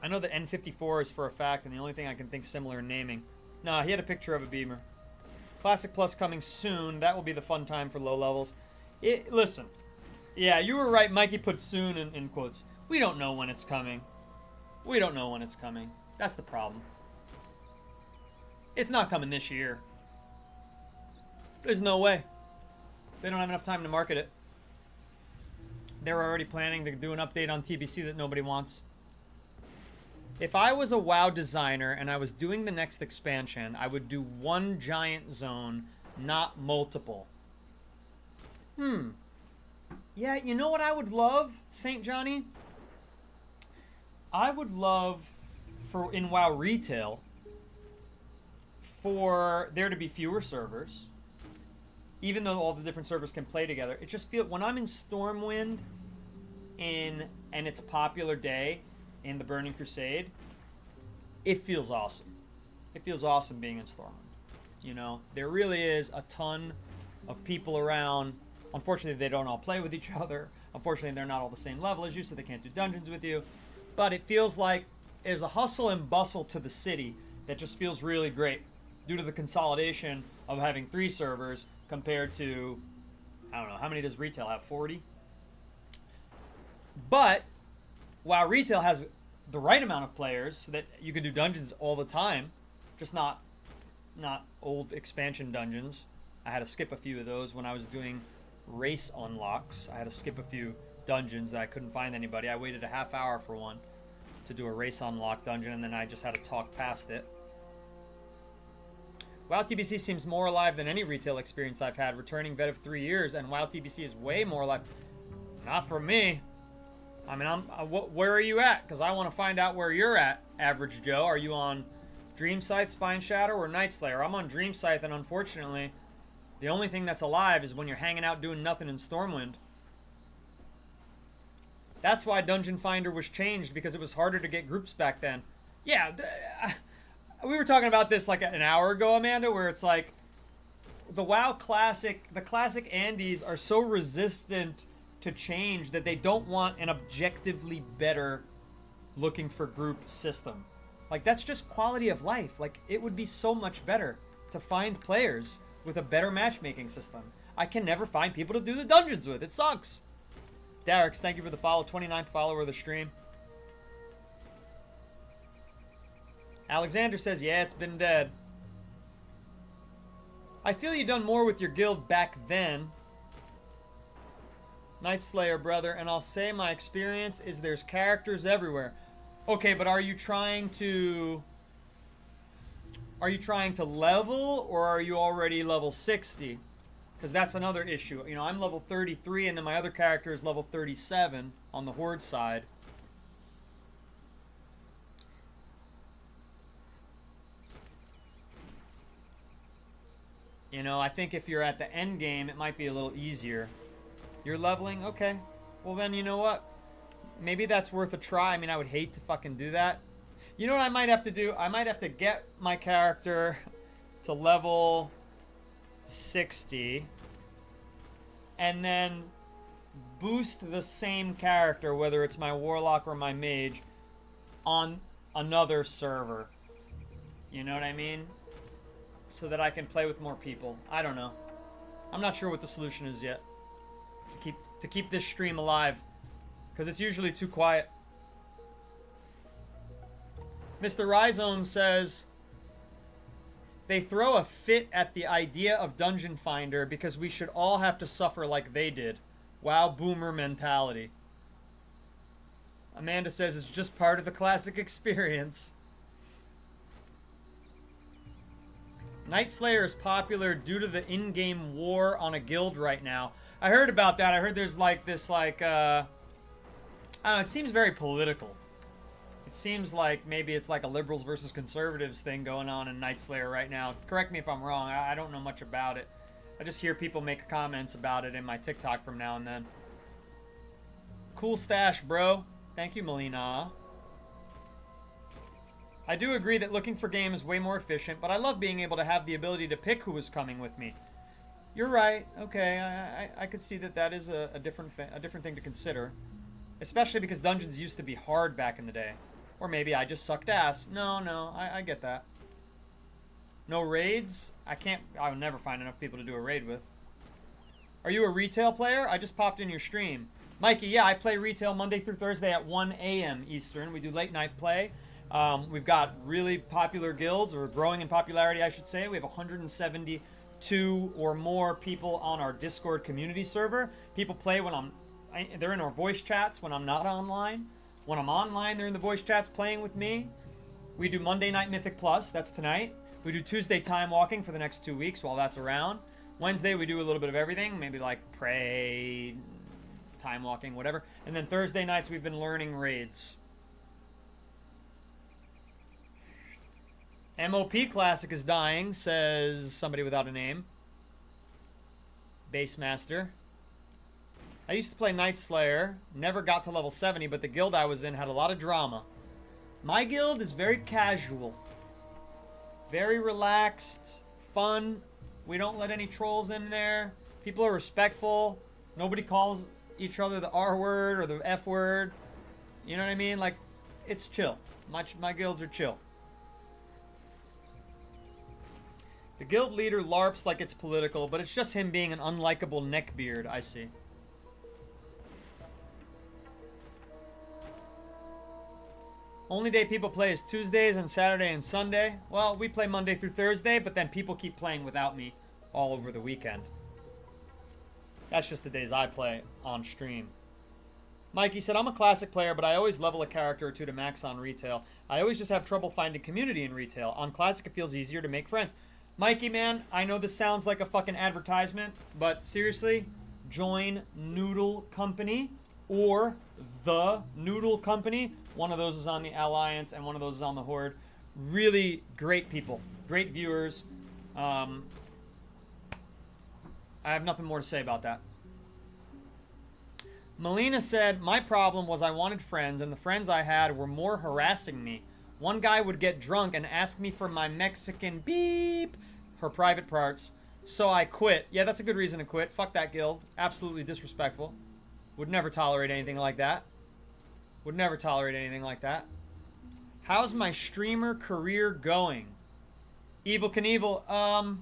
I know the N54 is for a fact, and the only thing I can think similar in naming. Nah, he had a picture of a Beamer. Classic Plus coming soon. That will be the fun time for low levels. Listen. Yeah, you were right. Mikey put soon in quotes. We don't know when it's coming. We don't know when it's coming. That's the problem. It's not coming this year. There's no way. They don't have enough time to market it. They're already planning to do an update on TBC that nobody wants. If I was a WoW designer and I was doing the next expansion, I would do one giant zone, not multiple. Yeah, you know what I would love, St. Johnny? I would love, in WoW retail, for there to be fewer servers. Even though all the different servers can play together. It just feels, when I'm in Stormwind and it's a popular day in the Burning Crusade, it feels awesome. It feels awesome being in Stormwind. You know, there really is a ton of people around. Unfortunately, they don't all play with each other. Unfortunately, they're not all the same level as you, so they can't do dungeons with you. But it feels like there's a hustle and bustle to the city that just feels really great due to the consolidation of having 3 servers compared to, I don't know, how many does retail have? 40? But WoW retail has the right amount of players so that you can do dungeons all the time, just not old expansion dungeons. I had to skip a few of those when I was doing race unlocks. I had to skip a few dungeons that I couldn't find anybody. I waited a half hour for one to do a race unlock dungeon, and then I just had to talk past it. WoW TBC seems more alive than any retail experience I've had. Returning vet of 3 years, and WoW TBC is way more alive. Not for me. I mean, where are you at? Because I want to find out where you're at, Average Joe. Are you on Dream Scythe, Spine Shadow, or Night Slayer? I'm on Dream Scythe, and unfortunately, the only thing that's alive is when you're hanging out doing nothing in Stormwind. That's why Dungeon Finder was changed, because it was harder to get groups back then. Yeah, we were talking about this like an hour ago, Amanda, where it's like the WoW Classic, the Classic Andes are so resistant to change that they don't want an objectively better looking for group system. Like, that's just quality of life. Like, it would be so much better to find players with a better matchmaking system. I can never find people to do the dungeons with. It sucks. Darix, thank you for the follow. 29th follower of the stream. Alexander says, yeah, it's been dead. I feel you done more with your guild back then. Night Slayer, brother, and I'll say my experience is there's characters everywhere. Okay, but are you trying to level, or are you already level 60? Because that's another issue. You know, I'm level 33, and then my other character is level 37 on the Horde side. You know, I think if you're at the end game, it might be a little easier. You're leveling? Okay. Well, then, you know what? Maybe that's worth a try. I mean, I would hate to fucking do that. You know what I might have to do? I might have to get my character to level 60 and then boost the same character, whether it's my Warlock or my Mage, on another server. You know what I mean? So that I can play with more people. I don't know. I'm not sure what the solution is yet. To keep this stream alive. Because it's usually too quiet. Mr. Rhizome says, they throw a fit at the idea of Dungeon Finder because we should all have to suffer like they did. Wow, boomer mentality. Amanda says it's just part of the classic experience. Night Slayer is popular due to the in-game war on a guild right now. I heard about that. I heard there's like this like, I don't know, it seems very political. It seems like maybe it's like a liberals versus conservatives thing going on in Night Slayer right now. Correct me if I'm wrong. I don't know much about it. I just hear people make comments about it in my TikTok from now and then. Cool stash, bro. Thank you, Melina. I do agree that looking for game is way more efficient, but I love being able to have the ability to pick who is coming with me. You're right. Okay, I could see that that is a different thing to consider. Especially because dungeons used to be hard back in the day. Or maybe I just sucked ass. No, I get that. No raids? I would never find enough people to do a raid with. Are you a retail player? I just popped in your stream. Mikey, yeah, I play retail Monday through Thursday at 1 a.m. Eastern. We do late night play. We've got really popular guilds, or growing in popularity, I should say. We have 172 or more people on our Discord community server. People play when they're in our voice chats when I'm not online. When I'm online, they're in the voice chats playing with me. We do Monday Night Mythic Plus, that's tonight. We do Tuesday Time Walking for the next 2 weeks while that's around. Wednesday, we do a little bit of everything, maybe like pray, time walking, whatever. And then Thursday nights, we've been learning raids. MOP Classic is dying, says somebody without a name. Basemaster. I used to play Night Slayer, never got to level 70, but the guild I was in had a lot of drama. My guild is very casual. Very relaxed, fun. We don't let any trolls in there. People are respectful. Nobody calls each other the R word or the F word. You know what I mean? Like, it's chill. My guilds are chill. The guild leader LARPs like it's political, but it's just him being an unlikable neckbeard, I see. Only day people play is Tuesdays and Saturday and Sunday. Well, we play Monday through Thursday, but then people keep playing without me all over the weekend. That's just the days I play on stream. Mikey said, I'm a classic player, but I always level a character or two to max on retail. I always just have trouble finding community in retail. On classic, it feels easier to make friends. Mikey, man, I know this sounds like a fucking advertisement, but seriously, join Noodle Company or The Noodle Company. One of those is on the Alliance and one of those is on the Horde. Really great people. Great viewers. I have nothing more to say about that. Melina said, my problem was I wanted friends, and the friends I had were more harassing me. One guy would get drunk and ask me for my Mexican beep, her private parts, so I quit. Yeah, that's a good reason to quit. Fuck that guild. Absolutely disrespectful. Would never tolerate anything like that. Would never tolerate anything like that. How's my streamer career going? Evil Knievel,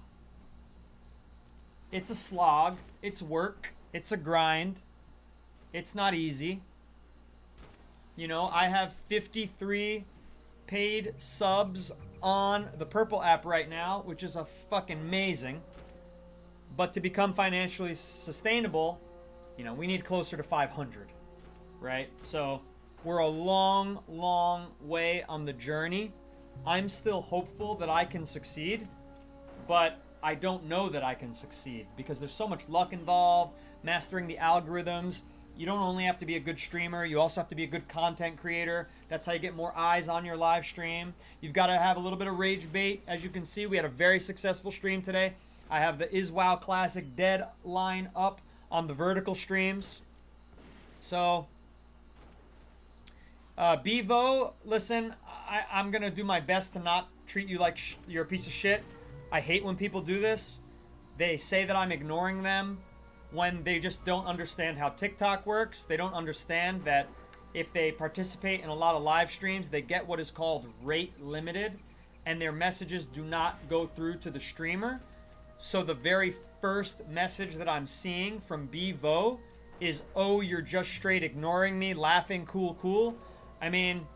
it's a slog. It's work. It's a grind. It's not easy. You know, I have 53 paid subs on the Purple app right now, which is a fucking amazing. But to become financially sustainable, you know, we need closer to 500, right? So we're a long, long way on the journey. I'm still hopeful that I can succeed, but I don't know that I can succeed because there's so much luck involved, mastering the algorithms. You don't only have to be a good streamer, you also have to be a good content creator. That's how you get more eyes on your live stream. You've got to have a little bit of rage bait. As you can see, we had a very successful stream today. I have the WoW Classic deadline up on the vertical streams. So, Bevo, listen, I'm going to do my best to not treat you like you're a piece of shit. I hate when people do this. They say that I'm ignoring them when they just don't understand how TikTok works. They don't understand that if they participate in a lot of live streams, they get what is called rate limited, and their messages do not go through to the streamer. So the very first message that I'm seeing from Bevo is, "Oh, you're just straight ignoring me, laughing, cool, cool." I mean,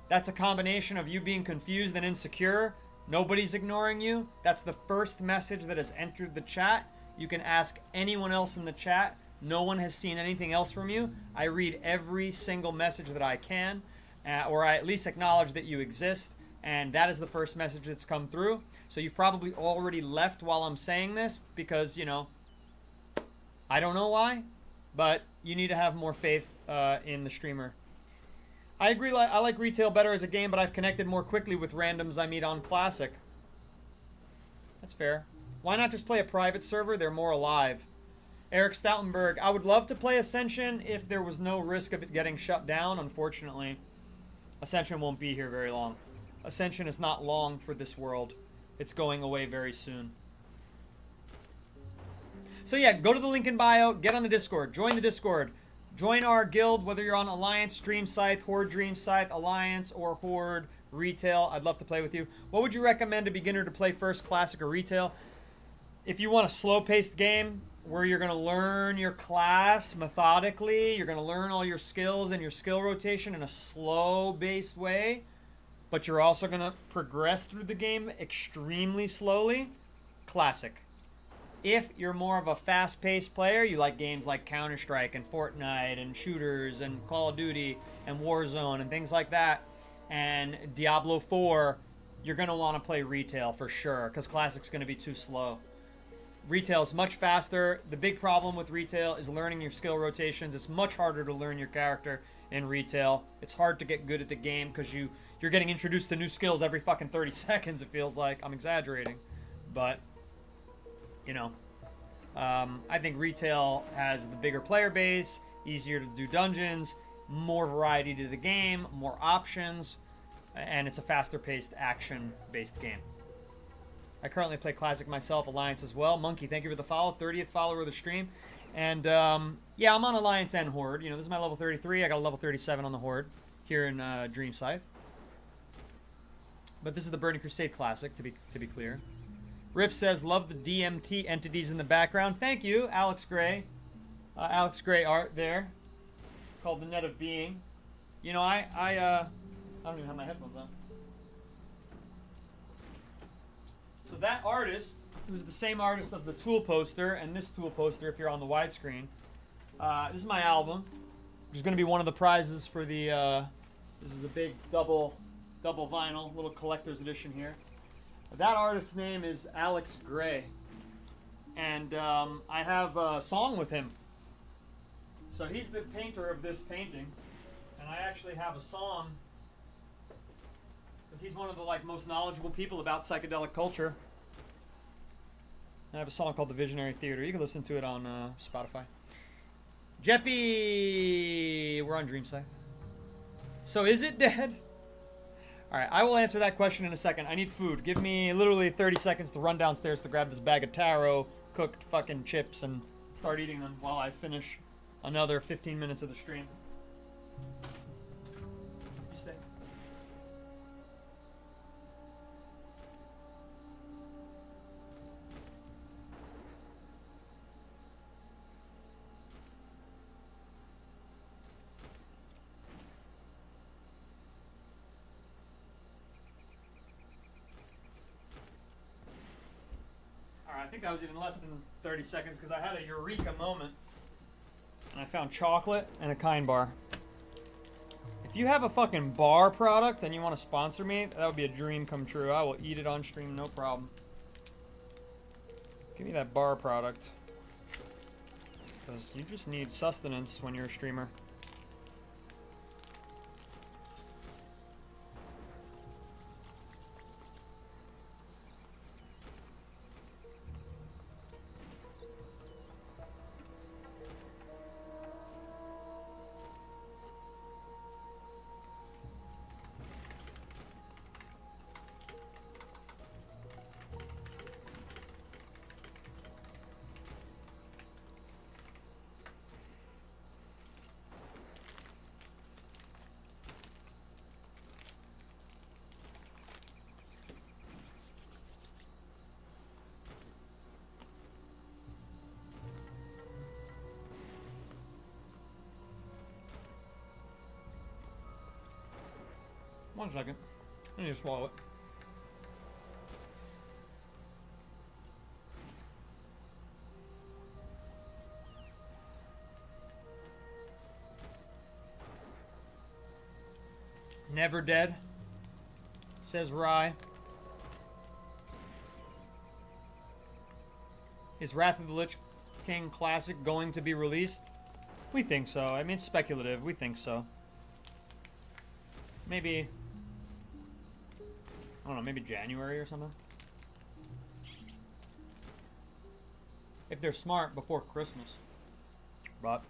that's a combination of you being confused and insecure. Nobody's ignoring you. That's the first message that has entered the chat. You can ask anyone else in the chat. No one has seen anything else from you. I read every single message that I can, or I at least acknowledge that you exist, and that is the first message that's come through. So you've probably already left while I'm saying this because, you know, I don't know why, but you need to have more faith in the streamer. I agree, I like retail better as a game, but I've connected more quickly with randoms I meet on Classic. That's fair. Why not just play a private server? They're more alive. Eric Stoutenberg, I would love to play Ascension if there was no risk of it getting shut down. Unfortunately, Ascension won't be here very long. Ascension is not long for this world. It's going away very soon. So yeah, go to the link in bio, get on the Discord, join the Discord. Join our guild, whether you're on Alliance, Dream Scythe, Horde, Dream Scythe, Alliance, or Horde, Retail. I'd love to play with you. What would you recommend a beginner to play first, Classic or Retail? If you want a slow-paced game where you're going to learn your class methodically, you're going to learn all your skills and your skill rotation in a slow-based way, but you're also going to progress through the game extremely slowly, Classic. If you're more of a fast-paced player, you like games like Counter-Strike and Fortnite and shooters and Call of Duty and Warzone and things like that, and Diablo 4, you're going to want to play Retail for sure, because Classic's going to be too slow. Retail is much faster. The big problem with Retail is learning your skill rotations. It's much harder to learn your character in Retail. It's hard to get good at the game because you're getting introduced to new skills every fucking 30 seconds, it feels like. I'm exaggerating, but you know, I think Retail has the bigger player base, easier to do dungeons, more variety to the game, more options, and it's a faster paced action-based game. I currently play Classic myself, Alliance as well. Monkey, thank you for the follow, 30th follower of the stream. And yeah, I'm on Alliance and Horde. You know, this is my level 33. I got a level 37 on the Horde here in Dream Scythe. But this is the Burning Crusade Classic, to be clear. Riff says, love the DMT entities in the background. Thank you, Alex Gray. Alex Gray art there, called the Net of Being. You know, I don't even have my headphones on. So that artist, who's the same artist of the Tool poster and this Tool poster, if you're on the widescreen, this is my album, which is going to be one of the prizes for the. This is a big double vinyl, little collector's edition here. That artist's name is Alex Gray, and I have a song with him. So he's the painter of this painting, and I actually have a song because he's one of the most knowledgeable people about psychedelic culture. I have a song called The Visionary Theater. You can listen to it on Spotify. Jeppy, we're on Dream Scythe. So is it dead? Alright, I will answer that question in a second. I need food. Give me literally 30 seconds to run downstairs to grab this bag of taro, cooked fucking chips, and start eating them while I finish another 15 minutes of the stream. You stay. I think that was even less than 30 seconds because I had a eureka moment and I found chocolate and a Kind bar. If you have a fucking bar product and you want to sponsor me, that would be a dream come true. I will eat it on stream, no problem. Give me that bar product because you just need sustenance when you're a streamer. 1 second. I need to swallow it. Never dead, says Rye. Is Wrath of the Lich King Classic going to be released? We think so. I mean, it's speculative. We think so. Maybe, I don't know, maybe January or something. If they're smart, before Christmas. But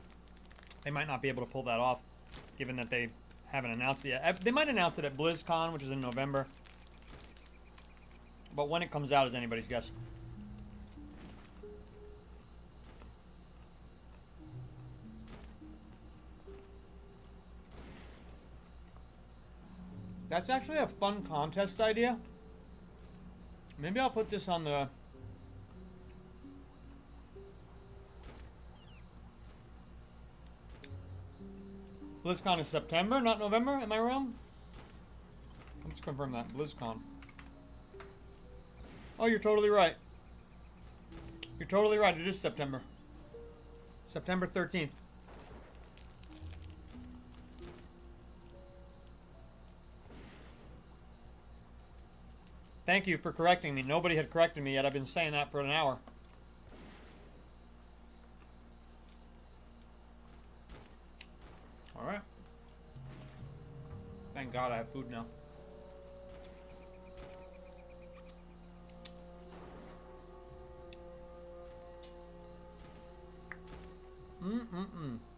they might not be able to pull that off, given that they haven't announced it yet. They might announce it at BlizzCon, which is in November. But when it comes out is anybody's guess. That's actually a fun contest idea. Maybe I'll put this on the... BlizzCon is September, not November. Am I wrong? Let's confirm that. BlizzCon. Oh, you're totally right. You're totally right. It is September. September 13th. Thank you for correcting me. Nobody had corrected me yet. I've been saying that for an hour. Alright. Thank God I have food now.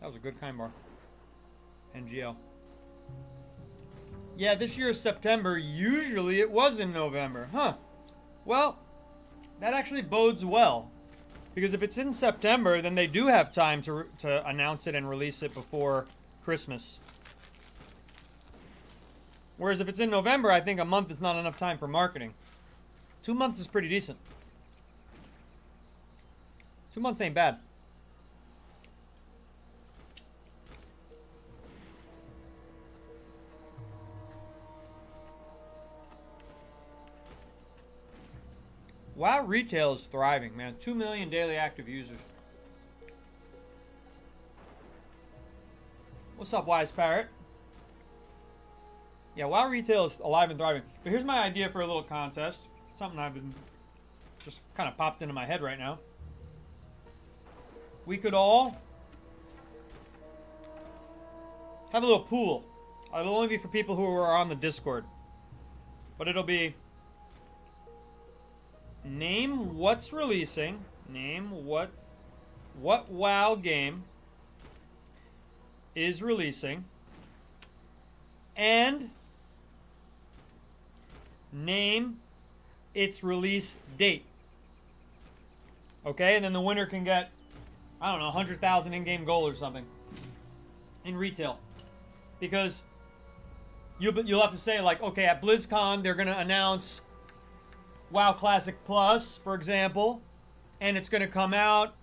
That was a good kind bar. NGL. Yeah, this year is September. Usually it was in November. Huh. Well, that actually bodes well. Because if it's in September, then they do have time to announce it and release it before Christmas. Whereas if it's in November, I think a month is not enough time for marketing. 2 months is pretty decent. 2 months ain't bad. WoW retail is thriving, man. 2 million daily active users. What's up, Wise Parrot? Yeah, WoW retail is alive and thriving. But here's my idea for a little contest. Something I've been just kind of popped into my head right now. We could all have a little pool. It'll only be for people who are on the Discord. But it'll be... Name what's releasing. Name what WoW game is releasing. And name its release date. Okay, and then the winner can get, I don't know, 100,000 in-game gold or something. In retail. Because you'll have to say, like, okay, at BlizzCon they're going to announce WoW Classic Plus, for example, and it's going to come out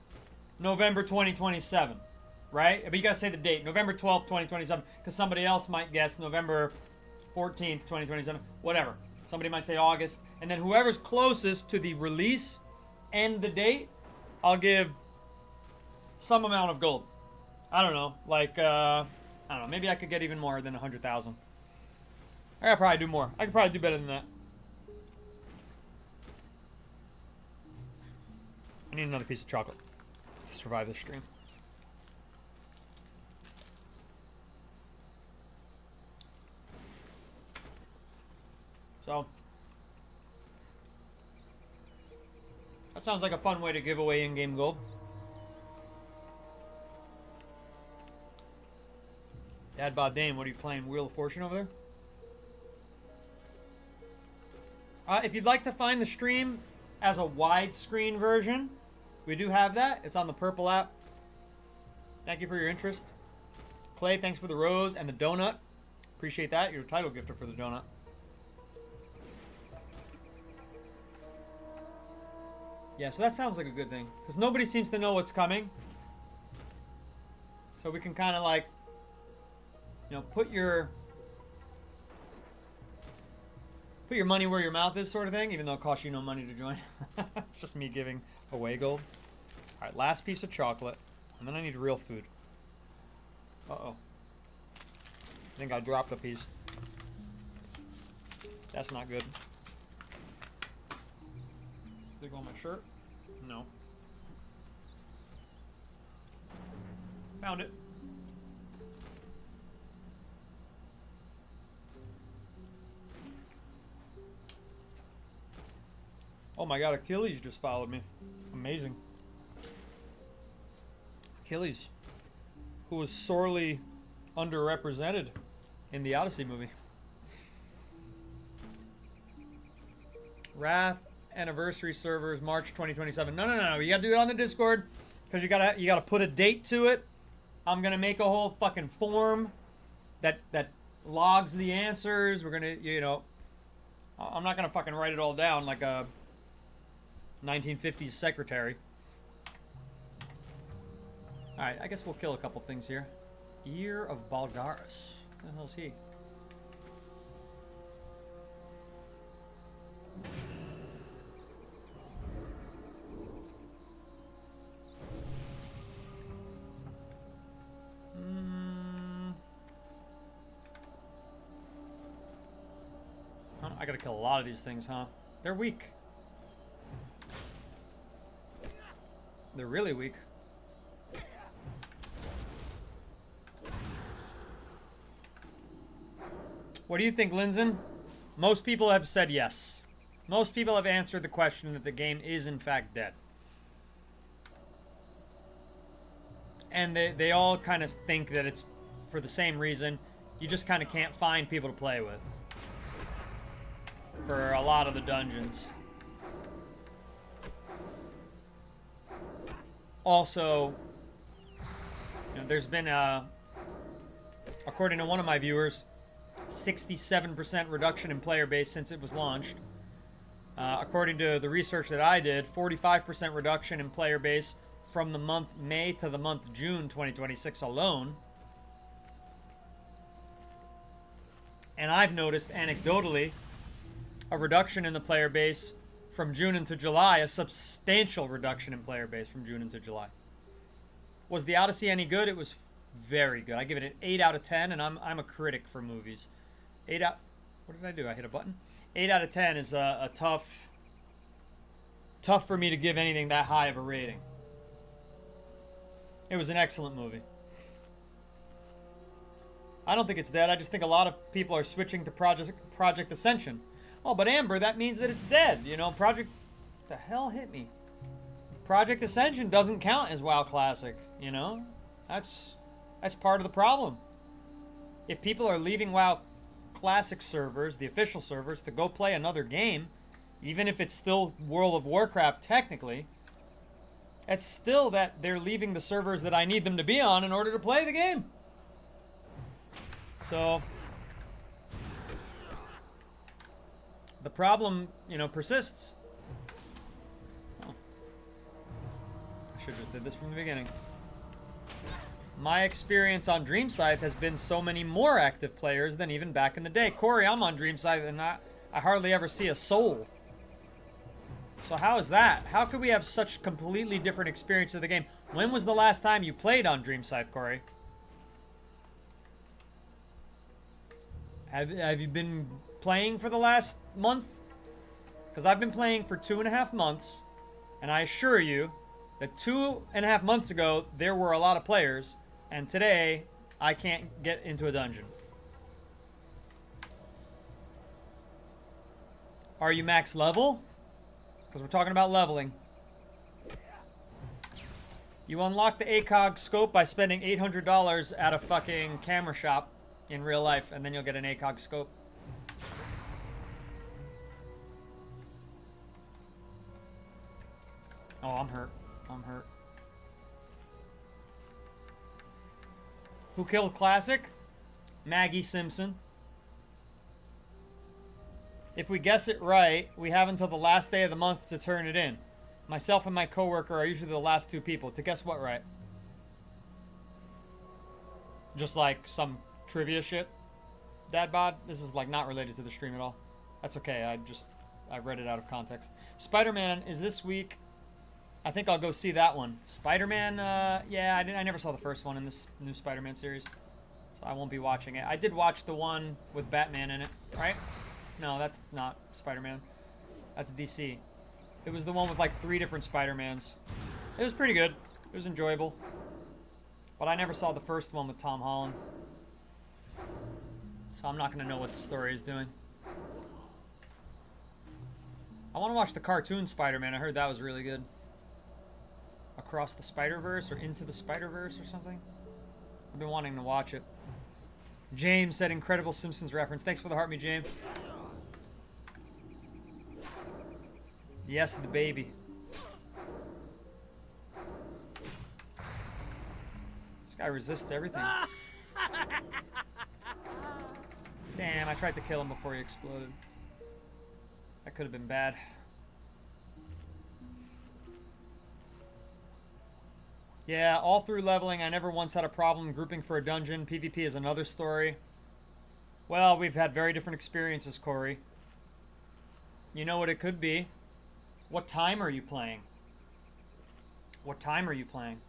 November 2027, right? But you got to say the date, November 12th, 2027, because somebody else might guess November 14th, 2027, whatever. Somebody might say August, and then whoever's closest to the release and the date, I'll give some amount of gold. I don't know, like, I don't know, maybe I could get even more than 100,000. I could probably do more. I could probably do better than that. I need another piece of chocolate to survive this stream. So, that sounds like a fun way to give away in-game gold. Dad Bod Dame, what are you playing? Wheel of Fortune over there? If you'd like to find the stream as a widescreen version, we do have that. It's on the Purple app. Thank you for your interest. Clay, thanks for the rose and the donut. Appreciate that. You're a title gifter for the donut. Yeah, so that sounds like a good thing. Because nobody seems to know what's coming. So we can kind of like, you know, put your Put your money where your mouth is sort of thing, even though it costs you no money to join. It's just me giving away gold. All right, last piece of chocolate. And then I need real food. Uh-oh. I think I dropped a piece. That's not good. Did it go on my shirt? No. Found it. Oh my god, Achilles just followed me. Amazing. Achilles, who was sorely underrepresented in the Odyssey movie. Wrath anniversary servers, March 2027. No. You gotta do it on the Discord, because you gotta put a date to it. I'm gonna make a whole fucking form that logs the answers. We're gonna, you know, I'm not gonna fucking write it all down like a 1950s secretary. Alright, I guess we'll kill a couple things here. Ear of Balgaris. Who the hell's he? I gotta kill a lot of these things, huh? They're weak. They're really weak. What do you think, Linzen? Most people have said yes. Most people have answered the question that the game is in fact dead. And they all kind of think that it's for the same reason. You just kind of can't find people to play with for a lot of the dungeons. Also, you know, there's been according to one of my viewers, 67% reduction in player base since it was launched. According to the research that I did, 45% reduction in player base from the month May to the month June 2026 alone. And I've noticed anecdotally a reduction in the player base from June into July, a substantial reduction in player base from June into July. Was the Odyssey any good? It was very good. I give it an 8 out of 10, and I'm a critic for movies. 8 out... What did I do? I hit a button? 8 out of 10 is a tough for me to give anything that high of a rating. It was an excellent movie. I don't think it's dead. I just think a lot of people are switching to Project Ascension. Oh, but Amber, that means that it's dead. You know, Project... The hell hit me? Project Ascension doesn't count as WoW Classic, you know? That's part of the problem. If people are leaving WoW Classic servers, the official servers, to go play another game, even if it's still World of Warcraft technically, it's still that they're leaving the servers that I need them to be on in order to play the game. So the problem, you know, persists. Oh. I should have just did this from the beginning. My experience on Dream Scythe has been so many more active players than even back in the day. Corey, I'm on Dream Scythe and I hardly ever see a soul. So how is that? How could we have such completely different experience of the game? When was the last time you played on Dream Scythe, Corey? Have you been playing for the last month? Because I've been playing for 2.5 months, and I assure you that 2.5 months ago there were a lot of players, and today I can't get into a dungeon. Are you max level? Because we're talking about leveling. You unlock the ACOG scope by spending $800 at a fucking camera shop in real life, and then you'll get an ACOG scope. Oh, I'm hurt. I'm hurt. Who killed Classic? Maggie Simpson. If we guess it right, we have until the last day of the month to turn it in. Myself and my coworker are usually the last two people to guess what right. Just like some trivia shit. Dad bod, this is like not related to the stream at all. That's okay. I read it out of context. Spider-Man is this week. I think I'll go see that one. Spider-Man, yeah, I never saw the first one in this new Spider-Man series. So I won't be watching it. I did watch the one with Batman in it, right? No, that's not Spider-Man. That's DC. It was the one with like 3 different Spider-Mans. It was pretty good. It was enjoyable. But I never saw the first one with Tom Holland. So I'm not going to know what the story is doing. I want to watch the cartoon Spider-Man. I heard that was really good. Across the Spider-Verse or Into the Spider-Verse or something. I've been wanting to watch it. James said incredible Simpsons reference. Thanks for the heart, me, James. Yes, the baby. This guy resists everything. Damn, I tried to kill him before he exploded. That could have been bad. Yeah, all through leveling, I never once had a problem grouping for a dungeon. PvP is another story. Well, we've had very different experiences, Corey. You know what it could be. What time are you playing? What time are you playing?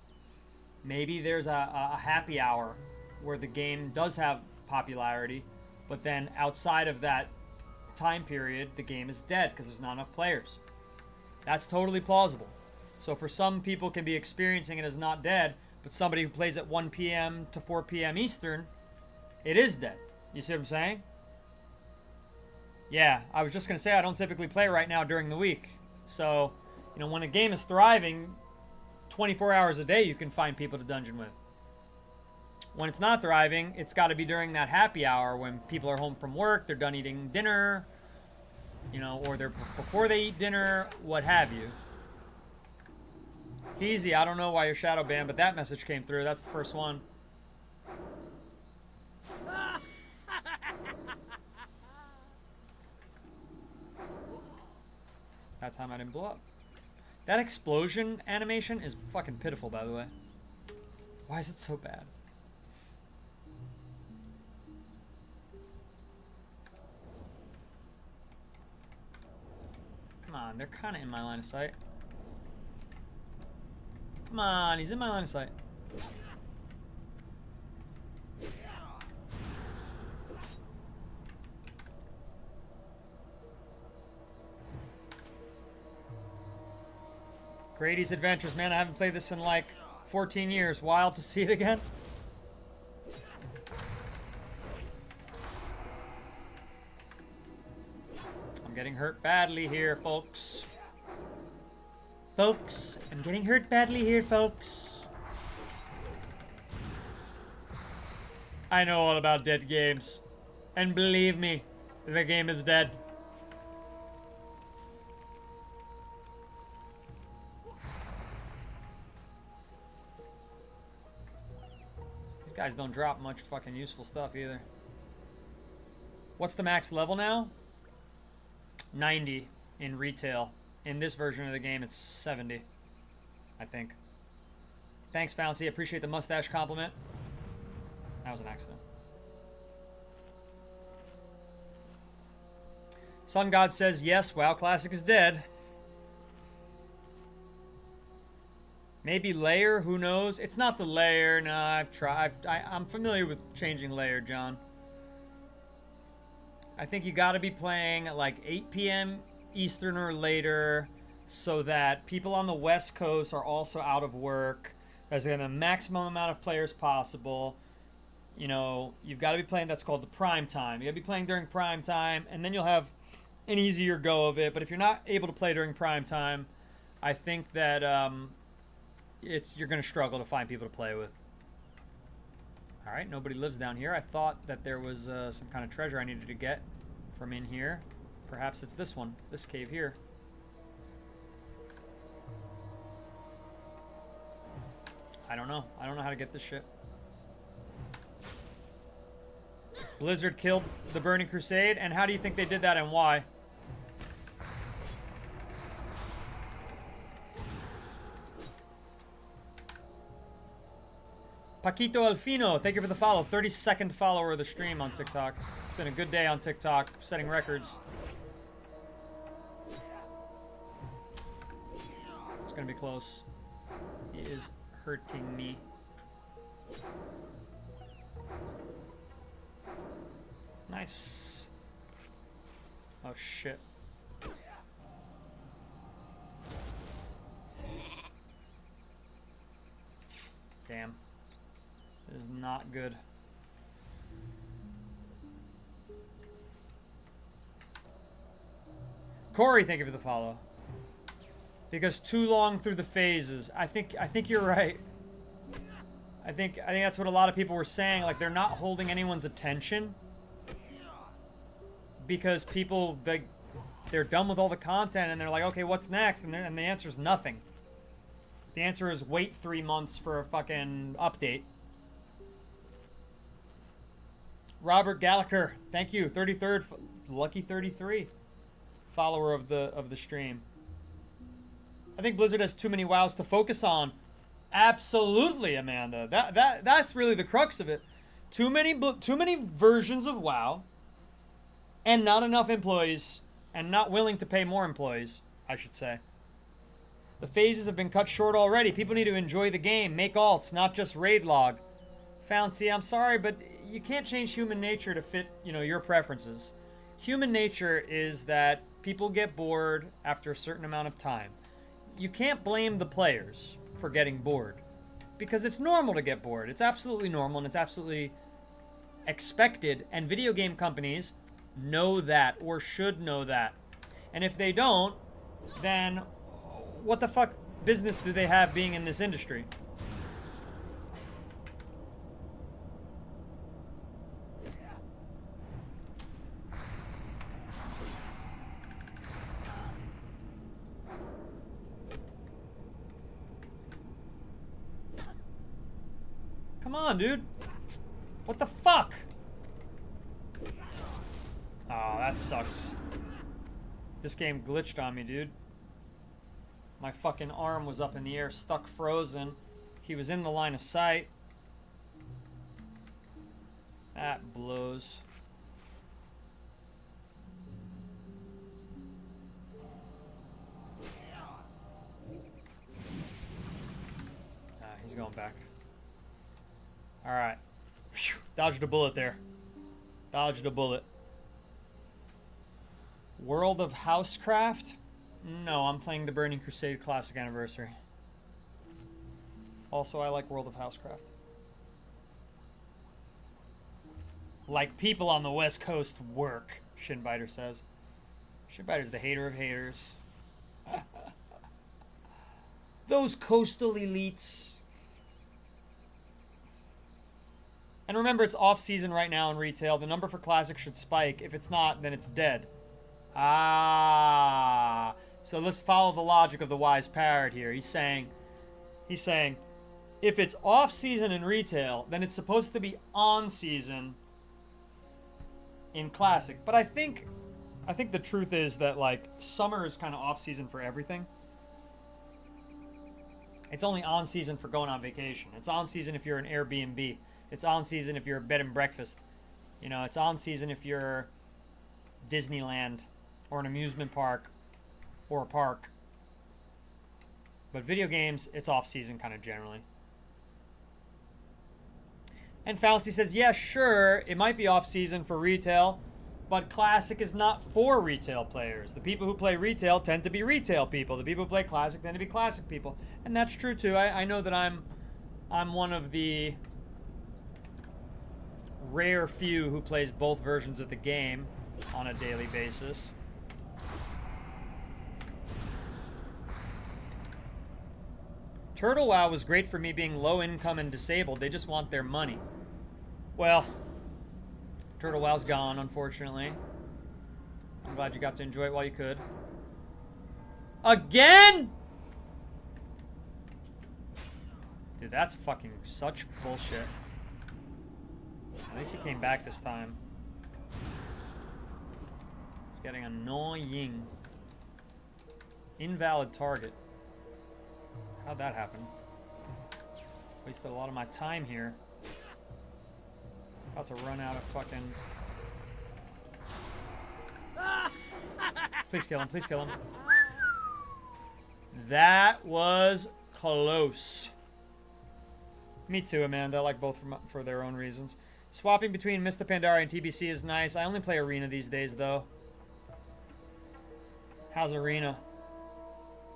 Maybe there's a happy hour where the game does have popularity, but then outside of that time period, the game is dead because there's not enough players. That's totally plausible. So for some people can be experiencing it as not dead, but somebody who plays at 1 p.m. to 4 p.m. Eastern, it is dead. You see what I'm saying? Yeah, I was just going to say I don't typically play right now during the week. So, you know, when a game is thriving, 24 hours a day you can find people to dungeon with. When it's not thriving, it's got to be during that happy hour when people are home from work, they're done eating dinner, you know, or they're before they eat dinner, what have you. Easy, I don't know why you're shadow banned, but that message came through. That's the first one. That time I didn't blow up. That explosion animation is fucking pitiful, by the way. Why is it so bad? Come on, they're kind of in my line of sight. Come on, he's in my line of sight. Grady's Adventures, man, I haven't played this in like 14 years. Wild to see it again. I'm getting hurt badly here, folks. Folks, I'm getting hurt badly here, folks. I know all about dead games. And believe me, the game is dead. These guys don't drop much fucking useful stuff either. What's the max level now? 90 in retail. In this version of the game, it's 70, I think. Thanks, Founcy. Appreciate the mustache compliment. That was an accident. Sun God says, yes, WoW Classic is dead. Maybe layer, who knows? It's not the layer. No, I've tried. I'm familiar with changing layer, John. I think you got to be playing at like 8 p.m. Eastern or later, so that people on the West Coast are also out of work. There's a maximum amount of players possible. You know, you've got to be playing, that's called the prime time. You got to be playing during prime time, and then you'll have an easier go of it. But if you're not able to play during prime time, I think that you're going to struggle to find people to play with. All right, nobody lives down here. I thought that there was some kind of treasure I needed to get from in here. Perhaps it's this one, this cave here. I don't know. I don't know how to get this shit. Blizzard killed the Burning Crusade, and how do you think they did that and why? Paquito Alfino, thank you for the follow. 32nd follower of the stream on TikTok. It's been a good day on TikTok, setting records. gonna be close. He is hurting me. Nice. Oh shit. Damn. This is not good. Corey, thank you for the follow. Because too long through the phases. I think you're right. I think that's what a lot of people were saying. Like, they're not holding anyone's attention because people they're done with all the content and they're like, okay, what's next? And the answer is nothing. The answer is wait 3 months for a fucking update. Robert Gallagher, thank you. 33rd, lucky 33 follower of the stream. I think Blizzard has too many WoWs to focus on. Absolutely, Amanda. That's really the crux of it. Too many versions of WoW, and not enough employees, and not willing to pay more employees, I should say. The phases have been cut short already. People need to enjoy the game, make alts, not just raid log. Founcy, I'm sorry, but you can't change human nature to fit, your preferences. Human nature is that people get bored after a certain amount of time. You can't blame the players for getting bored, because it's normal to get bored. It's absolutely normal, and it's absolutely expected, and video game companies know that, or should know that. And if they don't, then what the fuck business do they have being in this industry? Come on, dude. What the fuck? Oh, that sucks. This game glitched on me, dude. My fucking arm was up in the air, stuck frozen. He was in the line of sight. That blows. He's going back. Alright. Dodged a bullet there. Dodged a bullet. World of Housecraft? No, I'm playing the Burning Crusade Classic Anniversary. Also, I like World of Housecraft. Like people on the West Coast work, Shinbiter says. Shinbiter's the hater of haters. Those coastal elites. And remember, it's off-season right now in retail. The number for Classic should spike. If it's not, then it's dead. Ah. So let's follow the logic of the wise parrot here. He's saying, if it's off-season in retail, then it's supposed to be on-season in Classic. But I think the truth is that, like, summer is kind of off-season for everything. It's only on-season for going on vacation. It's on-season if you're an Airbnb. It's on season if you're a bed and breakfast. It's on season if you're Disneyland or an amusement park or a park. But video games, it's off season kind of generally. And Fallacy says, yeah, sure, it might be off season for retail, but Classic is not for retail players. The people who play retail tend to be retail people. The people who play Classic tend to be Classic people. And that's true too. I know that I'm one of the rare few who plays both versions of the game on a daily basis. Turtle WoW was great for me being low income and disabled. They just want their money. Well, Turtle WoW's gone, unfortunately. I'm glad you got to enjoy it while you could. Again? Dude, that's fucking such bullshit. At least he came back this time. It's getting annoying. Invalid target. How'd that happen? Wasted a lot of my time here. About to run out of fucking... Please kill him, please kill him. That was close. Me too, Amanda. I like both for their own reasons. Swapping between Mr. Pandaria and TBC is nice. I only play Arena these days, though. How's Arena?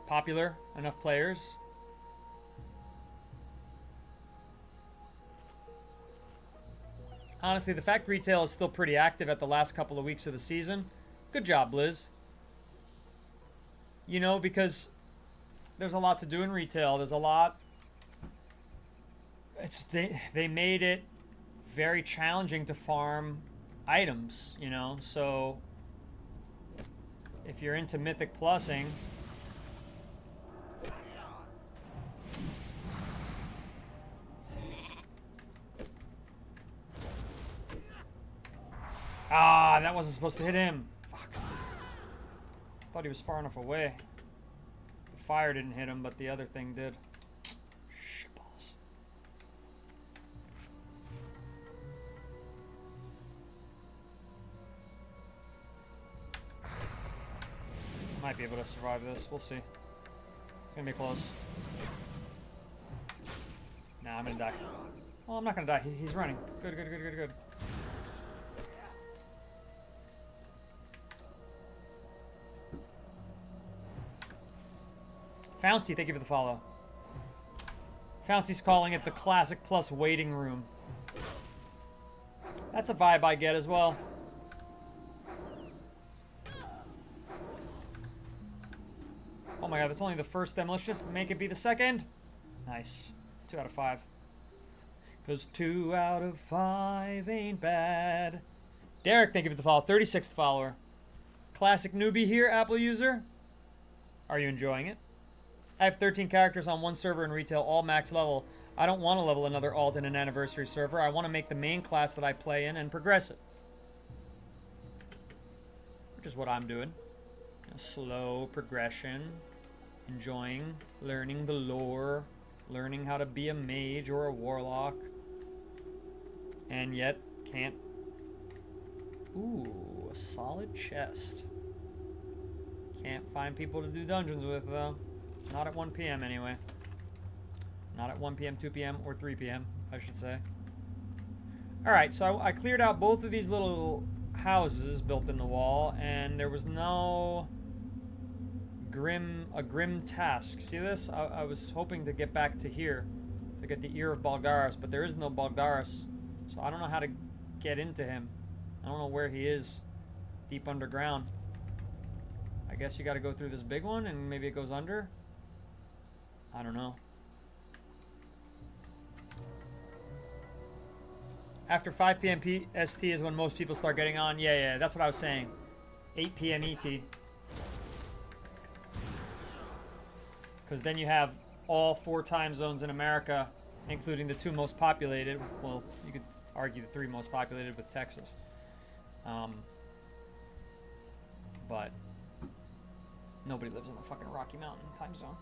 Popular? Enough players? Honestly, the fact retail is still pretty active at the last couple of weeks of the season. Good job, Blizz. You know, because there's a lot to do in retail. There's a lot. They made it very challenging to farm items, you know. So if you're into Mythic Plusing, that wasn't supposed to hit him. Fuck. Thought he was far enough away. The fire didn't hit him, but the other thing did. Shitballs. Might be able to survive this. We'll see. It's gonna be close. Nah, I'm gonna die. Well, I'm not gonna die. He's running. Good, good, good, good, good. Founcy, thank you for the follow. Founcy's calling it the Classic Plus waiting room. That's a vibe I get as well. Oh my god, that's only the first demo. Let's just make it be the second. Nice. 2 out of 5. Because 2 out of 5 ain't bad. Derek, thank you for the follow. 36th follower. Classic newbie here, Apple user. Are you enjoying it? I have 13 characters on one server in retail, all max level. I don't want to level another alt in an anniversary server. I want to make the main class that I play in and progress it. Which is what I'm doing. You know, slow progression. Enjoying, learning the lore. Learning how to be a mage or a warlock. And yet, can't... Ooh, a solid chest. Can't find people to do dungeons with, though. Not at 1 p.m. anyway. Not at 1 p.m., 2 p.m., or 3 p.m., I should say. Alright, so I cleared out both of these little houses built in the wall, and there was no grim task. See this? I was hoping to get back to here, to get the Ear of Balgaris, but there is no Balgaris. So I don't know how to get into him. I don't know where he is. Deep underground. I guess you gotta go through this big one, and maybe it goes under? I don't know. After 5 p.m. PST is when most people start getting on. Yeah, that's what I was saying. 8 p.m. ET. Because then you have all 4 time zones in America, including the 2 most populated. Well, you could argue the 3 most populated with Texas. But nobody lives in the fucking Rocky Mountain time zone.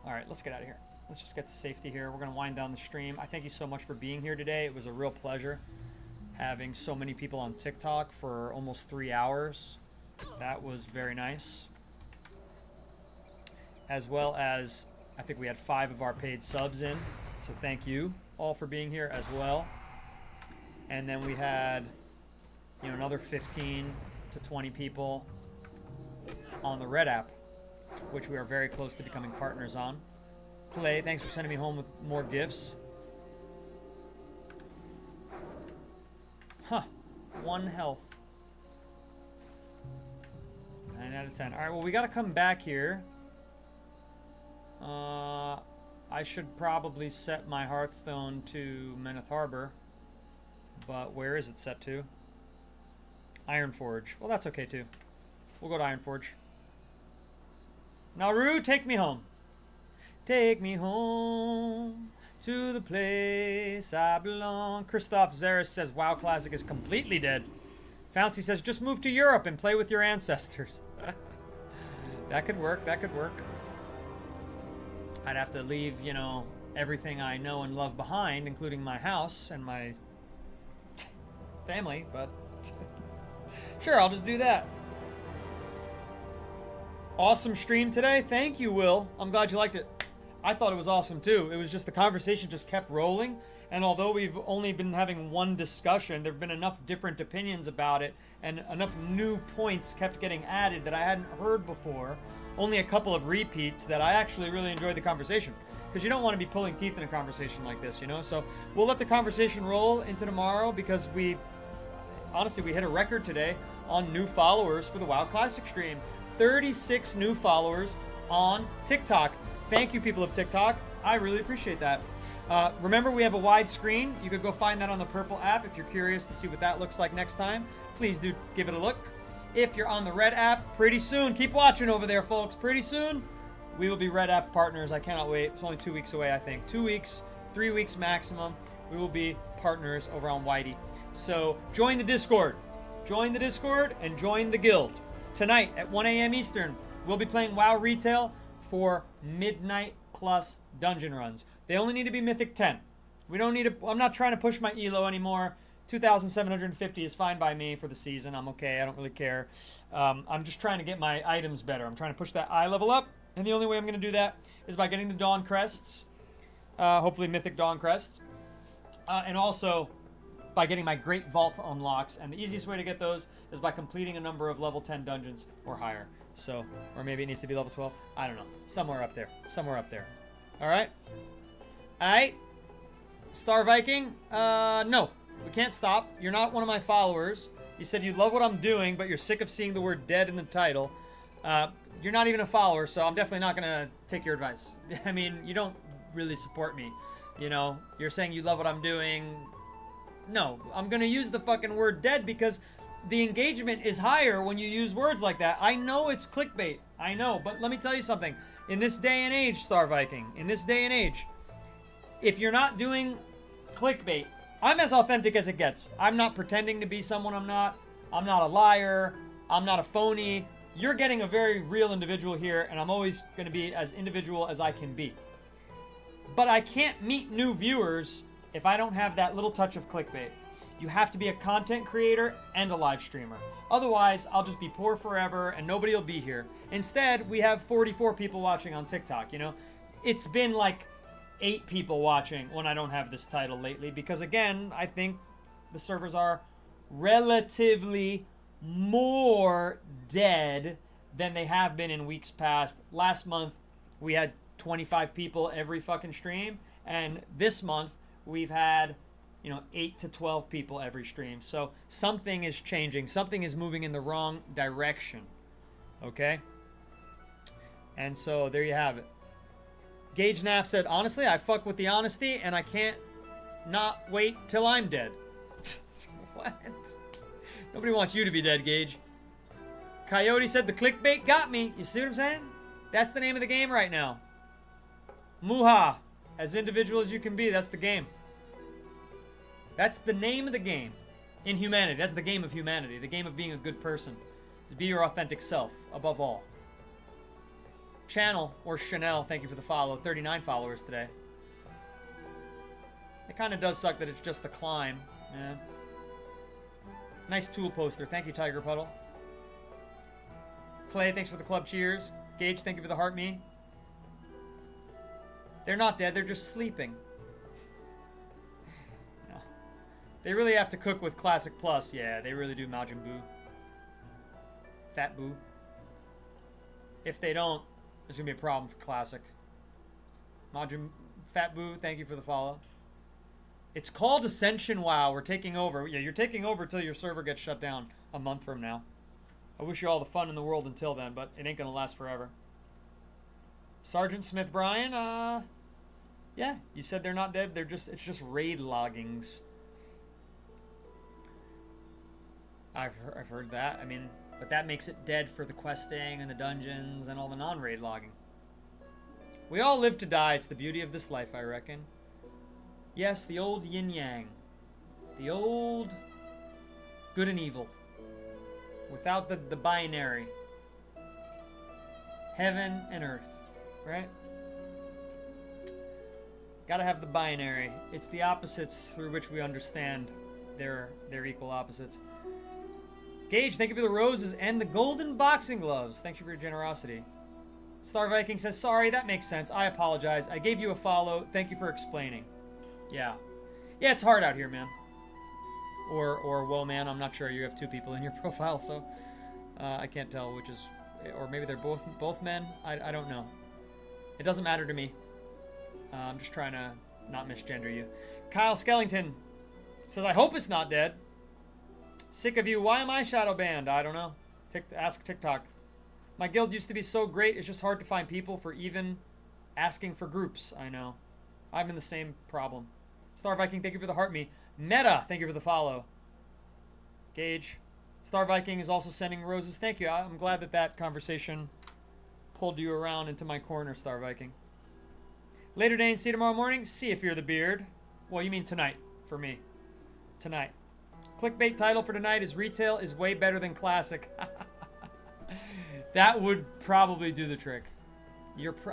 Alright, let's get out of here. Let's just get to safety here. We're going to wind down the stream. I thank you so much for being here today. It was a real pleasure having so many people on TikTok for almost 3 hours. That was very nice. As well as, I think we had 5 of our paid subs in. So thank you all for being here as well. And then we had, you know, another 15 to 20 people on the Red app, which we are very close to becoming partners on. Clay, thanks for sending me home with more gifts. Huh. 1 health. 9 out of 10. Alright, well, we gotta come back here. I should probably set my Hearthstone to Meneth Harbor. But where is it set to? Ironforge. Well, that's okay, too. We'll go to Ironforge. Naru, take me home. Take me home to the place I belong. Christoph Zaris says WoW Classic is completely dead. Founcy says just move to Europe and play with your ancestors. That could work. That could work. I'd have to leave, you know, everything I know and love behind, including my house and my family, but sure, I'll just do that. Awesome stream today. Thank you, Will. I'm glad you liked it. I thought it was awesome too. It was just the conversation just kept rolling. And although we've only been having one discussion, there have been enough different opinions about it and enough new points kept getting added that I hadn't heard before. Only a couple of repeats that I actually really enjoyed the conversation. Because you don't want to be pulling teeth in a conversation like this, you know? So we'll let the conversation roll into tomorrow because honestly, we hit a record today on new followers for the WoW Classic stream. 36 new followers on TikTok. Thank you, people of TikTok. I really appreciate that. Remember, we have a wide screen. You could go find that on the Purple app if you're curious to see what that looks like next time. Please do give it a look. If you're on the Red app, pretty soon, keep watching over there, folks. Pretty soon, we will be Red app partners. I cannot wait. It's only 2 weeks away, I think. 2 weeks, 3 weeks maximum. We will be partners over on Whitey. So join the Discord. Join the Discord and join the guild. Tonight at 1 a.m. Eastern, we'll be playing WoW Retail for Midnight Plus dungeon runs. They only need to be Mythic 10. We don't need to, I'm not trying to push my elo anymore. 2,750 is fine by me for the season. I'm okay. I don't really care. I'm just trying to get my items better. I'm trying to push that eye level up. And the only way I'm going to do that is by getting the Dawn Crests. Hopefully Mythic Dawn Crests. And also by getting my Great Vault unlocks. And the easiest way to get those is by completing a number of level 10 dungeons or higher. So, or maybe it needs to be level 12. I don't know. Somewhere up there. Somewhere up there. Alright? Alright? Star Viking? No. We can't stop. You're not one of my followers. You said you love what I'm doing, but you're sick of seeing the word dead in the title. You're not even a follower, so I'm definitely not going to take your advice. I mean, you don't really support me. You know, you're saying you love what I'm doing. No, I'm going to use the fucking word dead because the engagement is higher when you use words like that. I know it's clickbait. I know, but let me tell you something. In this day and age, Star Viking, in this day and age, if you're not doing clickbait, I'm as authentic as it gets. I'm not pretending to be someone I'm not. I'm not a liar. I'm not a phony. You're getting a very real individual here, and I'm always going to be as individual as I can be. But I can't meet new viewers if I don't have that little touch of clickbait. You have to be a content creator and a live streamer. Otherwise, I'll just be poor forever and nobody will be here. Instead, we have 44 people watching on TikTok, you know? It's been like 8 people watching when I don't have this title lately because, again, I think the servers are relatively more dead than they have been in weeks past. Last month, we had 25 people every fucking stream, and this month, we've had, 8 to 12 people every stream. So something is changing. Something is moving in the wrong direction. Okay? And so there you have it. Gage Naff said, honestly, I fuck with the honesty, and I can't not wait till I'm dead. What? Nobody wants you to be dead, Gage. Coyote said, the clickbait got me. You see what I'm saying? That's the name of the game right now. Muha. As individual as you can be, that's the game. That's the name of the game. In humanity. That's the game of humanity. The game of being a good person. To be your authentic self, above all. Channel, or Chanel, thank you for the follow. 39 followers today. It kind of does suck that it's just a climb. Yeah. Nice tool poster. Thank you, Tiger Puddle. Clay, thanks for the club cheers. Gage, thank you for the heart me. They're not dead, they're just sleeping. No. They really have to cook with Classic Plus. Yeah, they really do, Majin Buu. Fat Boo. If they don't, there's going to be a problem for Classic. Majin Fat Boo, thank you for the follow. It's called Ascension WoW. We're taking over. Yeah, you're taking over till your server gets shut down a month from now. I wish you all the fun in the world until then, but it ain't going to last forever. Sergeant Smith Brian, yeah, you said they're not dead. It's just raid loggings. I've heard that. I mean, but that makes it dead for the questing and the dungeons and all the non-raid logging. We all live to die. It's the beauty of this life, I reckon. Yes, the old yin-yang. The old good and evil. Without the binary. Heaven and earth. Right? Gotta have the binary. It's the opposites through which we understand their equal opposites. Gage, thank you for the roses and the golden boxing gloves. Thank you for your generosity. Star Viking says, sorry, that makes sense. I apologize. I gave you a follow. Thank you for explaining. Yeah. Yeah, it's hard out here, man. Or whoa, man, I'm not sure. You have two people in your profile, so I can't tell which is... Or maybe they're both men. I don't know. It doesn't matter to me. I'm just trying to not misgender you. Kyle Skellington says, I hope it's not dead. Sick of you. Why am I shadow banned? I don't know. Ask TikTok. My guild used to be so great, it's just hard to find people for even asking for groups. I know. I'm in the same problem. Star Viking, thank you for the heart me. Meta, thank you for the follow. Gage. Star Viking is also sending roses. Thank you. I'm glad that that conversation pulled you around into my corner, Star Viking. Later, Dane. See you tomorrow morning. See if you're the beard. Well, you mean tonight for me. Tonight. Clickbait title for tonight is Retail is way better than Classic. That would probably do the trick.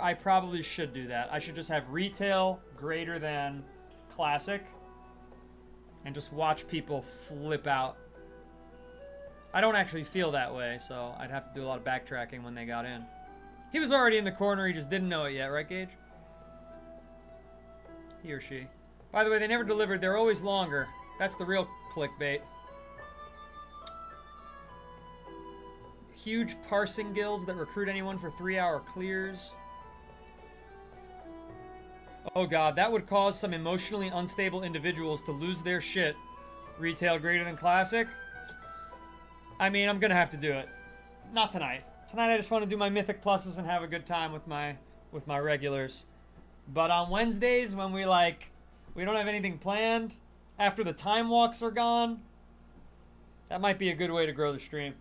I probably should do that. I should just have Retail greater than Classic and just watch people flip out. I don't actually feel that way, so I'd have to do a lot of backtracking when they got in. He was already in the corner, he just didn't know it yet, right, Gage? He or she. By the way, they never delivered, they're always longer. That's the real clickbait. Huge parsing guilds that recruit anyone for 3-hour clears. Oh god, that would cause some emotionally unstable individuals to lose their shit. Retail greater than Classic? I mean, I'm gonna have to do it. Not tonight. Tonight I just want to do my Mythic Pluses and have a good time with my regulars. But on Wednesdays when we don't have anything planned, after the time walks are gone, that might be a good way to grow the stream.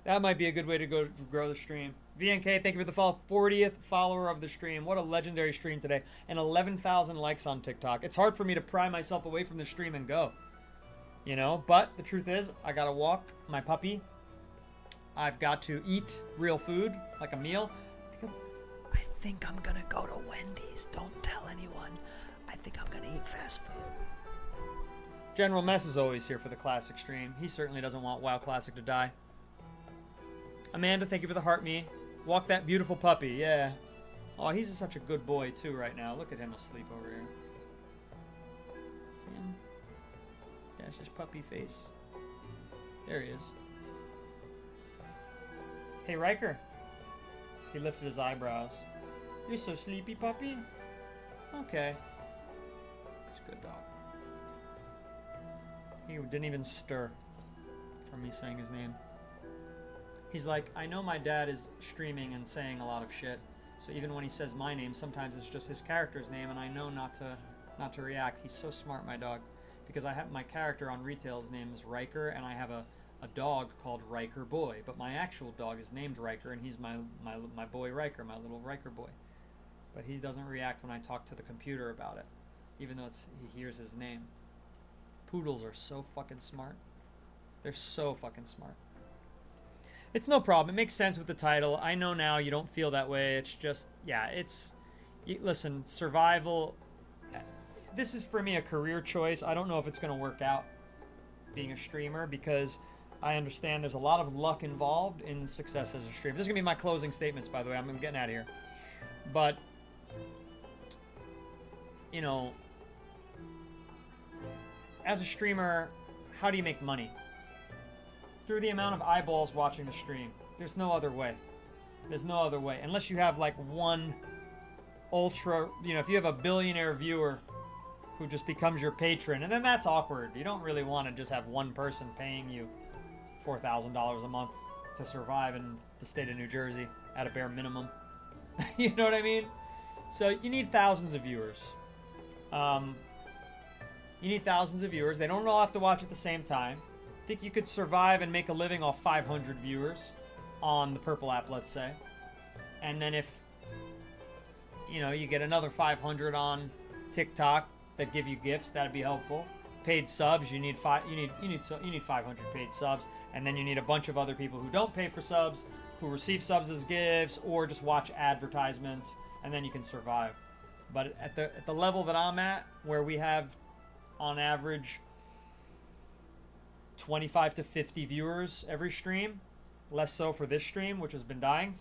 That might be a good way to grow the stream. VNK, thank you for the follow. 40th follower of the stream. What a legendary stream today. And 11,000 likes on TikTok. It's hard for me to pry myself away from the stream and go. You know, but the truth is, I gotta walk my puppy. I've got to eat real food, like a meal. I think I'm gonna go to Wendy's. Don't tell anyone. I think I'm gonna eat fast food. General Mess is always here for the Classic stream. He certainly doesn't want WoW Classic to die. Amanda, thank you for the heart me. Walk that beautiful puppy, yeah. Oh, he's such a good boy too right now. Look at him asleep over here. See him? Yeah, it's just puppy face. There he is. Hey, Riker. He lifted his eyebrows. You're so sleepy, puppy? Okay. He's a good dog. He didn't even stir from me saying his name. He's like, I know my dad is streaming and saying a lot of shit, so even when he says my name, sometimes it's just his character's name, and I know not to react. He's so smart, my dog, because I have my character on Retail's name is Riker, and I have a dog called Riker Boy, but my actual dog is named Riker, and he's my boy Riker, my little Riker boy. But he doesn't react when I talk to the computer about it, even though he hears his name. Poodles are so fucking smart. They're so fucking smart. It's no problem. It makes sense with the title. I know now you don't feel that way. It's just, yeah, listen, survival, this is for me a career choice. I don't know if it's going to work out being a streamer because I understand there's a lot of luck involved in success as a streamer. This is going to be my closing statements, by the way. I'm getting out of here. But, you know, as a streamer, how do you make money? Through the amount of eyeballs watching the stream. There's no other way. There's no other way. Unless you have like one ultra, you know, if you have a billionaire viewer who just becomes your patron, and then that's awkward. You don't really want to just have one person paying you $4,000 a month to survive in the state of New Jersey at a bare minimum. You know what I mean? So you need thousands of viewers. You need thousands of viewers. They don't all have to watch at the same time. I think you could survive and make a living off 500 viewers on the Purple app, let's say. And then if, you know, you get another 500 on TikTok that give you gifts, that'd be helpful. Paid subs, you need 500 paid subs, and then you need a bunch of other people who don't pay for subs, who receive subs as gifts, or just watch advertisements, and then you can survive. But at the level that I'm at, where we have on average 25 to 50 viewers every stream. Less so for this stream, which has been dying,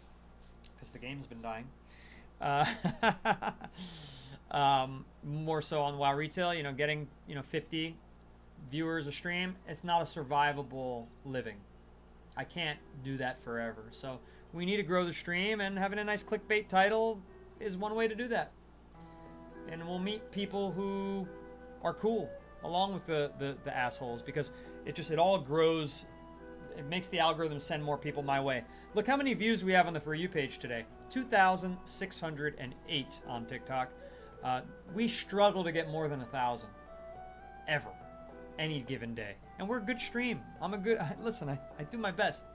because the game's been dying. More so on WoW Retail, you know, getting, you know, 50 viewers a stream. It's not a survivable living. I can't do that forever. So we need to grow the stream, and having a nice clickbait title is one way to do that. And we'll meet people who are cool along with the assholes, because it all grows. It makes the algorithm send more people my way. Look how many views we have on the For You page today. 2,608 on TikTok. We struggle to get more than 1,000 ever, any given day. And we're a good stream. Listen, I do my best.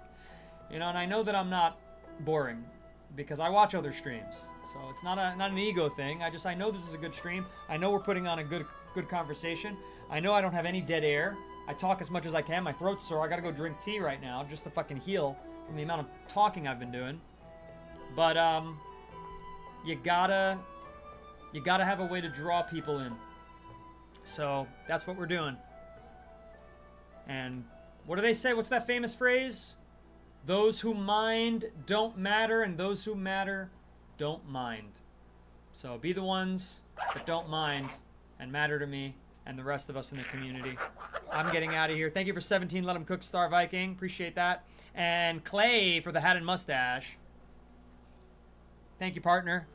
You know, and I know that I'm not boring because I watch other streams. So it's not an ego thing. I know this is a good stream. I know we're putting on a good conversation. I know I don't have any dead air. I talk as much as I can. My throat's sore. I gotta go drink tea right now just to fucking heal from the amount of talking I've been doing. But you gotta have a way to draw people in. So that's what we're doing. And what do they say? What's that famous phrase? Those who mind don't matter, and those who matter don't mind. So be the ones that don't mind and matter to me and the rest of us in the community. I'm getting out of here. Thank you for 17 Let 'em Cook Star Viking. Appreciate that. And Clay for the hat and mustache. Thank you, partner.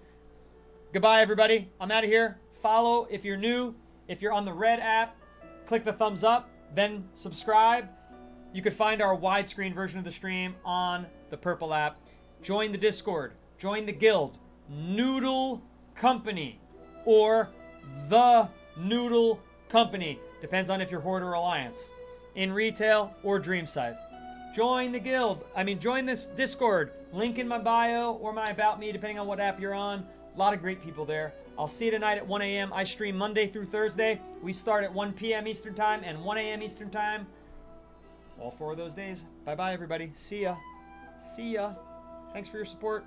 Goodbye, everybody. I'm out of here. Follow if you're new. If you're on the red app, click the thumbs up, then subscribe. You could find our widescreen version of the stream on the purple app. Join the Discord. Join the guild. Noodle Company. Or the Noodle Company. Depends on if you're Horde or Alliance. In retail or Dream Scythe. Join the guild. Join this Discord. Link in my bio or my About Me, depending on what app you're on. A lot of great people there. I'll see you tonight at 1 a.m. I stream Monday through Thursday. We start at 1 p.m. Eastern Time and 1 a.m. Eastern Time. All 4 of those days. Bye-bye, everybody. See ya. See ya. Thanks for your support.